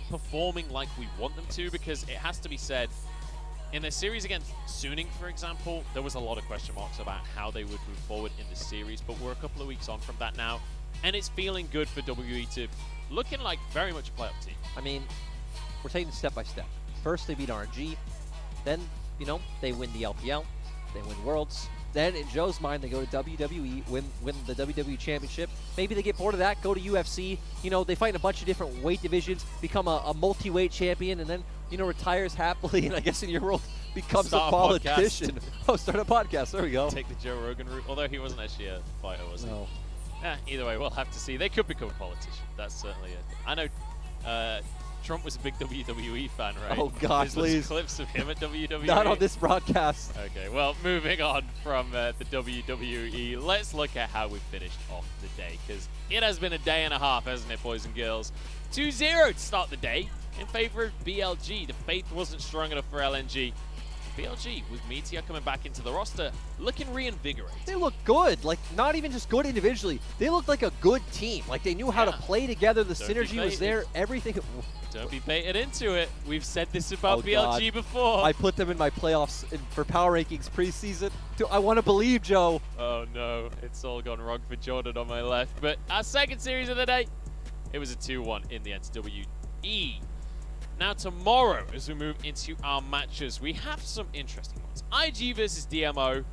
Speaker 2: performing like we want them to, because it has to be said, in their series against Suning, for example, there was a lot of question marks about how they would move forward in this series, but we're a couple of weeks on from that now. And it's feeling good for WE to looking like very much a playoff team.
Speaker 1: I mean, we're taking it step by step. First, they beat RNG. Then, you know, they win the LPL. They win Worlds. Then, in Joe's mind, they go to WWE, win the WWE Championship. Maybe they get bored of that, go to UFC. You know, they fight in a bunch of different weight divisions, become a multi-weight champion, and then, you know, retires happily, and I guess in your world, becomes
Speaker 2: Start
Speaker 1: a
Speaker 2: a
Speaker 1: politician. Oh, start a podcast. There we go.
Speaker 2: Take the Joe Rogan route, although he wasn't actually a fighter, was he?
Speaker 1: No.
Speaker 2: Either way, we'll have to see. They could become a politician. That's certainly it. I know Trump was a big WWE fan, right?
Speaker 1: Oh, God,
Speaker 2: There's
Speaker 1: please.
Speaker 2: clips of him at WWE.
Speaker 1: Not on this broadcast.
Speaker 2: Okay, well, moving on from the WWE, let's look at how we finished off the day, because it has been a day and a half, hasn't it, boys and girls? 2-0 to start the day in favor of BLG. The faith wasn't strong enough for LNG. BLG, with Meteor coming back into the roster, looking reinvigorated.
Speaker 1: They look good. Like, not even just good individually. They looked like a good team. Like, they knew how to play together. The synergy was there. Everything.
Speaker 2: Don't be baited into it. We've said this about BLG
Speaker 1: God.
Speaker 2: before.
Speaker 1: I put them in my playoffs for power rankings preseason. I want to believe, Joe.
Speaker 2: Oh no, it's all gone wrong for Jordan on my left. But our second series of the day, it was a 2-1 in the end to WE. Now tomorrow, as we move into our matches, we have some interesting ones. IG versus DMO.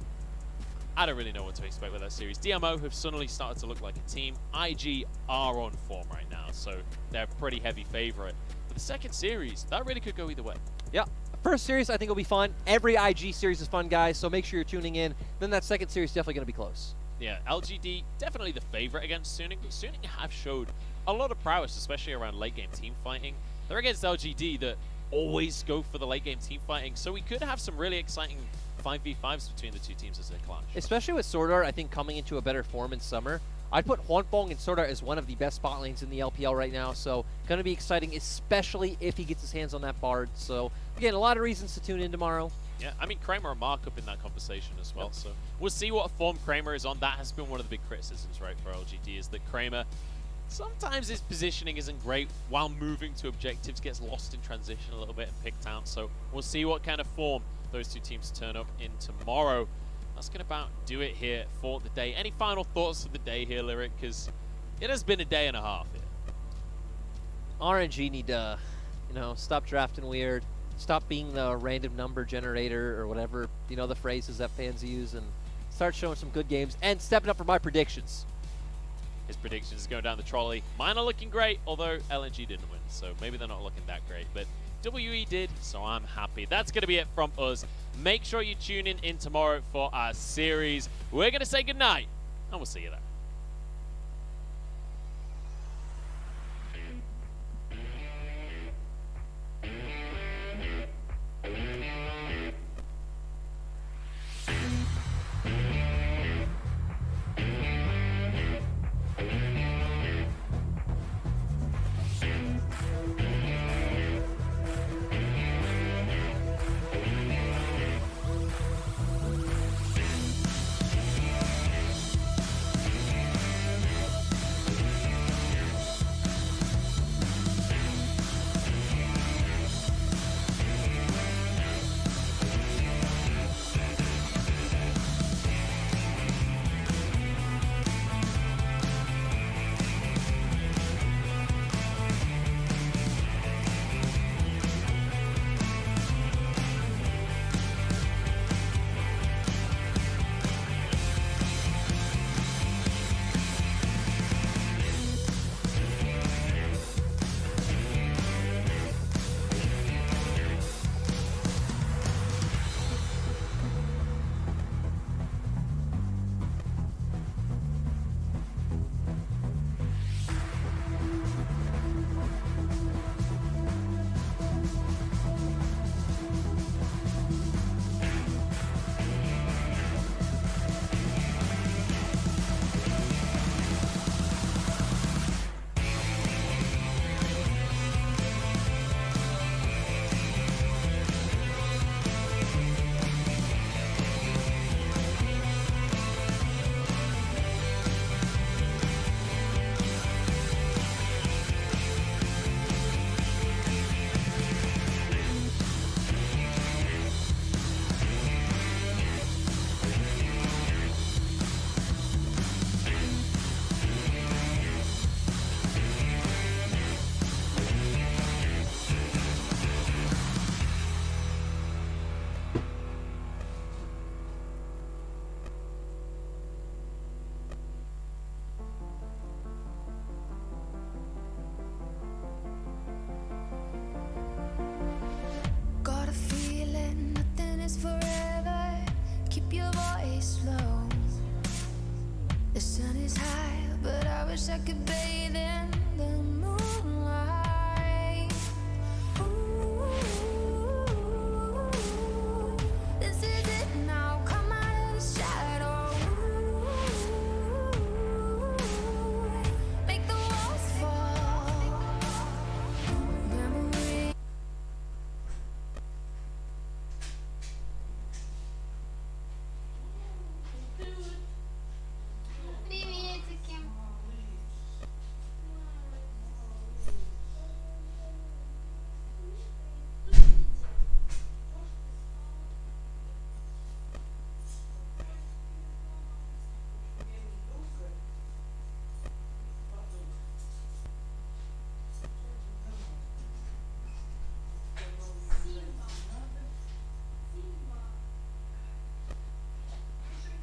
Speaker 2: I don't really know what to expect with that series. DMO have suddenly started to look like a team. IG are on form right now, so they're a pretty heavy favorite. But the second series, that really could go either way.
Speaker 1: Yeah. First series, I think will be fun. Every IG series is fun, guys, so make sure you're tuning in. Then that second series is definitely going to be close.
Speaker 2: Yeah, LGD, definitely the favorite against Suning, but Suning have showed a lot of prowess, especially around late-game team fighting. They're against LGD that always go for the late-game team fighting, so we could have some really exciting 5v5s between the two teams as they clash.
Speaker 1: Especially with Swordart, I think, coming into a better form in summer. I'd put Huanfeng and Swordart as one of the best spot lanes in the LPL right now, so going to be exciting, especially if he gets his hands on that Bard. So, again, a lot of reasons to tune in tomorrow.
Speaker 2: Yeah, I mean, Kramer and Mark up in that conversation as well, so we'll see what form Kramer is on. That has been one of the big criticisms, right, for LGD, is that Kramer, sometimes his positioning isn't great while moving to objectives, gets lost in transition a little bit and picked out, so we'll see what kind of form those two teams turn up in tomorrow. That's going to about do it here for the day. Any final thoughts of the day here, Lyric? Because it has been a day and a half here.
Speaker 1: RNG need to, you know, stop drafting weird, stop being the random number generator or whatever, you know, the phrases that fans use, and start showing some good games and stepping up for my predictions.
Speaker 2: His predictions are going down the trolley. Mine are looking great, although LNG didn't win, so maybe they're not looking that great. But WE did, so I'm happy. That's going to be it from us. Make sure you tune in tomorrow for our series. We're going to say goodnight, and we'll see you there.
Speaker 6: wish I could bathe in the moonlight. Ooh, this is it now. Come out of the shadow. Ooh, make the walls fall. Memory.
Speaker 5: Приветики.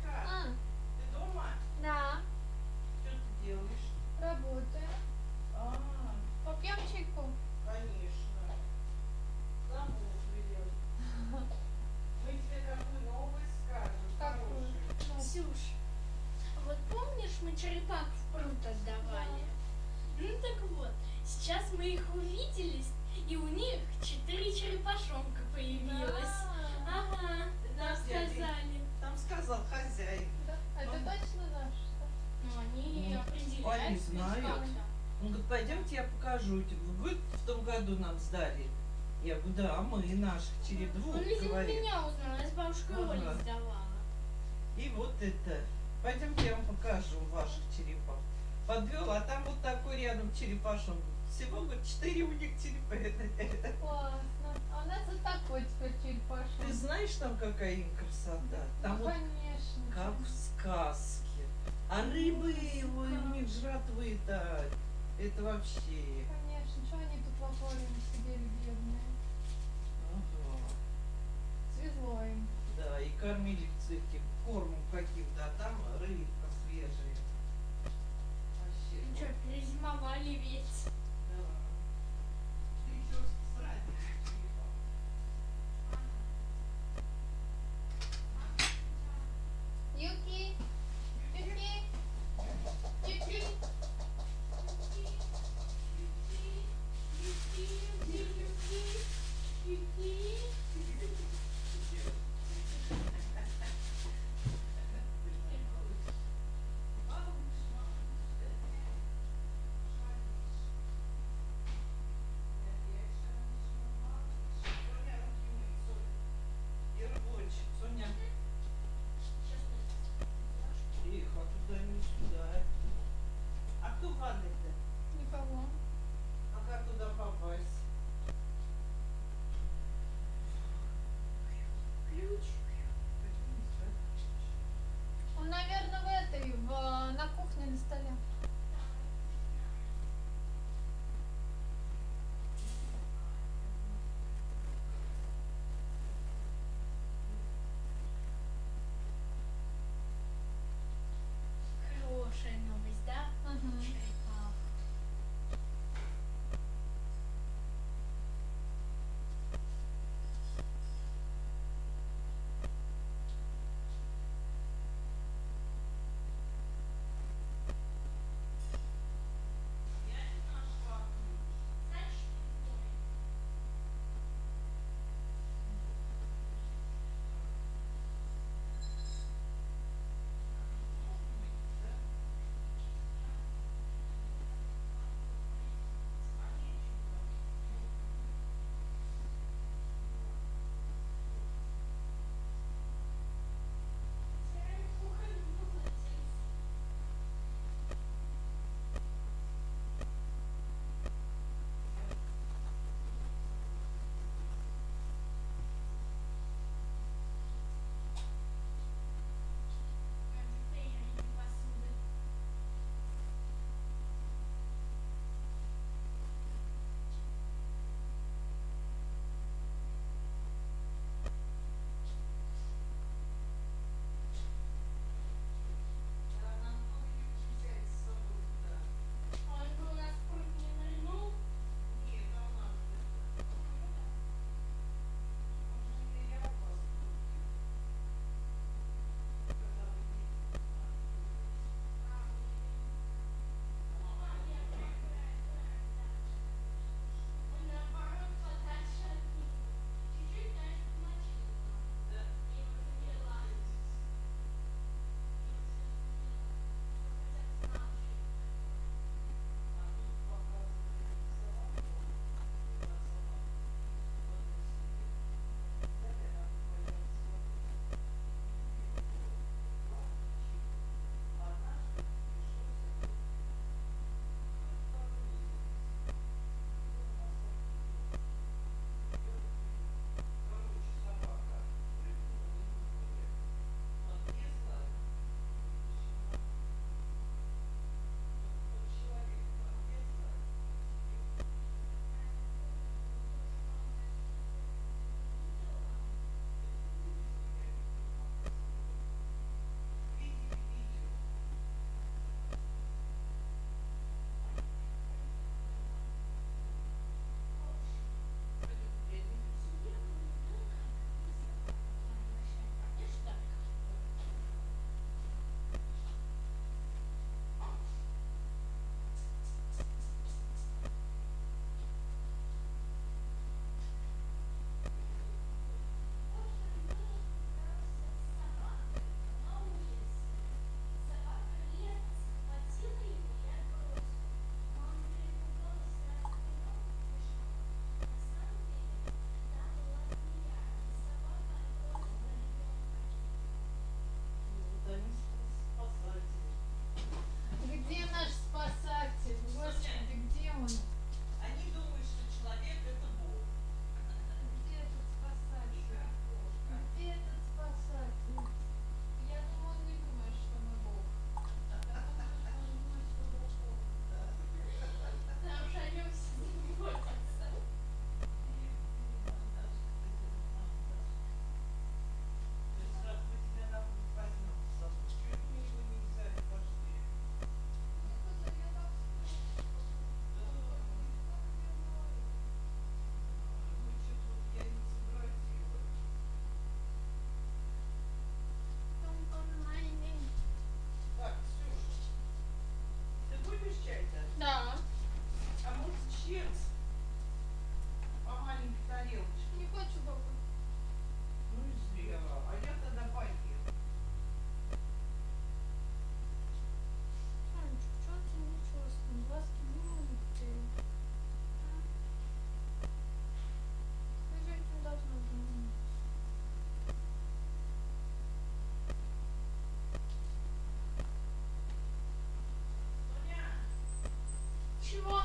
Speaker 5: А,
Speaker 9: Ты дома?
Speaker 5: да,
Speaker 9: Что ты делаешь?
Speaker 5: работаю.
Speaker 9: А,
Speaker 5: Попьем чайку.
Speaker 9: конечно. Забыл привет. Мы тебе какую новость скажем?
Speaker 5: Какую?
Speaker 9: Хорошую.
Speaker 10: Ксюш, вот помнишь, мы черепах в пруд отдавали? Ну так вот, сейчас мы их увиделись, и у них 4 черепашонка появилось. Ага, нам сказали.
Speaker 9: Там сказал хозяин.
Speaker 5: Это точно наш, что?
Speaker 10: Ну, они
Speaker 9: Ну,
Speaker 10: определяют
Speaker 9: они
Speaker 10: свой
Speaker 9: знают.
Speaker 10: статус.
Speaker 9: Он говорит, пойдемте я покажу. Вы говорит, в том году нам сдали. Я говорю, да, мы наших двух,
Speaker 10: Он, видимо,
Speaker 9: говорит.
Speaker 10: меня узнал, я с бабушкой
Speaker 9: Ага.
Speaker 10: Олей сдавала.
Speaker 9: И вот это. Пойдемте я вам покажу ваших черепах. Подвел, а там вот такой рядом черепашон. Всего, говорит, 4 у них черепа.
Speaker 5: Классно. А у нас вот такой теперь черепашон.
Speaker 9: Ты знаешь, там какая им красота? Там
Speaker 5: Ну,
Speaker 9: вот
Speaker 5: конечно.
Speaker 9: как в сказке. А рыбы его у них жратвы-то. Это вообще.
Speaker 5: Конечно. Что они тут в аквариуме сидели, бедные?
Speaker 9: Ага.
Speaker 5: Свезло им.
Speaker 9: Да, и кормили этим кормом каким-то, а там рыбка свежая. Вообще.
Speaker 10: Ну что, перезимовали ведь.
Speaker 9: Да. Ты еще срать черепах.
Speaker 5: Юки! Юки! Юки!
Speaker 9: И рабочий. Соня. Тихо, туда не сюда. А кто в ванной-то?
Speaker 5: Никого.
Speaker 9: А как туда попасть?
Speaker 5: Ключ. Он, наверное, в этой, на кухне на столе.
Speaker 10: Хорошая новость, да?
Speaker 5: Ага.
Speaker 10: Черепах. Чего?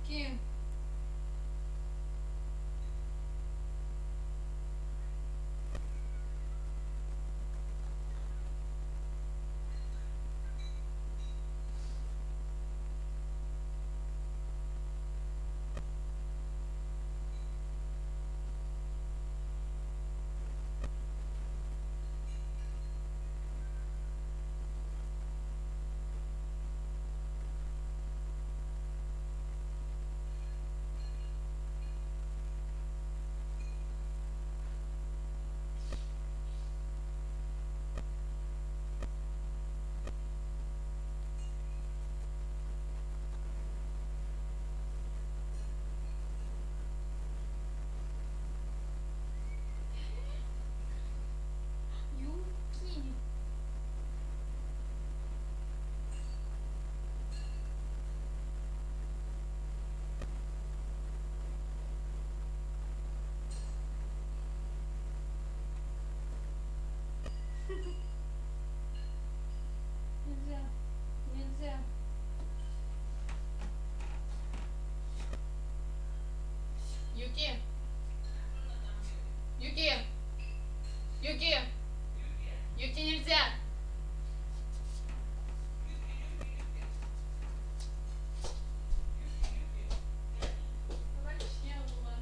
Speaker 10: Юки. Юки. Нельзя. Нельзя. Юки. Юки. Юки. Юки нельзя. Раньше не было.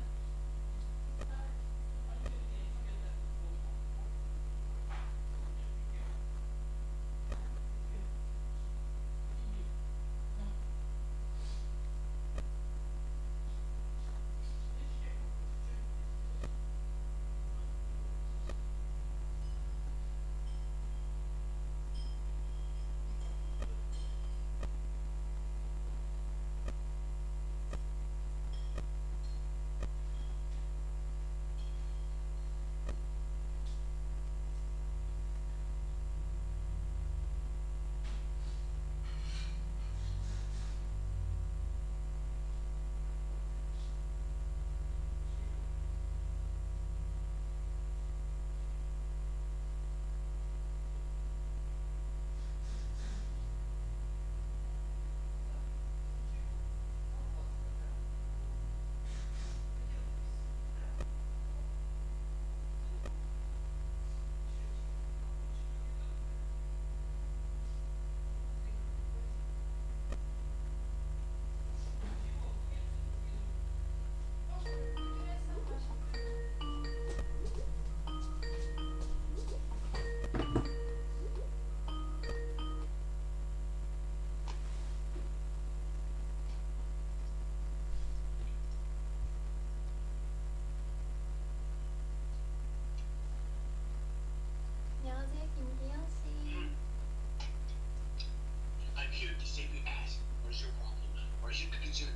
Speaker 11: What is your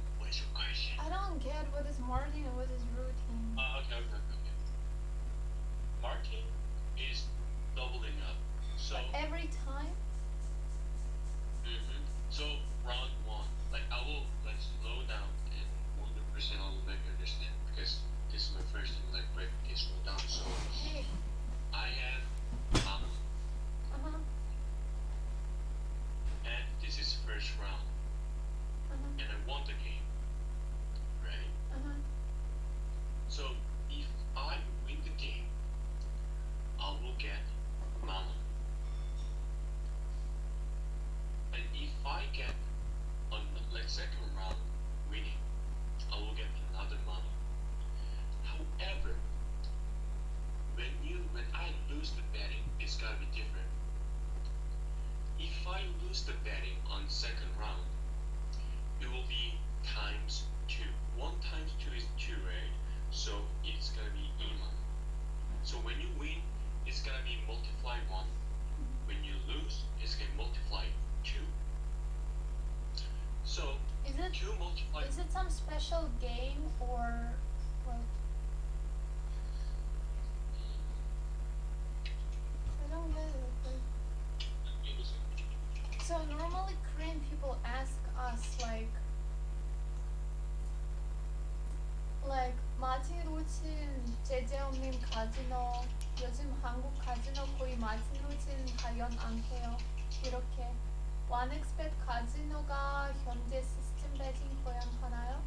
Speaker 11: question?
Speaker 10: I don't get what is Martin and what is routine.
Speaker 11: Okay. Marking is doubling up. So
Speaker 10: But every time?
Speaker 11: so round one, like I will like slow down and 100% I will make you understand because this is my first time like break this one down. So
Speaker 10: Hey.
Speaker 11: I have
Speaker 10: Uh-huh.
Speaker 11: and this is first round
Speaker 10: Uh-huh.
Speaker 11: and I won the game, right?
Speaker 10: Uh-huh.
Speaker 11: So if I win the game, I will get mana. And if I get on like second round winning, I will get another mana. However, when I lose the betting, it's gotta be different. If I lose the betting on second round, it will be times 2. 1 times 2 is 2, right? So it's gonna be even. So when you win, it's gonna be multiply 1. When you lose, it's gonna multiply 2. So
Speaker 10: Is it
Speaker 11: 2 multiply.
Speaker 10: is it some special game or what? I don't get it. So normally Korean people ask us like 마틴 로친, 제재형님 카지노, 요즘 한국 카지노 거의 마틴 로친 가연 안 해요. 이렇게 원엑스벳 카지노가 현재 시스템 배팅 허용하나요?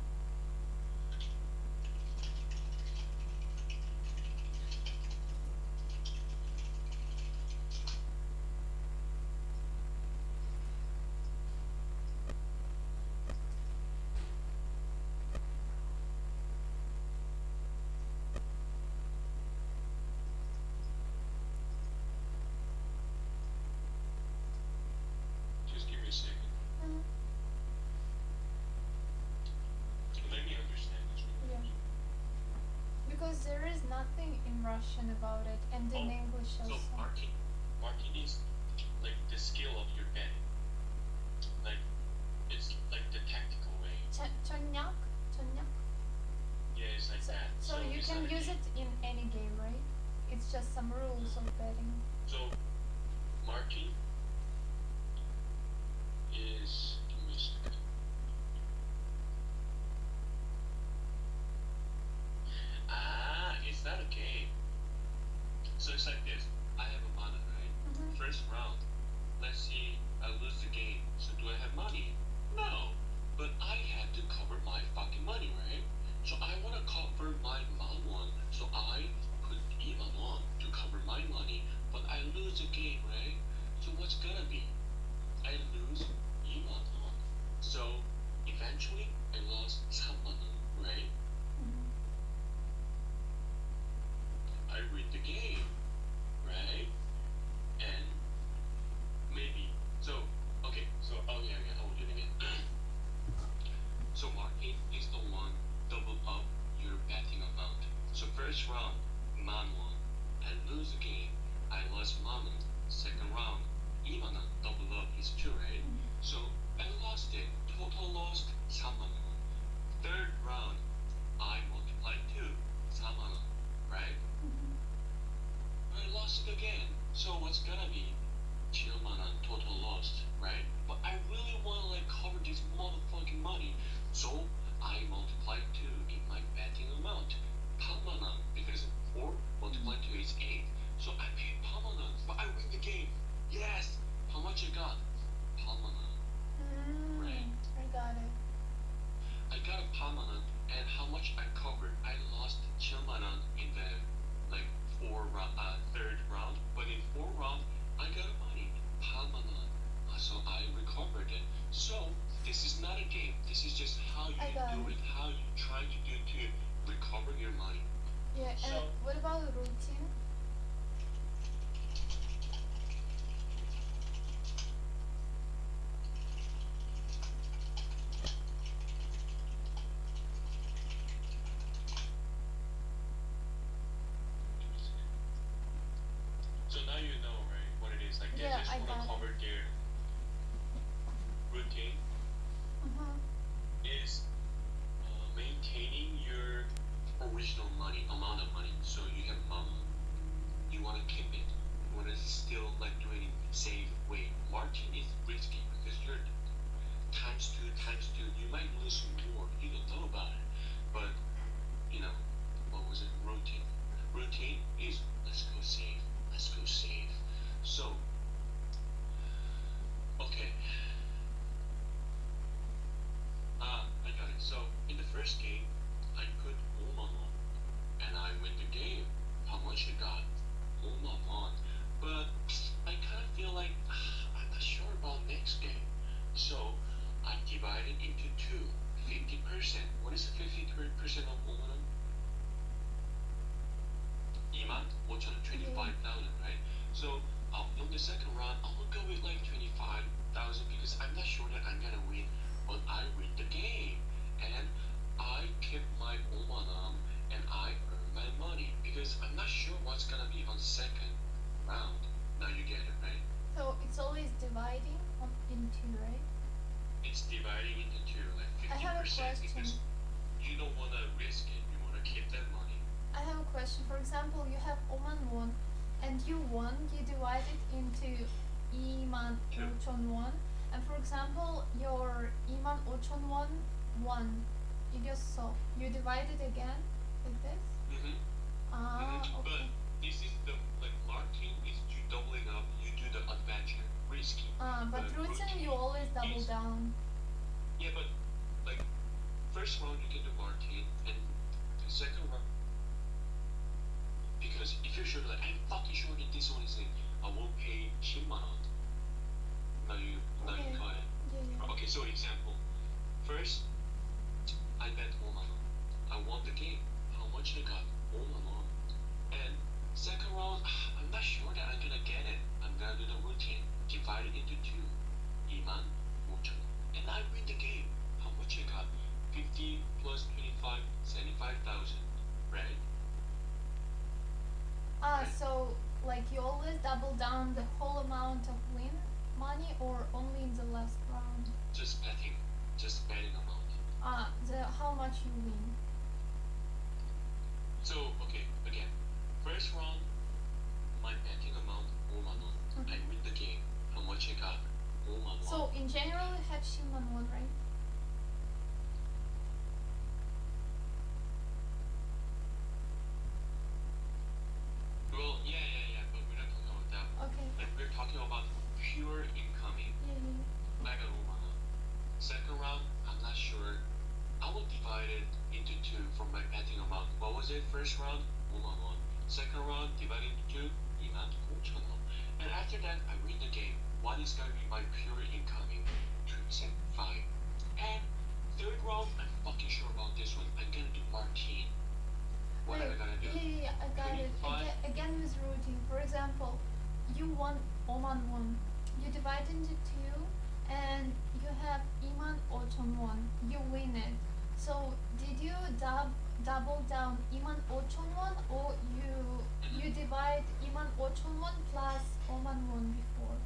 Speaker 11: Just give me a second. Let me understand this.
Speaker 10: Yeah. Because there is nothing in Russian about it and in English
Speaker 11: So
Speaker 10: also.
Speaker 11: marking is like the skill of your betting. Like it's like the tactical way.
Speaker 10: 전략?
Speaker 11: Yeah, it's like that.
Speaker 10: So you
Speaker 11: it's
Speaker 10: can
Speaker 11: not a
Speaker 10: use
Speaker 11: game.
Speaker 10: it in any game, right? It's just some rules of betting.
Speaker 11: So marking is give me a second. It's not a game. So it's like this. I have a mana, right? First round. Let's see, I lose the game. So do I have money? No. But I have to cover my fucking money, right? So I wanna cover my one. So I put even on to cover my money, but I lose the game, right? So what's gonna be? I lose even on. So eventually I lost some money, right? I win the game, right? And maybe so okay, so I will do it again. So market is the one double up your betting amount. So first round, man won. I lose the game, I lost money. Second round, even double up is 2, right? So I lost it. Total lost 3만 원. Third round, I multiply 2, 4만 원, right? I lost it again. So what's gonna be? 7만 원 total lost, right? But I really wanna like cover this motherfucking money. So I multiply 2 in my betting amount. 8만 원 because 4 multiplied 2 is 8. So I paid 8만 원, but I win the game. Yes. How much I got? 8만 원. Right.
Speaker 10: I got it.
Speaker 11: I got a 8만 원, and how much I covered? I lost 7만 원 in the like third round, but in 4th round I got money 8만 원. So I recovered it. So this is not a game. This is just how you
Speaker 10: I got
Speaker 11: do
Speaker 10: it.
Speaker 11: it. How you try to do to recover your money.
Speaker 10: Yeah, and
Speaker 11: So-
Speaker 10: what about routine?
Speaker 11: So now you know, right, what it is. Like they
Speaker 10: Yeah,
Speaker 11: just
Speaker 10: I
Speaker 11: want
Speaker 10: got
Speaker 11: to
Speaker 10: it.
Speaker 11: cover their routine
Speaker 10: Uh-huh.
Speaker 11: is retaining your original money, amount of money. So you have you want to keep it. You want to still like do it in safe way. Martin is risky because you're times two. You might lose more. You don't know about it. But you know, what was it? Routine. Routine is let's go safe. Let's go safe. So okay. I got it. So in the first game, I put Oman on, and I win the game. How much I got? Oman on, but I kind of feel like I'm not sure about next game. So I divided into two. 50%. What is 50% of Oman? Iman, 125,000, right? So on the second round, I will go with like 25,000 because I'm not sure that I'm gonna win, but I win the game, and I keep my Oman and I earn my money because I'm not sure what's gonna be on second round. Now you get it, right?
Speaker 10: So it's always dividing into, right?
Speaker 11: It's dividing into two, like
Speaker 10: I have a
Speaker 11: 50%
Speaker 10: question.
Speaker 11: because you don't wanna risk it. You wanna keep that money.
Speaker 10: I have a question. For example, you have Oman won, and you won. You divide it into Iman
Speaker 11: Two.
Speaker 10: Ochon won, and for example, your Iman Ochon won. You just saw. You divide it again like this.
Speaker 11: Mm-hmm.
Speaker 10: Ah,
Speaker 11: But
Speaker 10: okay.
Speaker 11: this is the like marking is you doubling up. You do the adventure, risky.
Speaker 10: But routine you always double
Speaker 11: is-
Speaker 10: down.
Speaker 11: Yeah, but like first round you can do marking, and the second round because if you're sure like I'm fucking sure that this one is in, I won't pay 10만 원. Now you
Speaker 10: Okay.
Speaker 11: got it.
Speaker 10: Yeah.
Speaker 11: Okay, so example. First, I bet 5만 원. I won the game. How much I got? 5만 원. And second round, I'm not sure that I'm gonna get it. I'm gonna do the routine. Divide it into two. 2만 5천 원. And I win the game. How much I got? 50 plus 25, 75,000. Right?
Speaker 10: So like you always double down the whole amount of win money or only in the last round?
Speaker 11: Just betting amount.
Speaker 10: How much you win?
Speaker 11: So, okay, again. First round, my betting amount, 5만 원. I win the game. How much I got? 5만 원.
Speaker 10: So in general you have 10만 won, right?
Speaker 11: Well, yeah, but we're not talking about that.
Speaker 10: Okay.
Speaker 11: Like, we're talking about pure incoming.
Speaker 10: Yeah.
Speaker 11: I got 5만 원. Second round, I'm not sure. I will divide it into two from my betting amount. What was it? First round, 5만 원. Second round, divided into two, 2만 5천 원. And after that, I win the game. One is gonna be my pure incoming, 2%, 5. And third round, I'm fucking sure about this one. I'm gonna do Martine. What am I gonna do?
Speaker 10: Yeah, I got it.
Speaker 11: 25.
Speaker 10: Again with routine. For example, you won Oman won. You divide into two, and you have Iman Ochon won. You win it. So did you double down Iman Ochon won, or you divide Iman Ochon won plus Oman won before?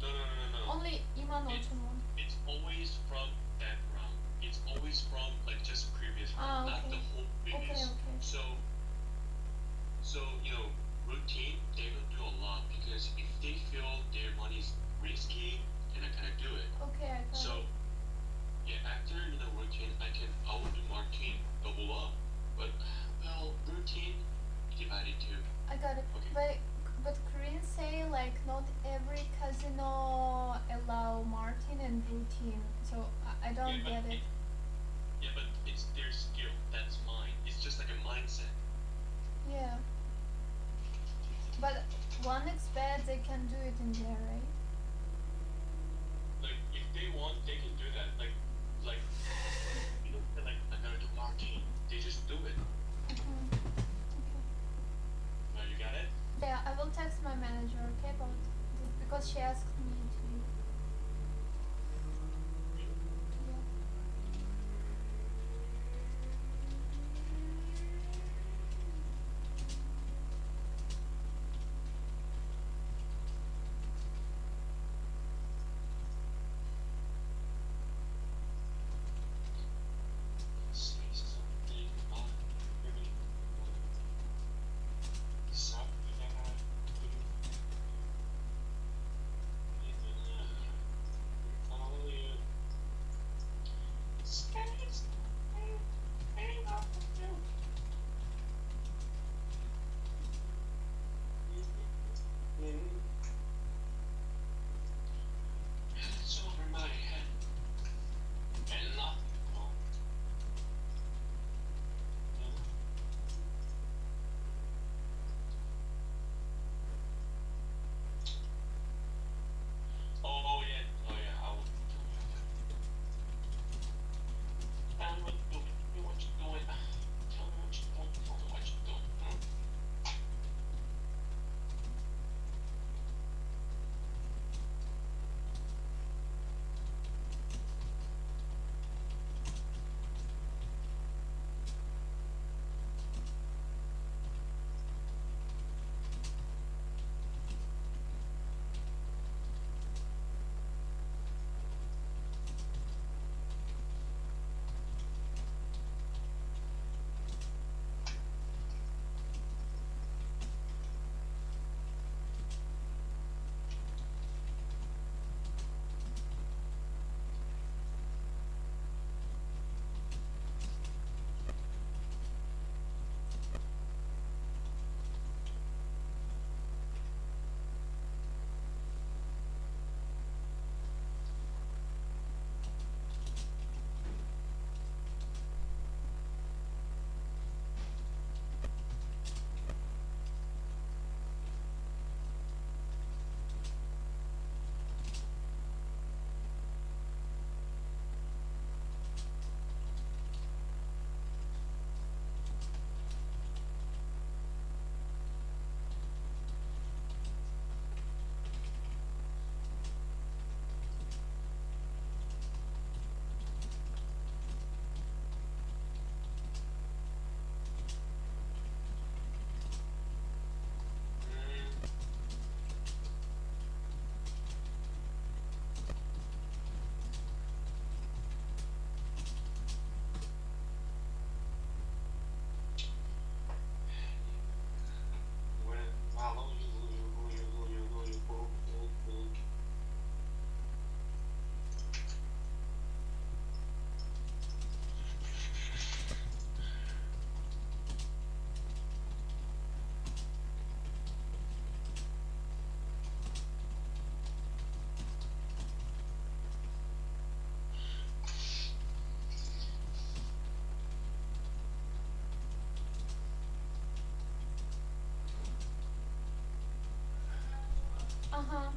Speaker 11: No.
Speaker 10: Only Iman
Speaker 11: It-
Speaker 10: Ochon won.
Speaker 11: It's always from that round. It's always from like just previous round, not the
Speaker 10: Okay.
Speaker 11: whole previous.
Speaker 10: Okay.
Speaker 11: So you know, routine they don't do a lot because if they feel their money is risky, they're not gonna do it.
Speaker 10: Okay, I got
Speaker 11: So
Speaker 10: it.
Speaker 11: yeah, after routine, I will do Martine double up, but well, routine divided two.
Speaker 10: I got it.
Speaker 11: Okay.
Speaker 10: But Koreans say like not every casino allow Martin and routine, so I don't
Speaker 11: Yeah,
Speaker 10: get
Speaker 11: but
Speaker 10: it.
Speaker 11: Yeah, but it's their skill. That's mine. It's just like a mindset.
Speaker 10: Yeah. But 1xbet they can do it in there, right?
Speaker 11: Like if they want, they can do that. Like you know, they're like I'm gonna do Martine. They just do it.
Speaker 10: Okay.
Speaker 11: Now you got it.
Speaker 10: Yeah, I will text my manager, okay, about this because she asked me to. Yeah.
Speaker 11: See.
Speaker 10: Ага.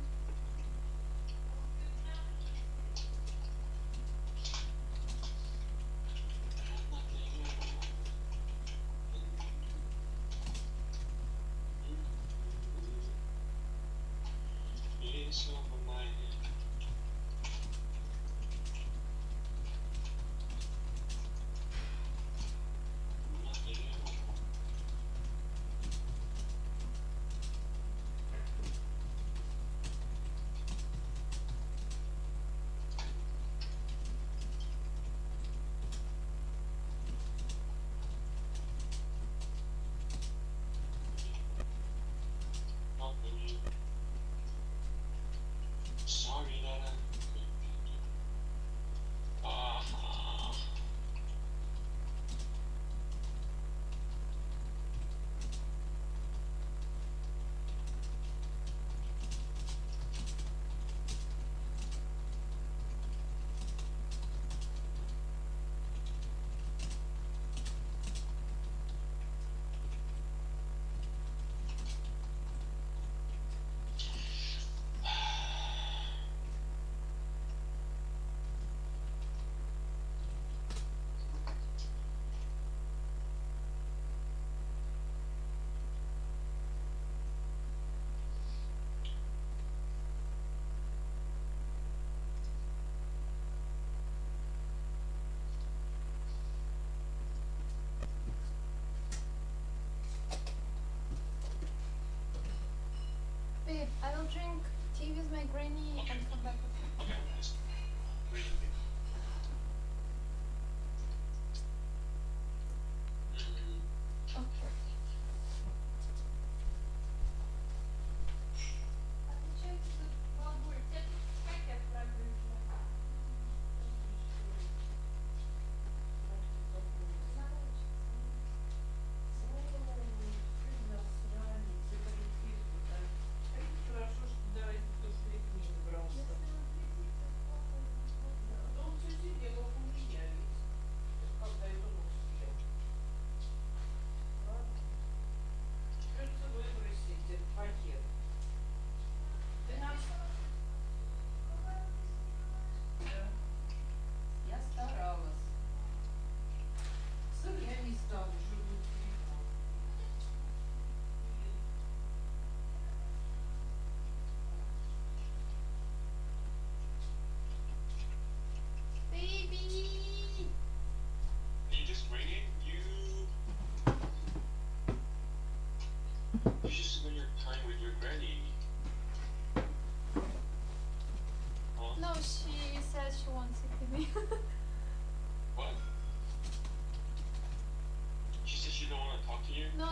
Speaker 11: It's over my head. Nothing at all. Helping you. Sorry that I couldn't do.
Speaker 10: Babe, I will drink tea with my granny and come back.
Speaker 11: Okay, nice. Reading it.
Speaker 10: Okay.
Speaker 9: Хорошо, что да, кто в не добрался. Да он все сидел у меня ведь. Когда это он успел. Ладно. Придется выбросить этот пакет. Ты нам... Да. Я старалась. Сыр я не ставлю, живую телефон.
Speaker 10: Baby!
Speaker 11: You just ringing? You should spend your time with your granny. Huh?
Speaker 10: No, she said she wants it with me.
Speaker 11: What? She said she don't want to talk to you?
Speaker 10: No,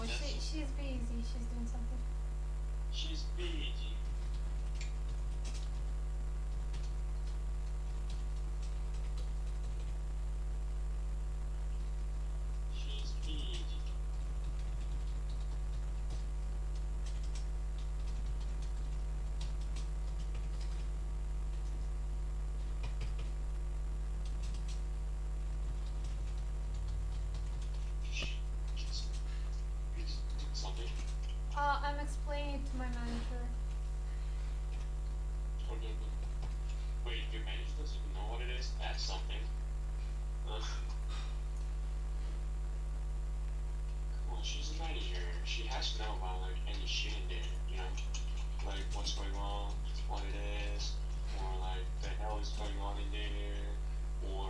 Speaker 11: Yes.
Speaker 10: she's busy. She's doing something.
Speaker 11: She's busy. She's busy. Something?
Speaker 10: I'm explaining it to my manager.
Speaker 11: Okay, but wait, your manager doesn't even know what it is? That's something. Well, she's a manager. She has to know about like any shit in there, you know? Like what's going on, what it is, or like the hell is going on in there, or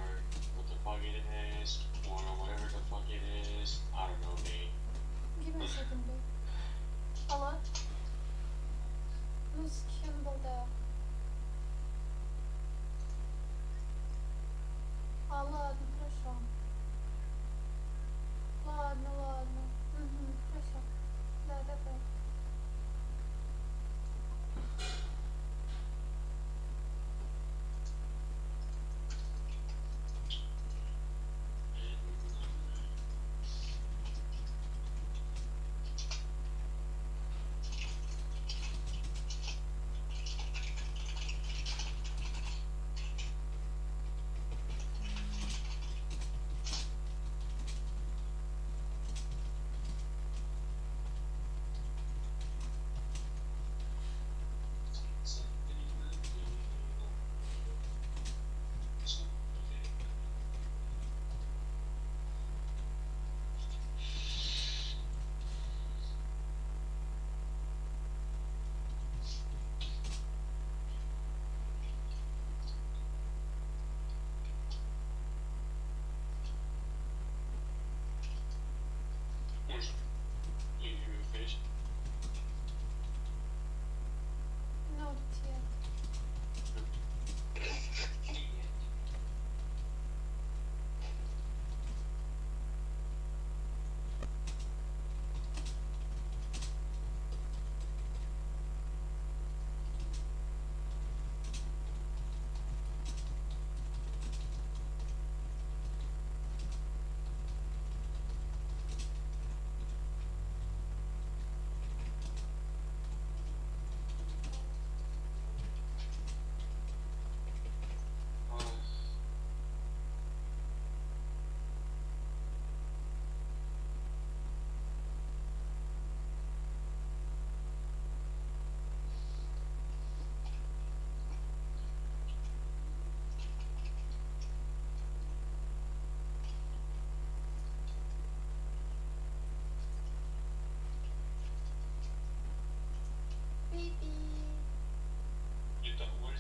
Speaker 11: what the fuck it is, or whatever the fuck it is. I don't know, mate.
Speaker 10: Give me a second, babe. Алло? Ну, с кем был, да? Ладно, хорошо. Ладно. Угу, хорошо. Да, давай.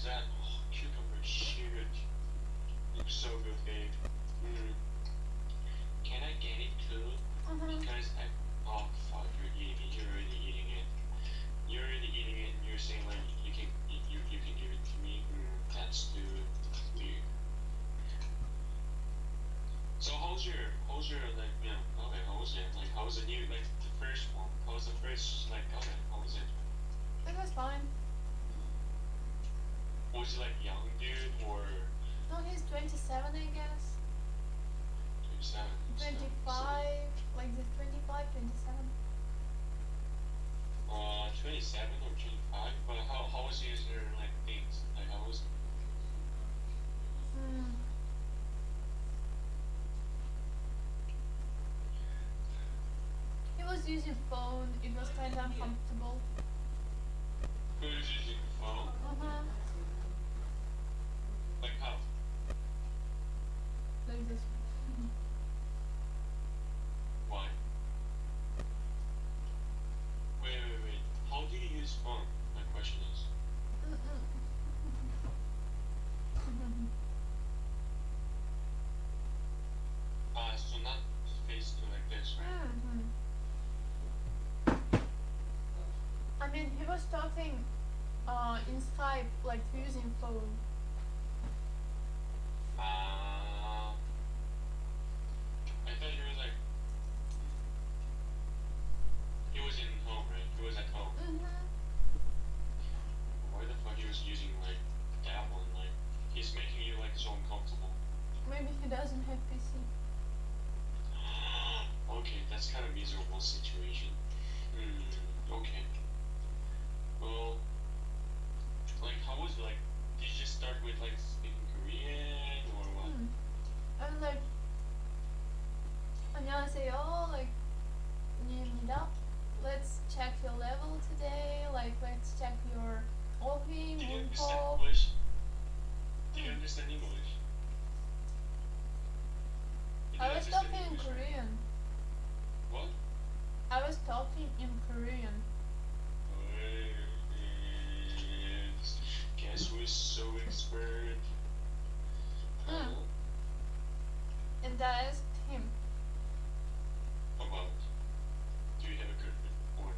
Speaker 11: is that? Oh, cucumber, shoot. Looks so good, babe. Can I get it too? Because oh fuck, you're already eating it. You're already eating it and you're saying like you can give it to me? That's too weird. So how's your like okay, how was it? Like how was the new like the first one? How was the first like okay, how was it?
Speaker 10: It was fine.
Speaker 11: Was he like young dude or
Speaker 10: No, he's 27, I guess.
Speaker 11: 27?
Speaker 10: 25, like this 25, 27.
Speaker 11: 27 or 25? But how was his like things? Like how was it?
Speaker 10: He was using phone. It was kind of uncomfortable.
Speaker 11: Who was using the phone? Like how?
Speaker 10: Like this.
Speaker 11: Why? Wait. How do you use phone? My question is. So not face to like this, right?
Speaker 10: I mean, he was talking in Skype, like using phone.
Speaker 11: I thought he was like. He was in home, right? He was at home. Why the fuck he was using like that one? Like he's making you like so uncomfortable.
Speaker 10: Maybe he doesn't have PC.
Speaker 11: Okay, that's kind of miserable situation. Okay. Well, like how was it, like? Did you just start with like speaking Korean or what?
Speaker 10: I was like, 안녕하세요, like, 입니다. Let's check your level today. Like, let's check your 어휘,
Speaker 11: Did you understand
Speaker 10: 문법.
Speaker 11: English? Did you understand English? Did
Speaker 10: I
Speaker 11: you
Speaker 10: was
Speaker 11: understand
Speaker 10: talking in
Speaker 11: English?
Speaker 10: Korean.
Speaker 11: What?
Speaker 10: I was talking in Korean.
Speaker 11: Guess who's so expert?
Speaker 10: And I asked him.
Speaker 11: About, do you have a girlfriend or?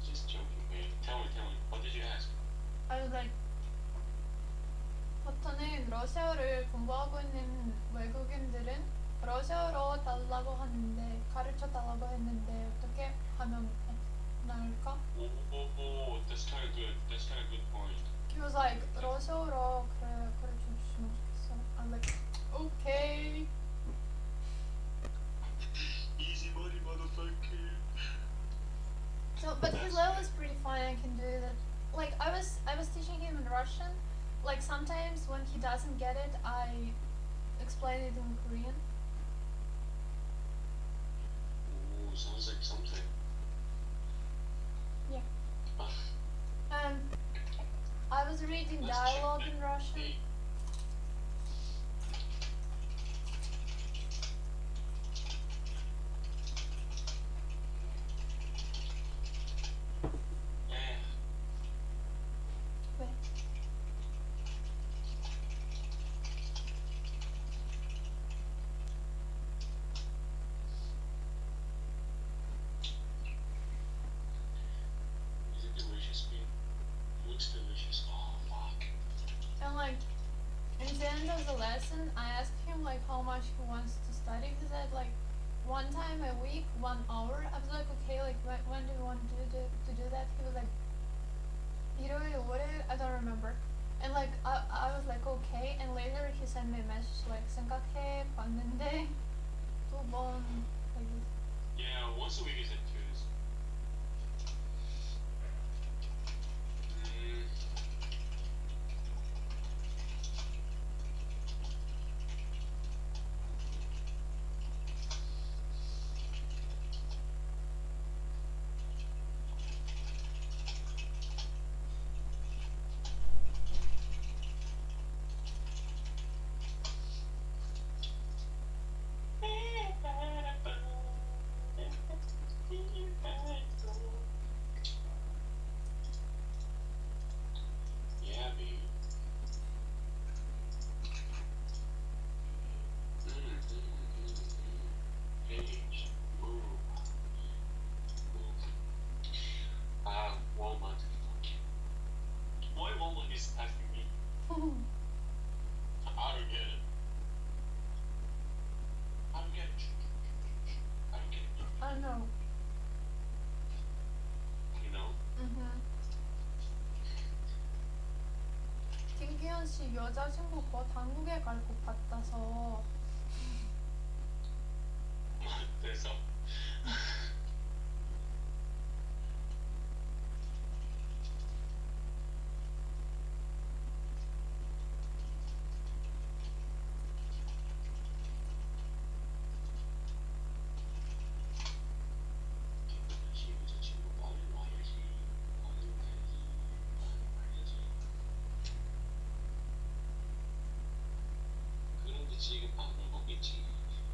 Speaker 11: Just joking, man. Tell me. What did you ask?
Speaker 10: I was like, 보통은 러시아어를 공부하고 있는 외국인들은 러시아어로 달라고 하는데 가르쳐 달라고 했는데 어떻게 하면 나을까?
Speaker 11: Oh, that's kind of good. That's kind of good point.
Speaker 10: He was like, 러시아어로 가르쳐 주시면 좋겠어. I'm like, okay.
Speaker 11: Easy money, motherfucker.
Speaker 10: So, but his level is pretty fine. I can do that. Like I was teaching him in Russian. Like sometimes when he doesn't get it, I explain it in Korean.
Speaker 11: Oh, sounds like something.
Speaker 10: Yeah. I was reading
Speaker 11: Let's
Speaker 10: dialogue
Speaker 11: check
Speaker 10: in
Speaker 11: that.
Speaker 10: Russian.
Speaker 11: Hey.
Speaker 10: Wait.
Speaker 11: Is it delicious, babe? Looks delicious. Oh, fuck.
Speaker 10: And like, in the end of the lesson, I asked him like how much he wants to study. He said like 1 time a week, 1 hour. I was like, okay, like when do you want to do that? He was like, I don't remember. And like I was like, okay. And later he sent me a message like 생각해 봤는데 2번 like this.
Speaker 11: Yeah, once a week is at 2s.
Speaker 10: 승현 씨 여자친구 곧 한국에 갈 것 같아서.
Speaker 11: 그래서 여자친구 빨리 와야지. 빨리 와야지. 빨리 와야지. 그런데 지금 안 오고 있지.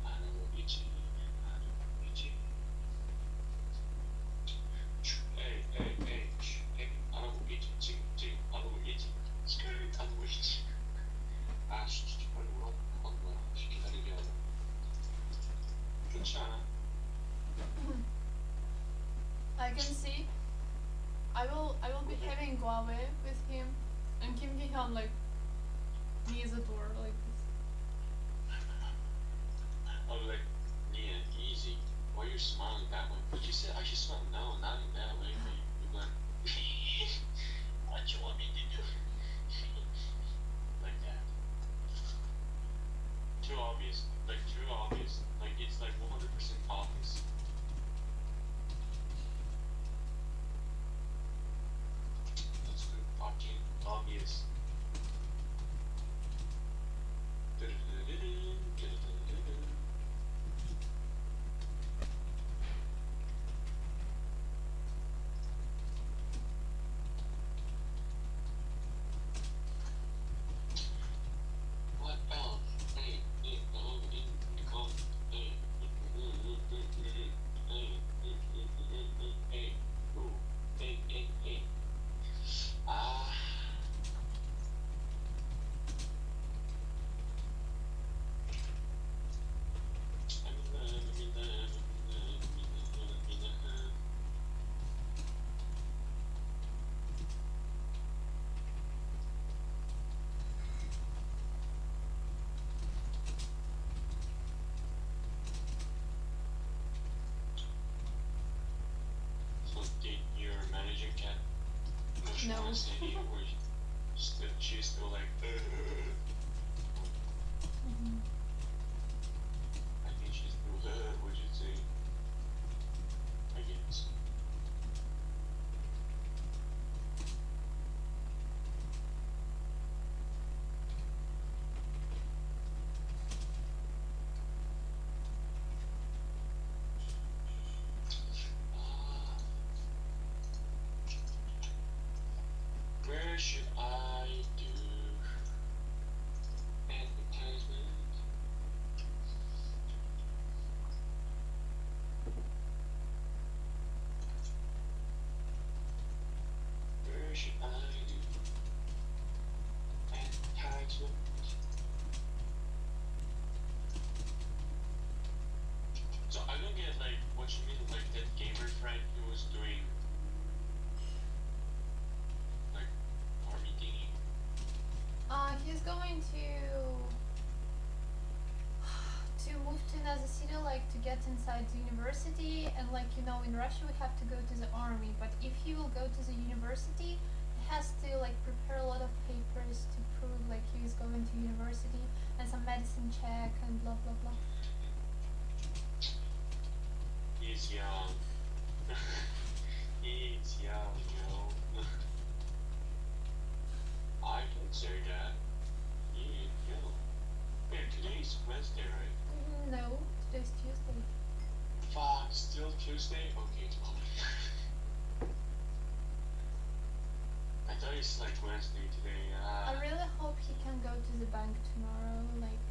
Speaker 11: 안 오고 있지. 안 오고 있지. 에이, 에이, 에이, 에이, 안 오고 있지. 지금 안 오고 있지. 안 오고 있지. 아, 진짜 빨리 오라고. 안 뭐야. 기다리게 하고. 좋지 않아?
Speaker 10: I can see. I will be having guave with him, and Kim Ki Hyun like near the door like this.
Speaker 11: I was like, yeah, easy. Why are you smiling that way? But you said I should smile. No, not in that way. You went, what you want me to do? Like that. Too obvious. Like, too obvious. Like, it's like 100% obvious. That's good. Fucking obvious. What else? Hey, hey, hey, ooh, hey. Ah. So did your manager get emotional
Speaker 10: No.
Speaker 11: and steady, or she's still like, I think she's still, what'd you say? I guess. Where should I do advertisement? Where should I do advertisement? So I don't get like what you mean, like that gamer friend who was doing like army thingy.
Speaker 10: He's going to move to another city, like to get inside the university, and like you know, in Russia we have to go to the army. But if he will go to the university, he has to like prepare a lot of papers to prove like he is going to university and some medicine check and blah blah blah.
Speaker 11: He's young. He's young, yo. I can say that. He's young. Wait, today's Wednesday, right?
Speaker 10: No, today's Tuesday.
Speaker 11: Fuck, still Tuesday? Okay, tomorrow. I thought it's like Wednesday today.
Speaker 10: I really hope he can go to the bank tomorrow, like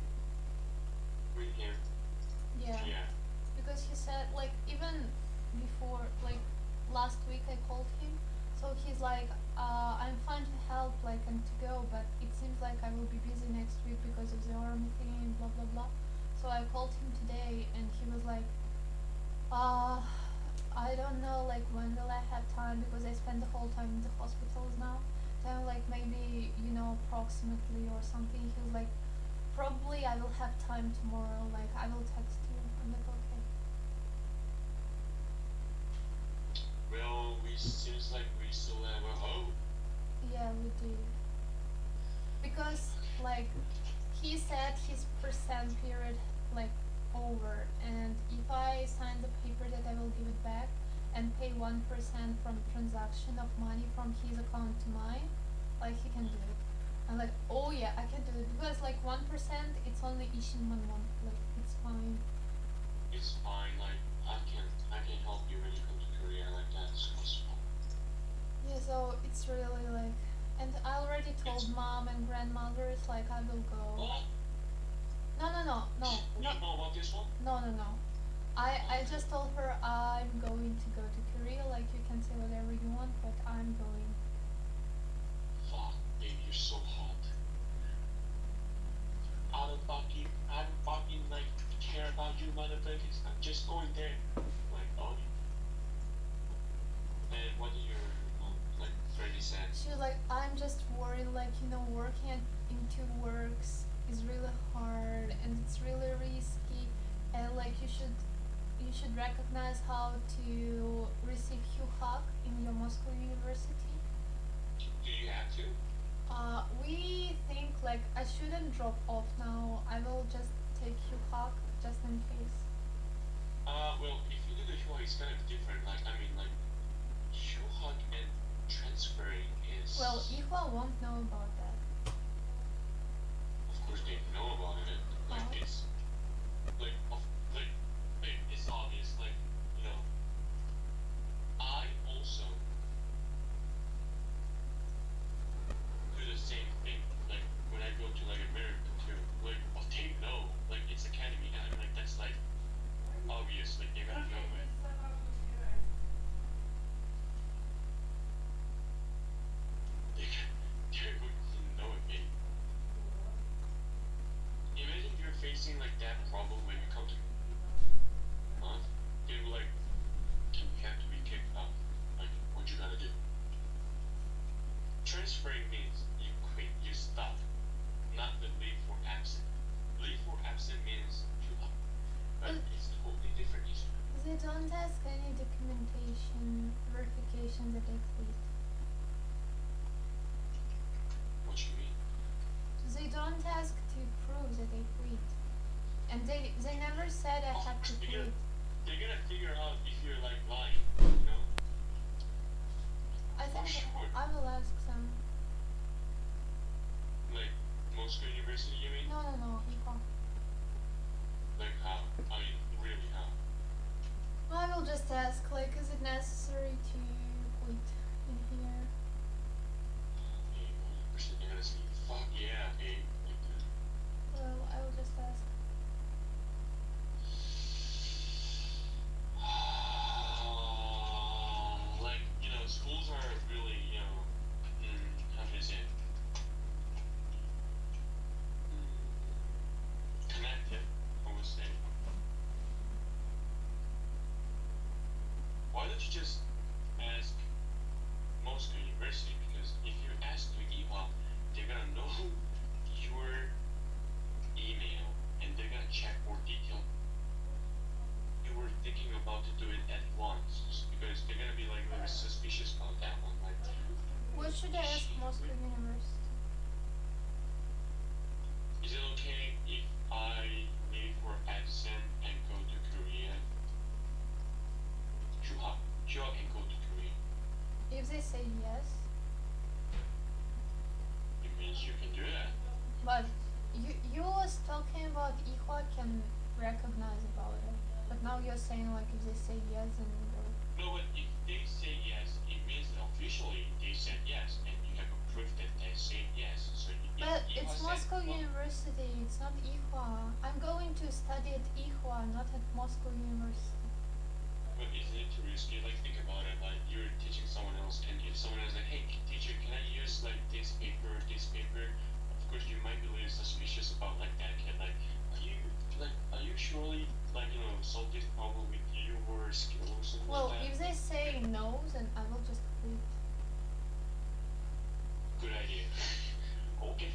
Speaker 11: With him?
Speaker 10: yeah.
Speaker 11: Yeah.
Speaker 10: Because he said like even before like last week I called him, so he's like I'm fine to help like and to go, but it seems like I will be busy next week because of the army thing and blah blah blah. So I called him today and he was like I don't know like when will I have time because I spend the whole time in the hospitals now. Then like maybe you know approximately or something. He was like probably I will have time tomorrow, like I will text you. I'm like okay.
Speaker 11: Well, seems like we still have a hope.
Speaker 10: Yeah, we do. Because
Speaker 12: like he said his percent period like over, and if I sign the paper that I will give it back and pay 1% from transaction of money from his account to mine, like he can do it. I'm like, oh yeah, I can do it because like 1%, it's only issuing 1 month, like it's fine.
Speaker 11: It's fine. Like I can help you when you come to Korea. Like that's possible.
Speaker 12: Yeah, so it's really like, and I already told mom and grandmothers like I will go.
Speaker 11: What?
Speaker 12: No.
Speaker 11: You know about this one?
Speaker 12: No. I just told her I'm going to go to Korea, like you can say whatever you want, but I'm going.
Speaker 11: Fuck, baby, you're so hot. I don't fucking like care about you motherfuckers. I'm just going there. Like, oh. And what are your like 30 cents?
Speaker 12: She was like, I'm just worried, like, you know, working in 2 works is really hard and it's really risky, and like you should recognize how to receive HUHAC in your Moscow University.
Speaker 11: Do you have to?
Speaker 12: We think like I shouldn't drop off now. I will just take HUHAC just in case.
Speaker 11: Well, if you do the HUHAC, it's kind of different. Like, I mean, like, HUHAC and transferring is.
Speaker 12: Well, Ihua won't know about that.
Speaker 11: Of course, they know about it. Like, it's. Like, it's obvious. Like, you know. I also do the same thing. Like, when I go to, like, America, too. Like, they know. Like, it's academy. I mean, like, that's, like, obvious. Like, they gotta know it. They're going to know it, babe. Imagine you're facing, like, that problem when you come to they were like, you have to be kicked out. Like, what you gotta do? Transferring means you quit, you stop. Not the leave for absent. Leave for absent means you up. But it's totally different issue.
Speaker 12: They don't ask any documentation, verification that they quit.
Speaker 11: What you mean?
Speaker 12: They don't ask to prove that they quit. And they never said I have to quit.
Speaker 11: They're gonna figure out if you're like lying, you know?
Speaker 12: I think
Speaker 11: sure.
Speaker 12: I will ask them.
Speaker 11: Like, Moscow University, you mean?
Speaker 12: No, Ihua.
Speaker 11: Like how? I mean, really how?
Speaker 12: I will just ask, like, is it necessary to quit in here?
Speaker 11: Hey, 100% they're gonna say, fuck yeah, babe. Like that.
Speaker 12: Well, I will just ask.
Speaker 11: Like, you know, schools are really, you know, how can I say it? Connected, I would say. Why don't you just ask Moscow University? Because if you ask to EHOP, they're gonna know your email and they're gonna check more detail. You were thinking about to do it at once because they're gonna be like very suspicious about that one. Like,
Speaker 12: What should I ask Moscow University?
Speaker 11: is it okay if I leave for absent and go to Korea? Sure, and go to Korea.
Speaker 12: If they say yes,
Speaker 11: It means you can do that.
Speaker 12: but you was talking about Ihua can recognize about it. But now you're saying like if they say yes then you go.
Speaker 11: No, but if they say yes, it means that officially they said yes, and you have a proof that they said yes. So
Speaker 12: But
Speaker 11: if
Speaker 12: it's
Speaker 11: Ihua
Speaker 12: Moscow
Speaker 11: said, well,
Speaker 12: University, it's not Ihua. I'm going to study at Ihua, not at Moscow University.
Speaker 11: But isn't it too risky? Like, think about it. Like, you're teaching someone else, and if someone else is like, hey, teacher, can I use like this paper? Of course, you might be a little suspicious about like that kid. Like, are you surely like, you know, solve this problem with your skills or something
Speaker 12: Well,
Speaker 11: like that?
Speaker 12: if they say no, then I will just quit.
Speaker 11: Good idea. Okay.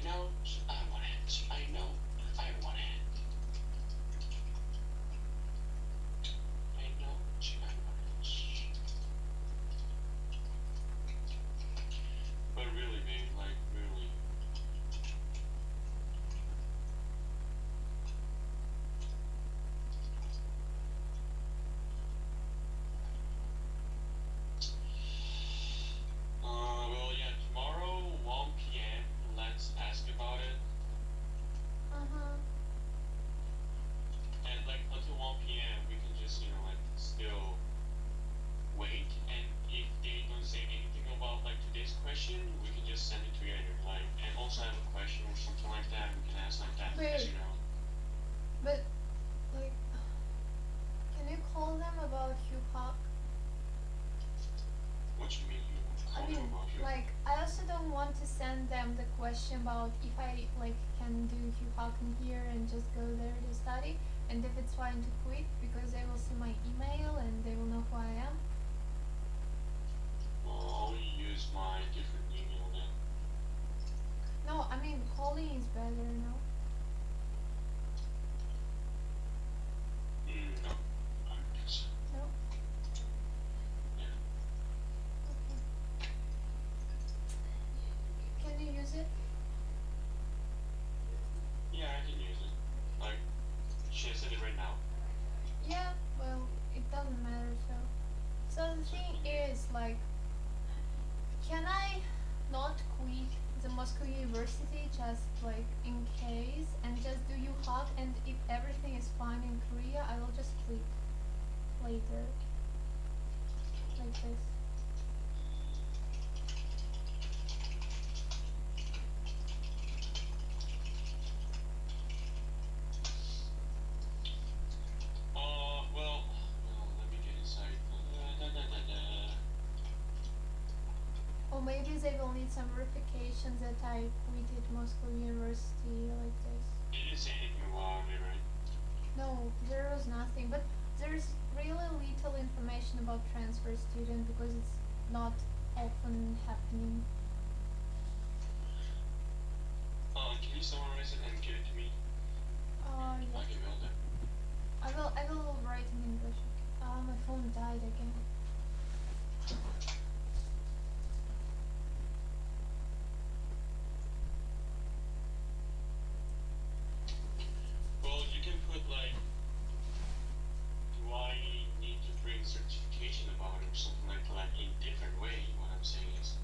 Speaker 11: know I want it. I know I want it. I know I want it. But really, man, like really. Well, yeah, tomorrow, 1 p.m., let's ask about it.
Speaker 12: Uh-huh.
Speaker 11: And, like, until 1 p.m., we can just, you know, like, still wait. And if they don't say anything about, like, today's question, we can just send it together. Like, and also have a question or something like that, we can ask like that, as
Speaker 12: Wait.
Speaker 11: you know.
Speaker 12: But, like, can you call them about Hugh Hawk?
Speaker 11: What you mean, you
Speaker 12: I
Speaker 11: call
Speaker 12: mean,
Speaker 11: them about you?
Speaker 12: like, I also don't want to send them the question about if I, like, can do Hugh Hawk in here and just go there to study, and if it's fine to quit, because they will see my email and they will know who I am.
Speaker 11: Well, I'll use my different email then.
Speaker 12: No, I mean, calling is better, no?
Speaker 11: No, I don't think so.
Speaker 12: No?
Speaker 11: Yeah.
Speaker 12: Okay. Can you use it?
Speaker 11: Yeah, I can use it. Like, should I send it right now?
Speaker 12: Yeah, well, it doesn't matter, so. So the thing is, like, can I not quit the Moscow University just, like, in case, and just do UHawk, and if everything is fine in Korea, I will just quit later. Like this.
Speaker 11: Well, let me get inside.
Speaker 12: Or maybe they will need some verification that I quitted Moscow University like this.
Speaker 11: You didn't say anything about it, right?
Speaker 12: No, there was nothing. But there's really little information about transfer student because it's not often happening.
Speaker 11: Can you summarize it and give it to me?
Speaker 12: Yeah.
Speaker 11: I can build it.
Speaker 12: I will write in English. My phone died again.
Speaker 11: Well, you can put like, do I need to bring certification about it or something like that in different way? What I'm saying is.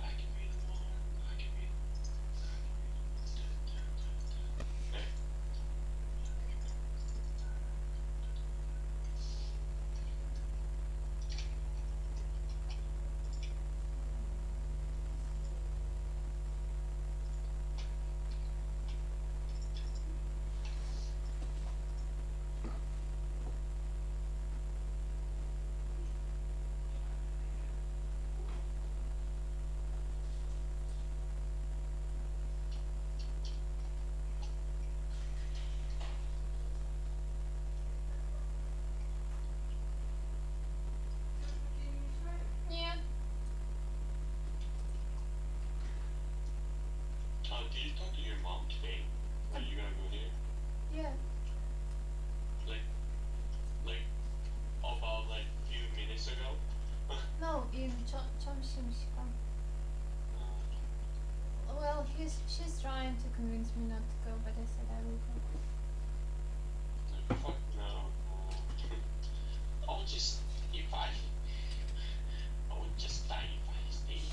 Speaker 11: I can read more. I can read. Okay.
Speaker 12: Yeah.
Speaker 11: Did you talk to your mom today? Are you gonna go there?
Speaker 12: Yeah.
Speaker 11: Like, about like few minutes ago?
Speaker 12: No, in 점심시간. Well, she's trying to convince me not to go, but I said I will go.
Speaker 11: Like, fuck no. I'll just, I would just die if I stay here.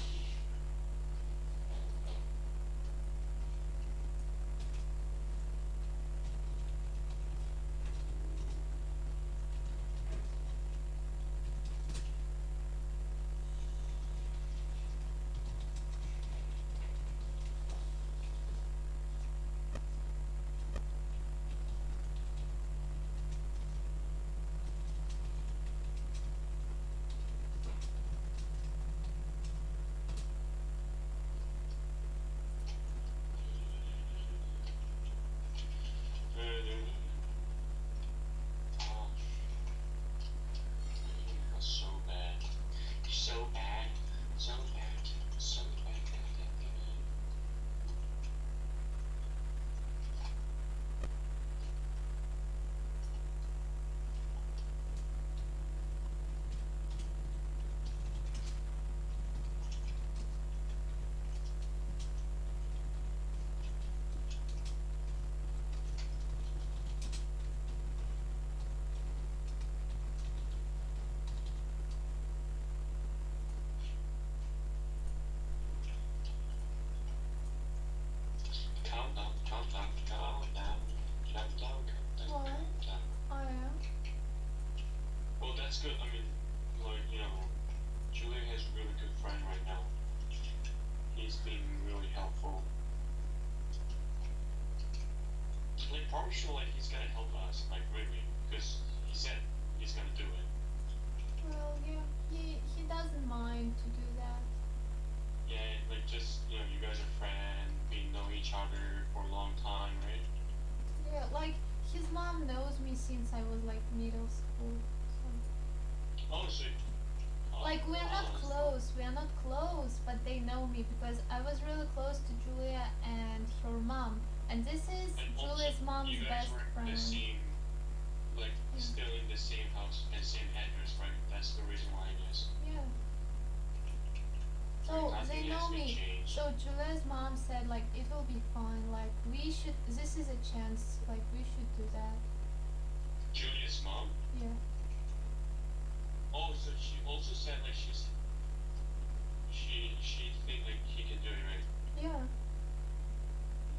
Speaker 11: he's been really helpful. Like, probably sure, like, he's gonna help us, like, really, because he said he's gonna do it.
Speaker 12: Well, yeah, he doesn't mind to do that.
Speaker 11: Yeah, like, just, you know, you guys are friends, we know each other for a long time, right?
Speaker 12: Yeah, like his mom knows me since I was like middle school. So.
Speaker 11: Oh, so...
Speaker 12: Like we are not close, but they know me because I was really close to Julia and her mom. And this is
Speaker 11: And
Speaker 12: Julia's
Speaker 11: also,
Speaker 12: mom's
Speaker 11: you guys
Speaker 12: best
Speaker 11: were in
Speaker 12: friend.
Speaker 11: the same, like, still in the same house and same address, right? That's the reason why, I guess.
Speaker 12: Yeah. So they
Speaker 11: Nothing has
Speaker 12: know
Speaker 11: been
Speaker 12: me.
Speaker 11: changed.
Speaker 12: So Julia's mom said like it will be fine. Like we should. This is a chance. Like we should do that.
Speaker 11: Julia's mom?
Speaker 12: Yeah.
Speaker 11: Oh, so she also said, like, she think, like, he can do it, right?
Speaker 12: Yeah.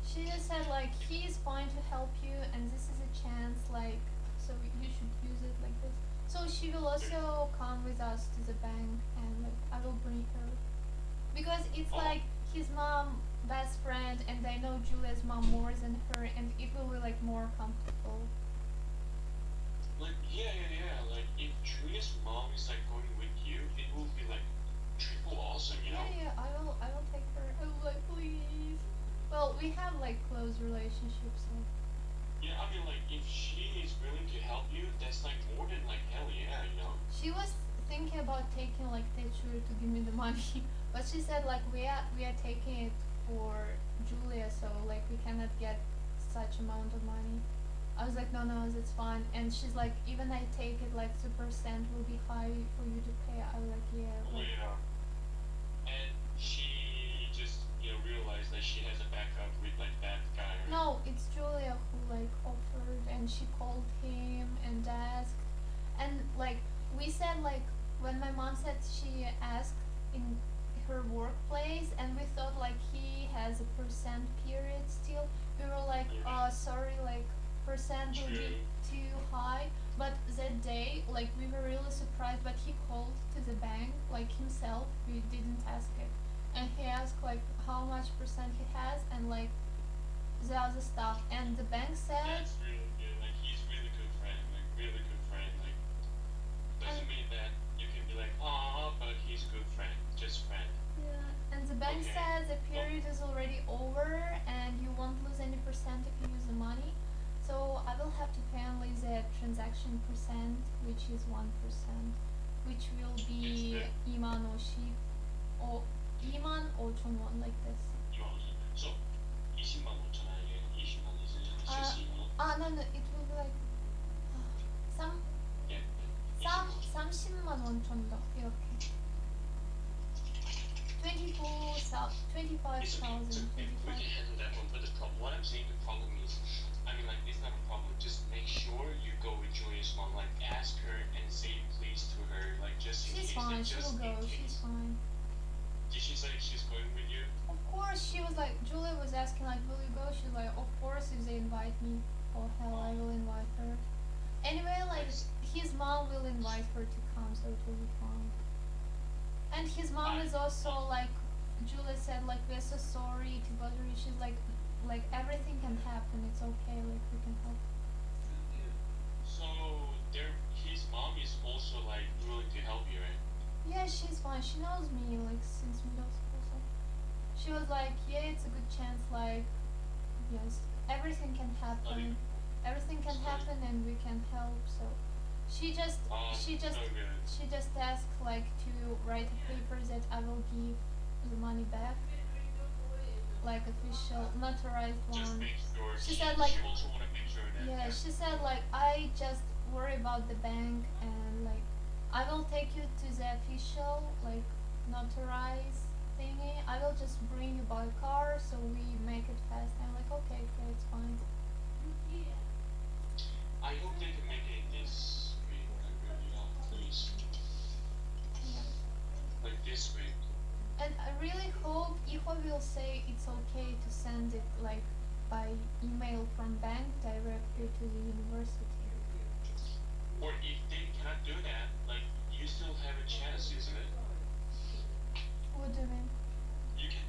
Speaker 12: She just said like he is fine to help you, and this is a chance. Like so you should use it like this. So she will also come with us to the bank, and like I will bring her. Because it's like his mom best friend and I know Julia's mom more than her and it will be like more comfortable.
Speaker 11: Like, yeah, like, if Julia's mom is, like, going with you, it will be, like, triple awesome, you know?
Speaker 12: Yeah, I will take her. I will like please. Well, we have like close relationships so.
Speaker 11: Yeah, I mean, like, if she is willing to help you, that's, like, more than, like, hell yeah, you know?
Speaker 12: She was thinking about taking like Tetsuya to give me the money. But she said like we are taking it for Julia, so like we cannot get such amount of money. I was like, no, that's fine. And she's like, even I take it, like the percent will be high for you to pay. I was like, yeah.
Speaker 11: Oh, yeah. And she just, you know, realized that she has a backup with, like, that guy, right?
Speaker 12: No, it's Julia who like offered, and she called him and asked, and like we said like when my mom said she asked in her workplace, and we thought like he has a percent period still. We were like, sorry, like percent will be too high. But that day, like we were really surprised. But he called to the bank like himself. We didn't ask it, and he asked like how much percent he has and like the other stuff. And the bank said.
Speaker 11: That's really good. Like, he's really good friend. Like, really good friend. Like, doesn't mean that you can be like, but he's a good friend. Just friend.
Speaker 12: Yeah, and the bank says the period is already over and you won't lose any percent if you use the money. So I will have to pay only the transaction percent, which is 1%, which will be Iman or Ship or Iman or Chonwon like this.
Speaker 11: So, 20만 5천 원에 20만 이제
Speaker 12: No, it will be like some 30만 원 정도 이렇게. 25,000.
Speaker 11: It's okay. We can handle that one. But what I'm saying, the problem is, I mean, like, it's not a problem. Just make sure you go with Julia's mom. Like, ask her and say please to her. Like, just in
Speaker 12: She's
Speaker 11: case.
Speaker 12: fine.
Speaker 11: Like,
Speaker 12: She
Speaker 11: just
Speaker 12: will go.
Speaker 11: in case.
Speaker 12: She's fine.
Speaker 11: Did she say she's going with you?
Speaker 12: Of course, she was like, Julia was asking like, will you go? She's like, of course, if they invite me. Oh hell, I will invite her. Anyway, like, his mom will invite her to come, so it will be fine. And his mom is also like, Julia said, like, we're so sorry to bother you. She's like everything can happen. It's okay. Like, we can help.
Speaker 11: So, his mom is also, like, willing to help you, right?
Speaker 12: Yeah, she's fine. She knows me like since middle school. So she was like, yeah, it's a good chance. Like, yes, everything can happen. Everything can happen, and we can help. So she just asked like to write a paper that I will give the money back, like official notarized one.
Speaker 11: Just make sure.
Speaker 12: She said like,
Speaker 11: she also want to make sure that.
Speaker 12: yeah, she said like, I just worry about the bank, and like I will take you to the official like notarized thingy. I will just bring you by car, so we make it fast. I'm like, okay, it's fine.
Speaker 11: I hope they can make it this week. I really hope, please. Like this week.
Speaker 12: And I really hope Iho will say it's okay to send it like by email from bank directly to the university.
Speaker 11: Or if they cannot do that, like, you still have a chance, isn't it?
Speaker 12: What do you mean?
Speaker 11: You can,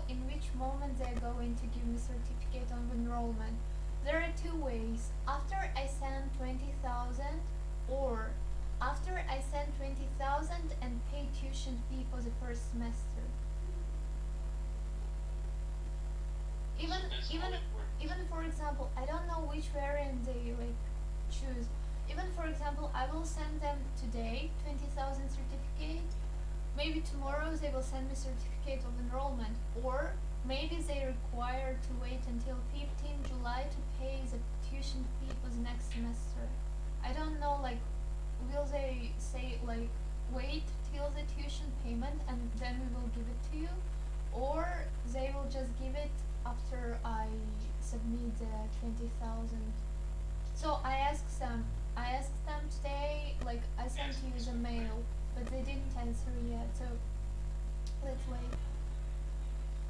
Speaker 12: know in which moment they're going to give me certificate of enrollment. There are two ways. After I send 20,000 or after I send 20,000 and pay tuition fee for the first semester. Even for example, I don't know which variant they like choose. Even for example, I will send them today 20,000 certificate. Maybe tomorrow they will send me certificate of enrollment, or maybe they require to wait until 15 July to pay the tuition fee for the next semester. I don't know, like, will they say like wait till the tuition payment and then we will give it to you, or they will just give it after I submit the 20,000. So I asked them today, like I sent you the mail, but they didn't answer yet, so let's wait.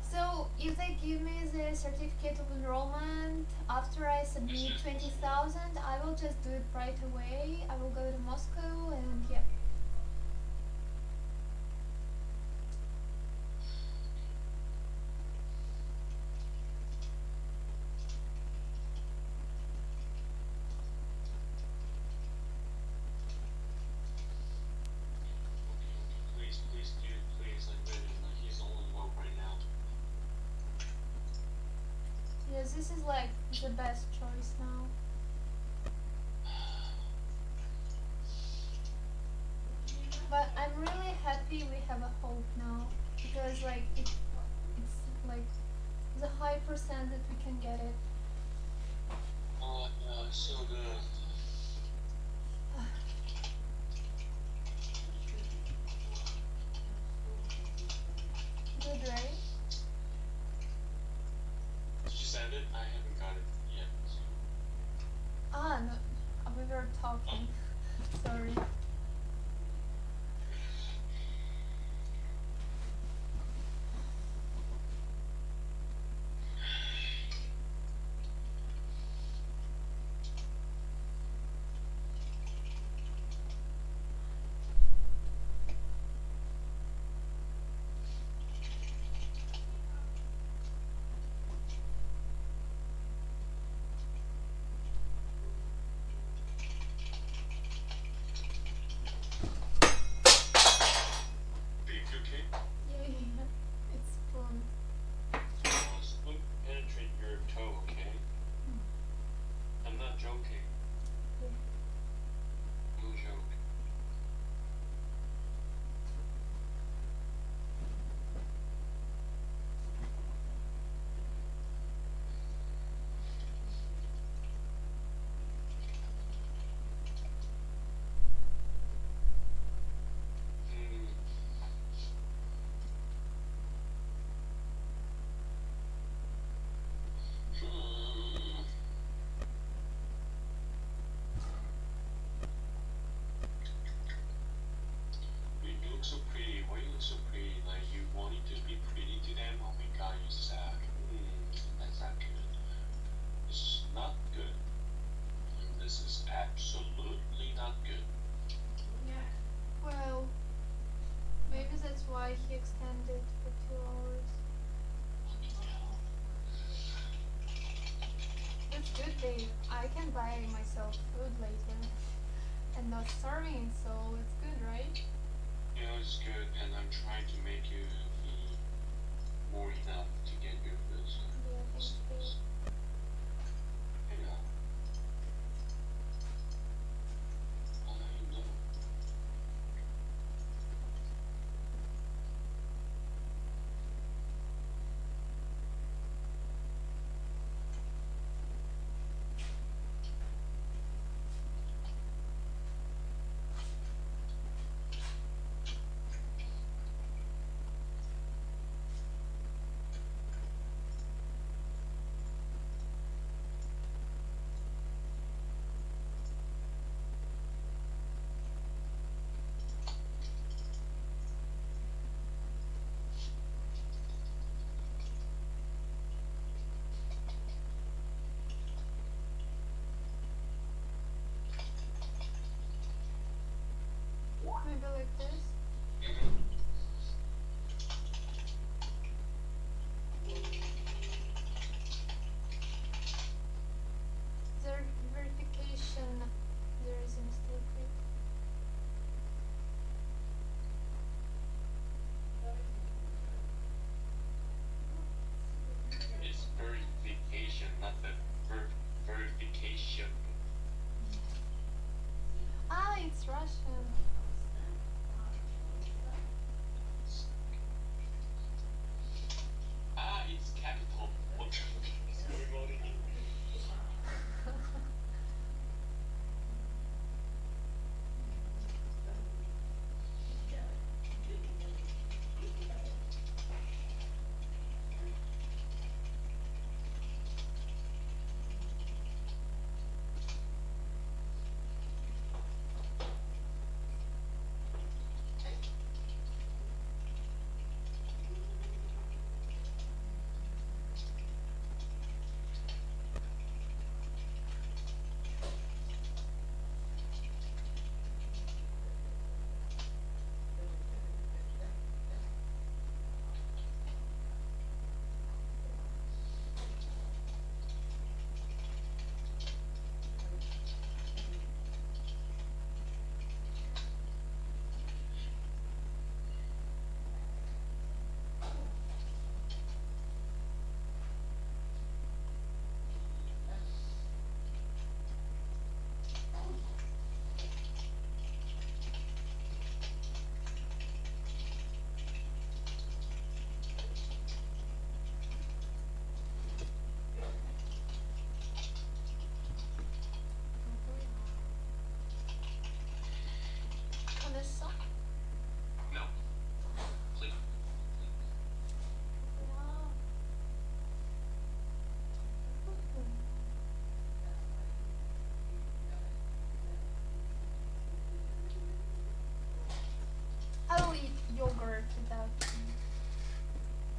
Speaker 12: So if they give me the certificate of enrollment after I submit 20,000, I will just do it right away. I will go to Moscow and yeah.
Speaker 11: Please, dude, please, like really, like he's all in hope right now.
Speaker 12: Yes, this is like the best choice now. But I'm really happy we have a hope now, because like it's like the high percent that we can get it.
Speaker 11: Oh yeah, it's so good.
Speaker 12: Good, right?
Speaker 11: Did you send it? I haven't got it yet. So.
Speaker 12: Ah, no, we were talking. Sorry.
Speaker 11: Big okay?
Speaker 12: Yeah, it's fun.
Speaker 11: Spoon penetrate your toe, okay? I'm not joking. No joke. You look so pretty. Why you look so pretty? Like you wanting to be pretty to them? Oh my god, you suck. That's not good. This is not good. This is absolutely not good.
Speaker 12: Well, maybe that's why he extended for 2 hours. That's good, babe. I can buy myself food later and not starving, so it's good, right?
Speaker 11: Yeah, it's good, and I'm trying to make you eat more enough to get your food. So
Speaker 12: Yeah, thanks, babe.
Speaker 11: yeah. I'll let you know.
Speaker 12: Maybe like this. It's Russian.
Speaker 11: Ah, it's capital. What is going on in English?
Speaker 12: Connaissant?
Speaker 11: No. Please.
Speaker 12: I will eat yogurt without tea.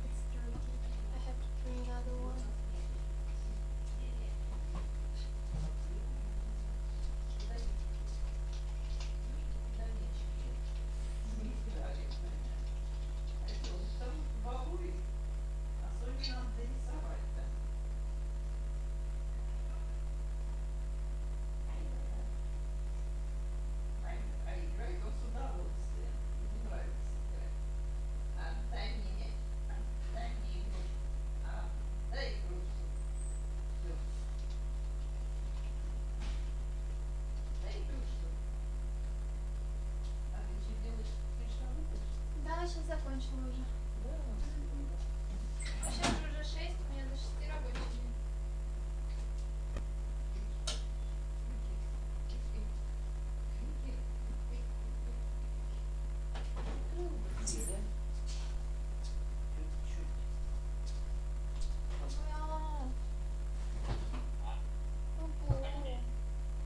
Speaker 12: It's dirty. I have to drink another one.
Speaker 9: Особенно дорисовать-то. А играть он с удовольствием. Ему нравится играть. Отдай мне. Дай мне игрушку. Дай игрушку. Всё. Дай игрушку. А ты что делаешь? Ты что работаешь?
Speaker 12: Да, сейчас закончила уже.
Speaker 9: Да.
Speaker 12: Сейчас уже 6, у меня до 6 рабочий день.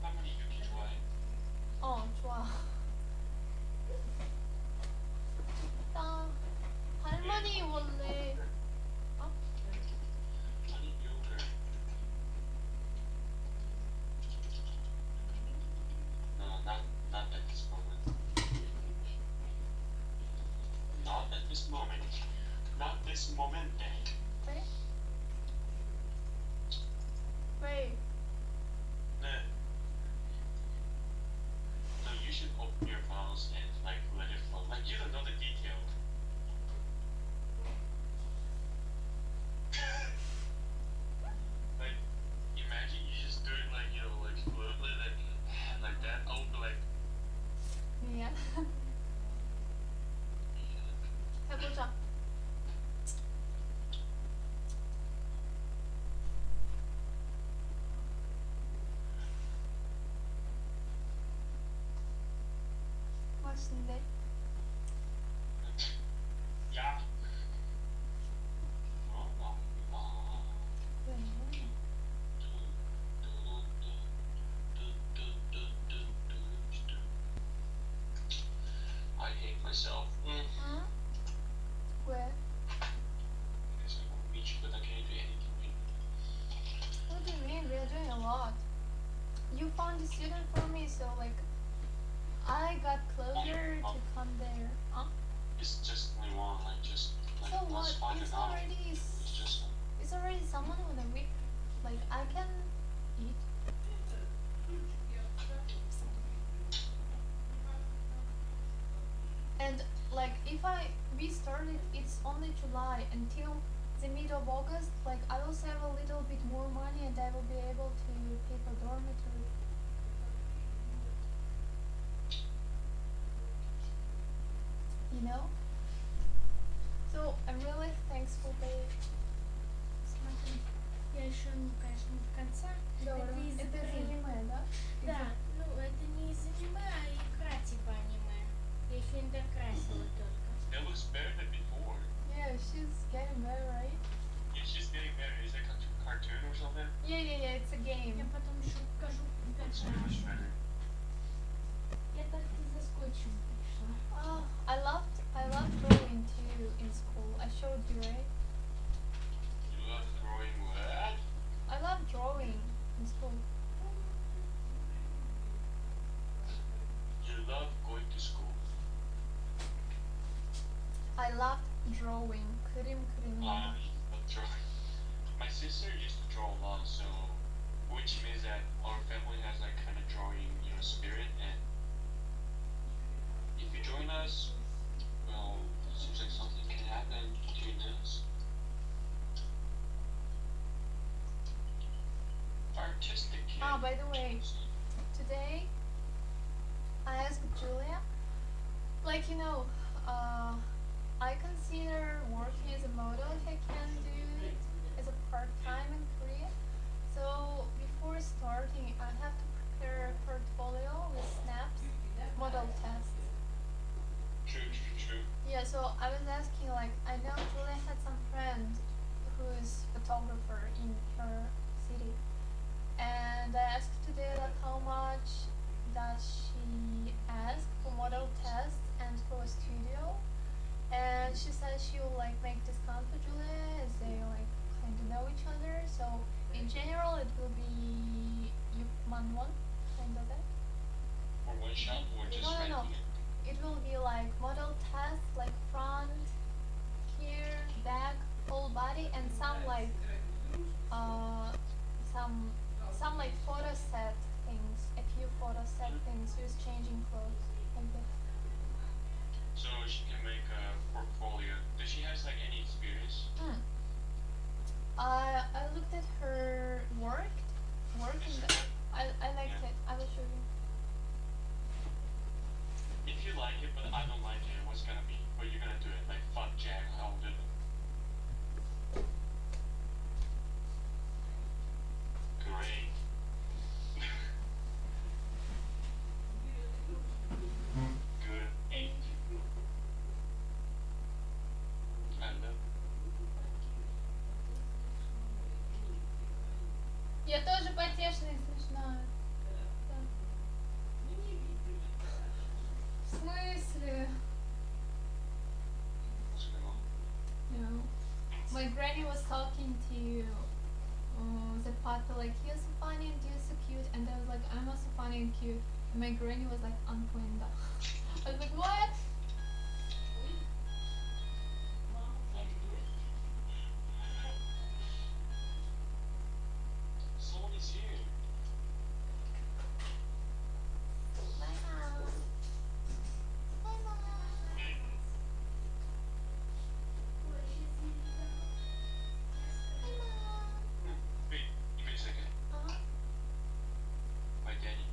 Speaker 11: 할머니 유키 좋아해?
Speaker 12: 좋아. 나 할머니 원래
Speaker 11: 아니 yogurt. No, not at this moment. Not at this moment. Not this momente.
Speaker 12: 왜? 왜?
Speaker 11: 네. No, you should open your files and like let it flow. Like you don't know the detail. Like imagine you just do it like like fluently like that. I would be like
Speaker 12: 미안. 해보자. 맛있는데?
Speaker 11: yeah.
Speaker 12: 왜?
Speaker 11: I hate myself.
Speaker 12: 응? 왜?
Speaker 11: Because I want to reach, but I can't do anything.
Speaker 12: What do you mean? We are doing a lot. You found a student for me, so like I got closer to come there.
Speaker 11: It's just only one, like just like
Speaker 12: So
Speaker 11: let's
Speaker 12: what?
Speaker 11: find
Speaker 12: It's
Speaker 11: it out.
Speaker 12: already
Speaker 11: It's just
Speaker 12: it's already someone on a week. Like I can eat. And like if we started, it's only July until the mid of August. Like I will save a little bit more money, and I will be able to pay for dormitory. know. So I'm really thankful they.
Speaker 10: Смотри, я еще, ну, конечно, не до конца. Это из
Speaker 12: Это из
Speaker 10: игры.
Speaker 12: аниме, да?
Speaker 10: Да, ну это не из аниме, а игра типа аниме. Я еще не докрасила только.
Speaker 11: It looks better than before.
Speaker 12: Yeah, she's getting better, right?
Speaker 11: Yeah, she's getting better. Is it a cartoon or something?
Speaker 12: Yeah, it's a game.
Speaker 10: Я потом еще покажу, как
Speaker 11: Looks so much
Speaker 10: докрашу.
Speaker 11: better.
Speaker 10: Я так-то за скотчем пришла.
Speaker 12: Oh, I loved drawing too in school. I showed you, right?
Speaker 11: You love throwing what?
Speaker 12: I love drawing in school.
Speaker 11: You love going to school.
Speaker 12: I loved drawing. 그림 그리는 거.
Speaker 11: You love drawing. My sister used to draw a lot, so which means that our family has like kind of drawing, spirit. And if you join us, well, it seems like something can happen between us. Artistic kid.
Speaker 12: Ah, by the way, today I asked Julia, like, I consider working as a model if I can do it as a part-time in Korea. So before starting, I have to prepare a portfolio with snaps, model tests.
Speaker 11: True.
Speaker 12: Yeah, so I was asking, like, I know Julia had some friend who's photographer in her city. And I asked today, like, how much does she ask for model tests and for a studio? And she said she will, like, make discount for Julia as they, like, kind of know each other. So in general, it will be 6만 won, kind of that.
Speaker 11: For one shot or just
Speaker 12: No.
Speaker 11: renting it?
Speaker 12: It will be like model tests, like front, here, back, whole body, and some like some like photo set things, a few photo set things with changing clothes, like that.
Speaker 11: So she can make a portfolio. Does she has like any experience?
Speaker 12: I looked at her work in the, I liked it. I will show you.
Speaker 11: If you like it, but I don't like it, what's gonna be? What you're gonna do it? Like, fuck Jack, I'll do it. Great. Good. 8. I love
Speaker 12: Я тоже потешная и смешная. Да. В смысле?
Speaker 11: what's going on.
Speaker 12: No. My granny was talking to the papa like, you're so funny and you're so cute, and I was like, I'm also funny and cute, and my granny was like, Antoinda. I was like, what?
Speaker 11: Someone is here.
Speaker 12: Bye, Mom. Bye, Mom. Bye, Mom.
Speaker 11: Wait, give me a second. My daddy.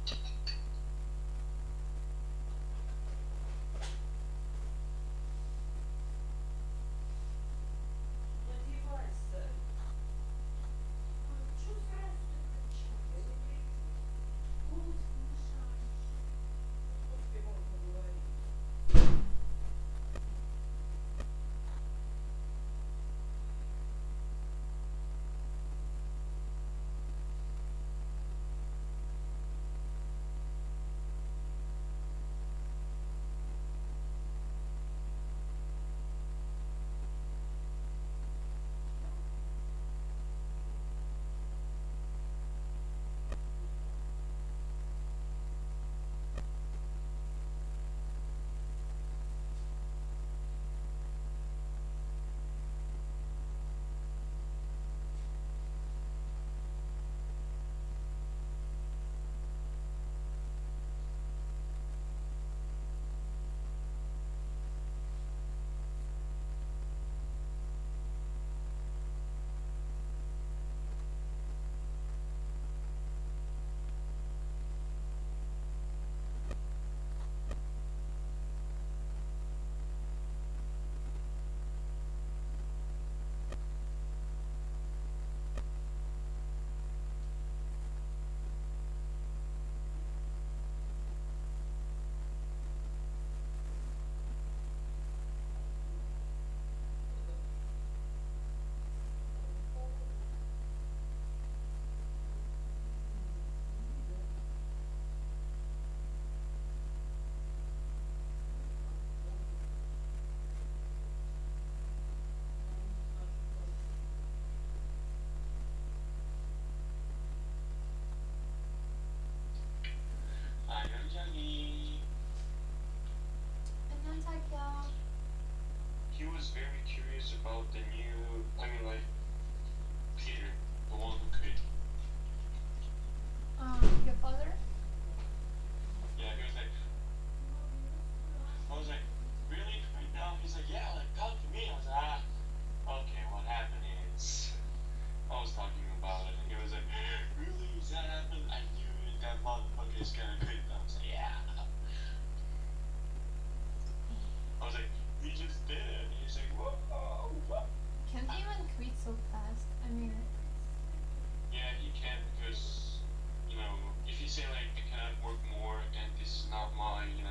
Speaker 11: my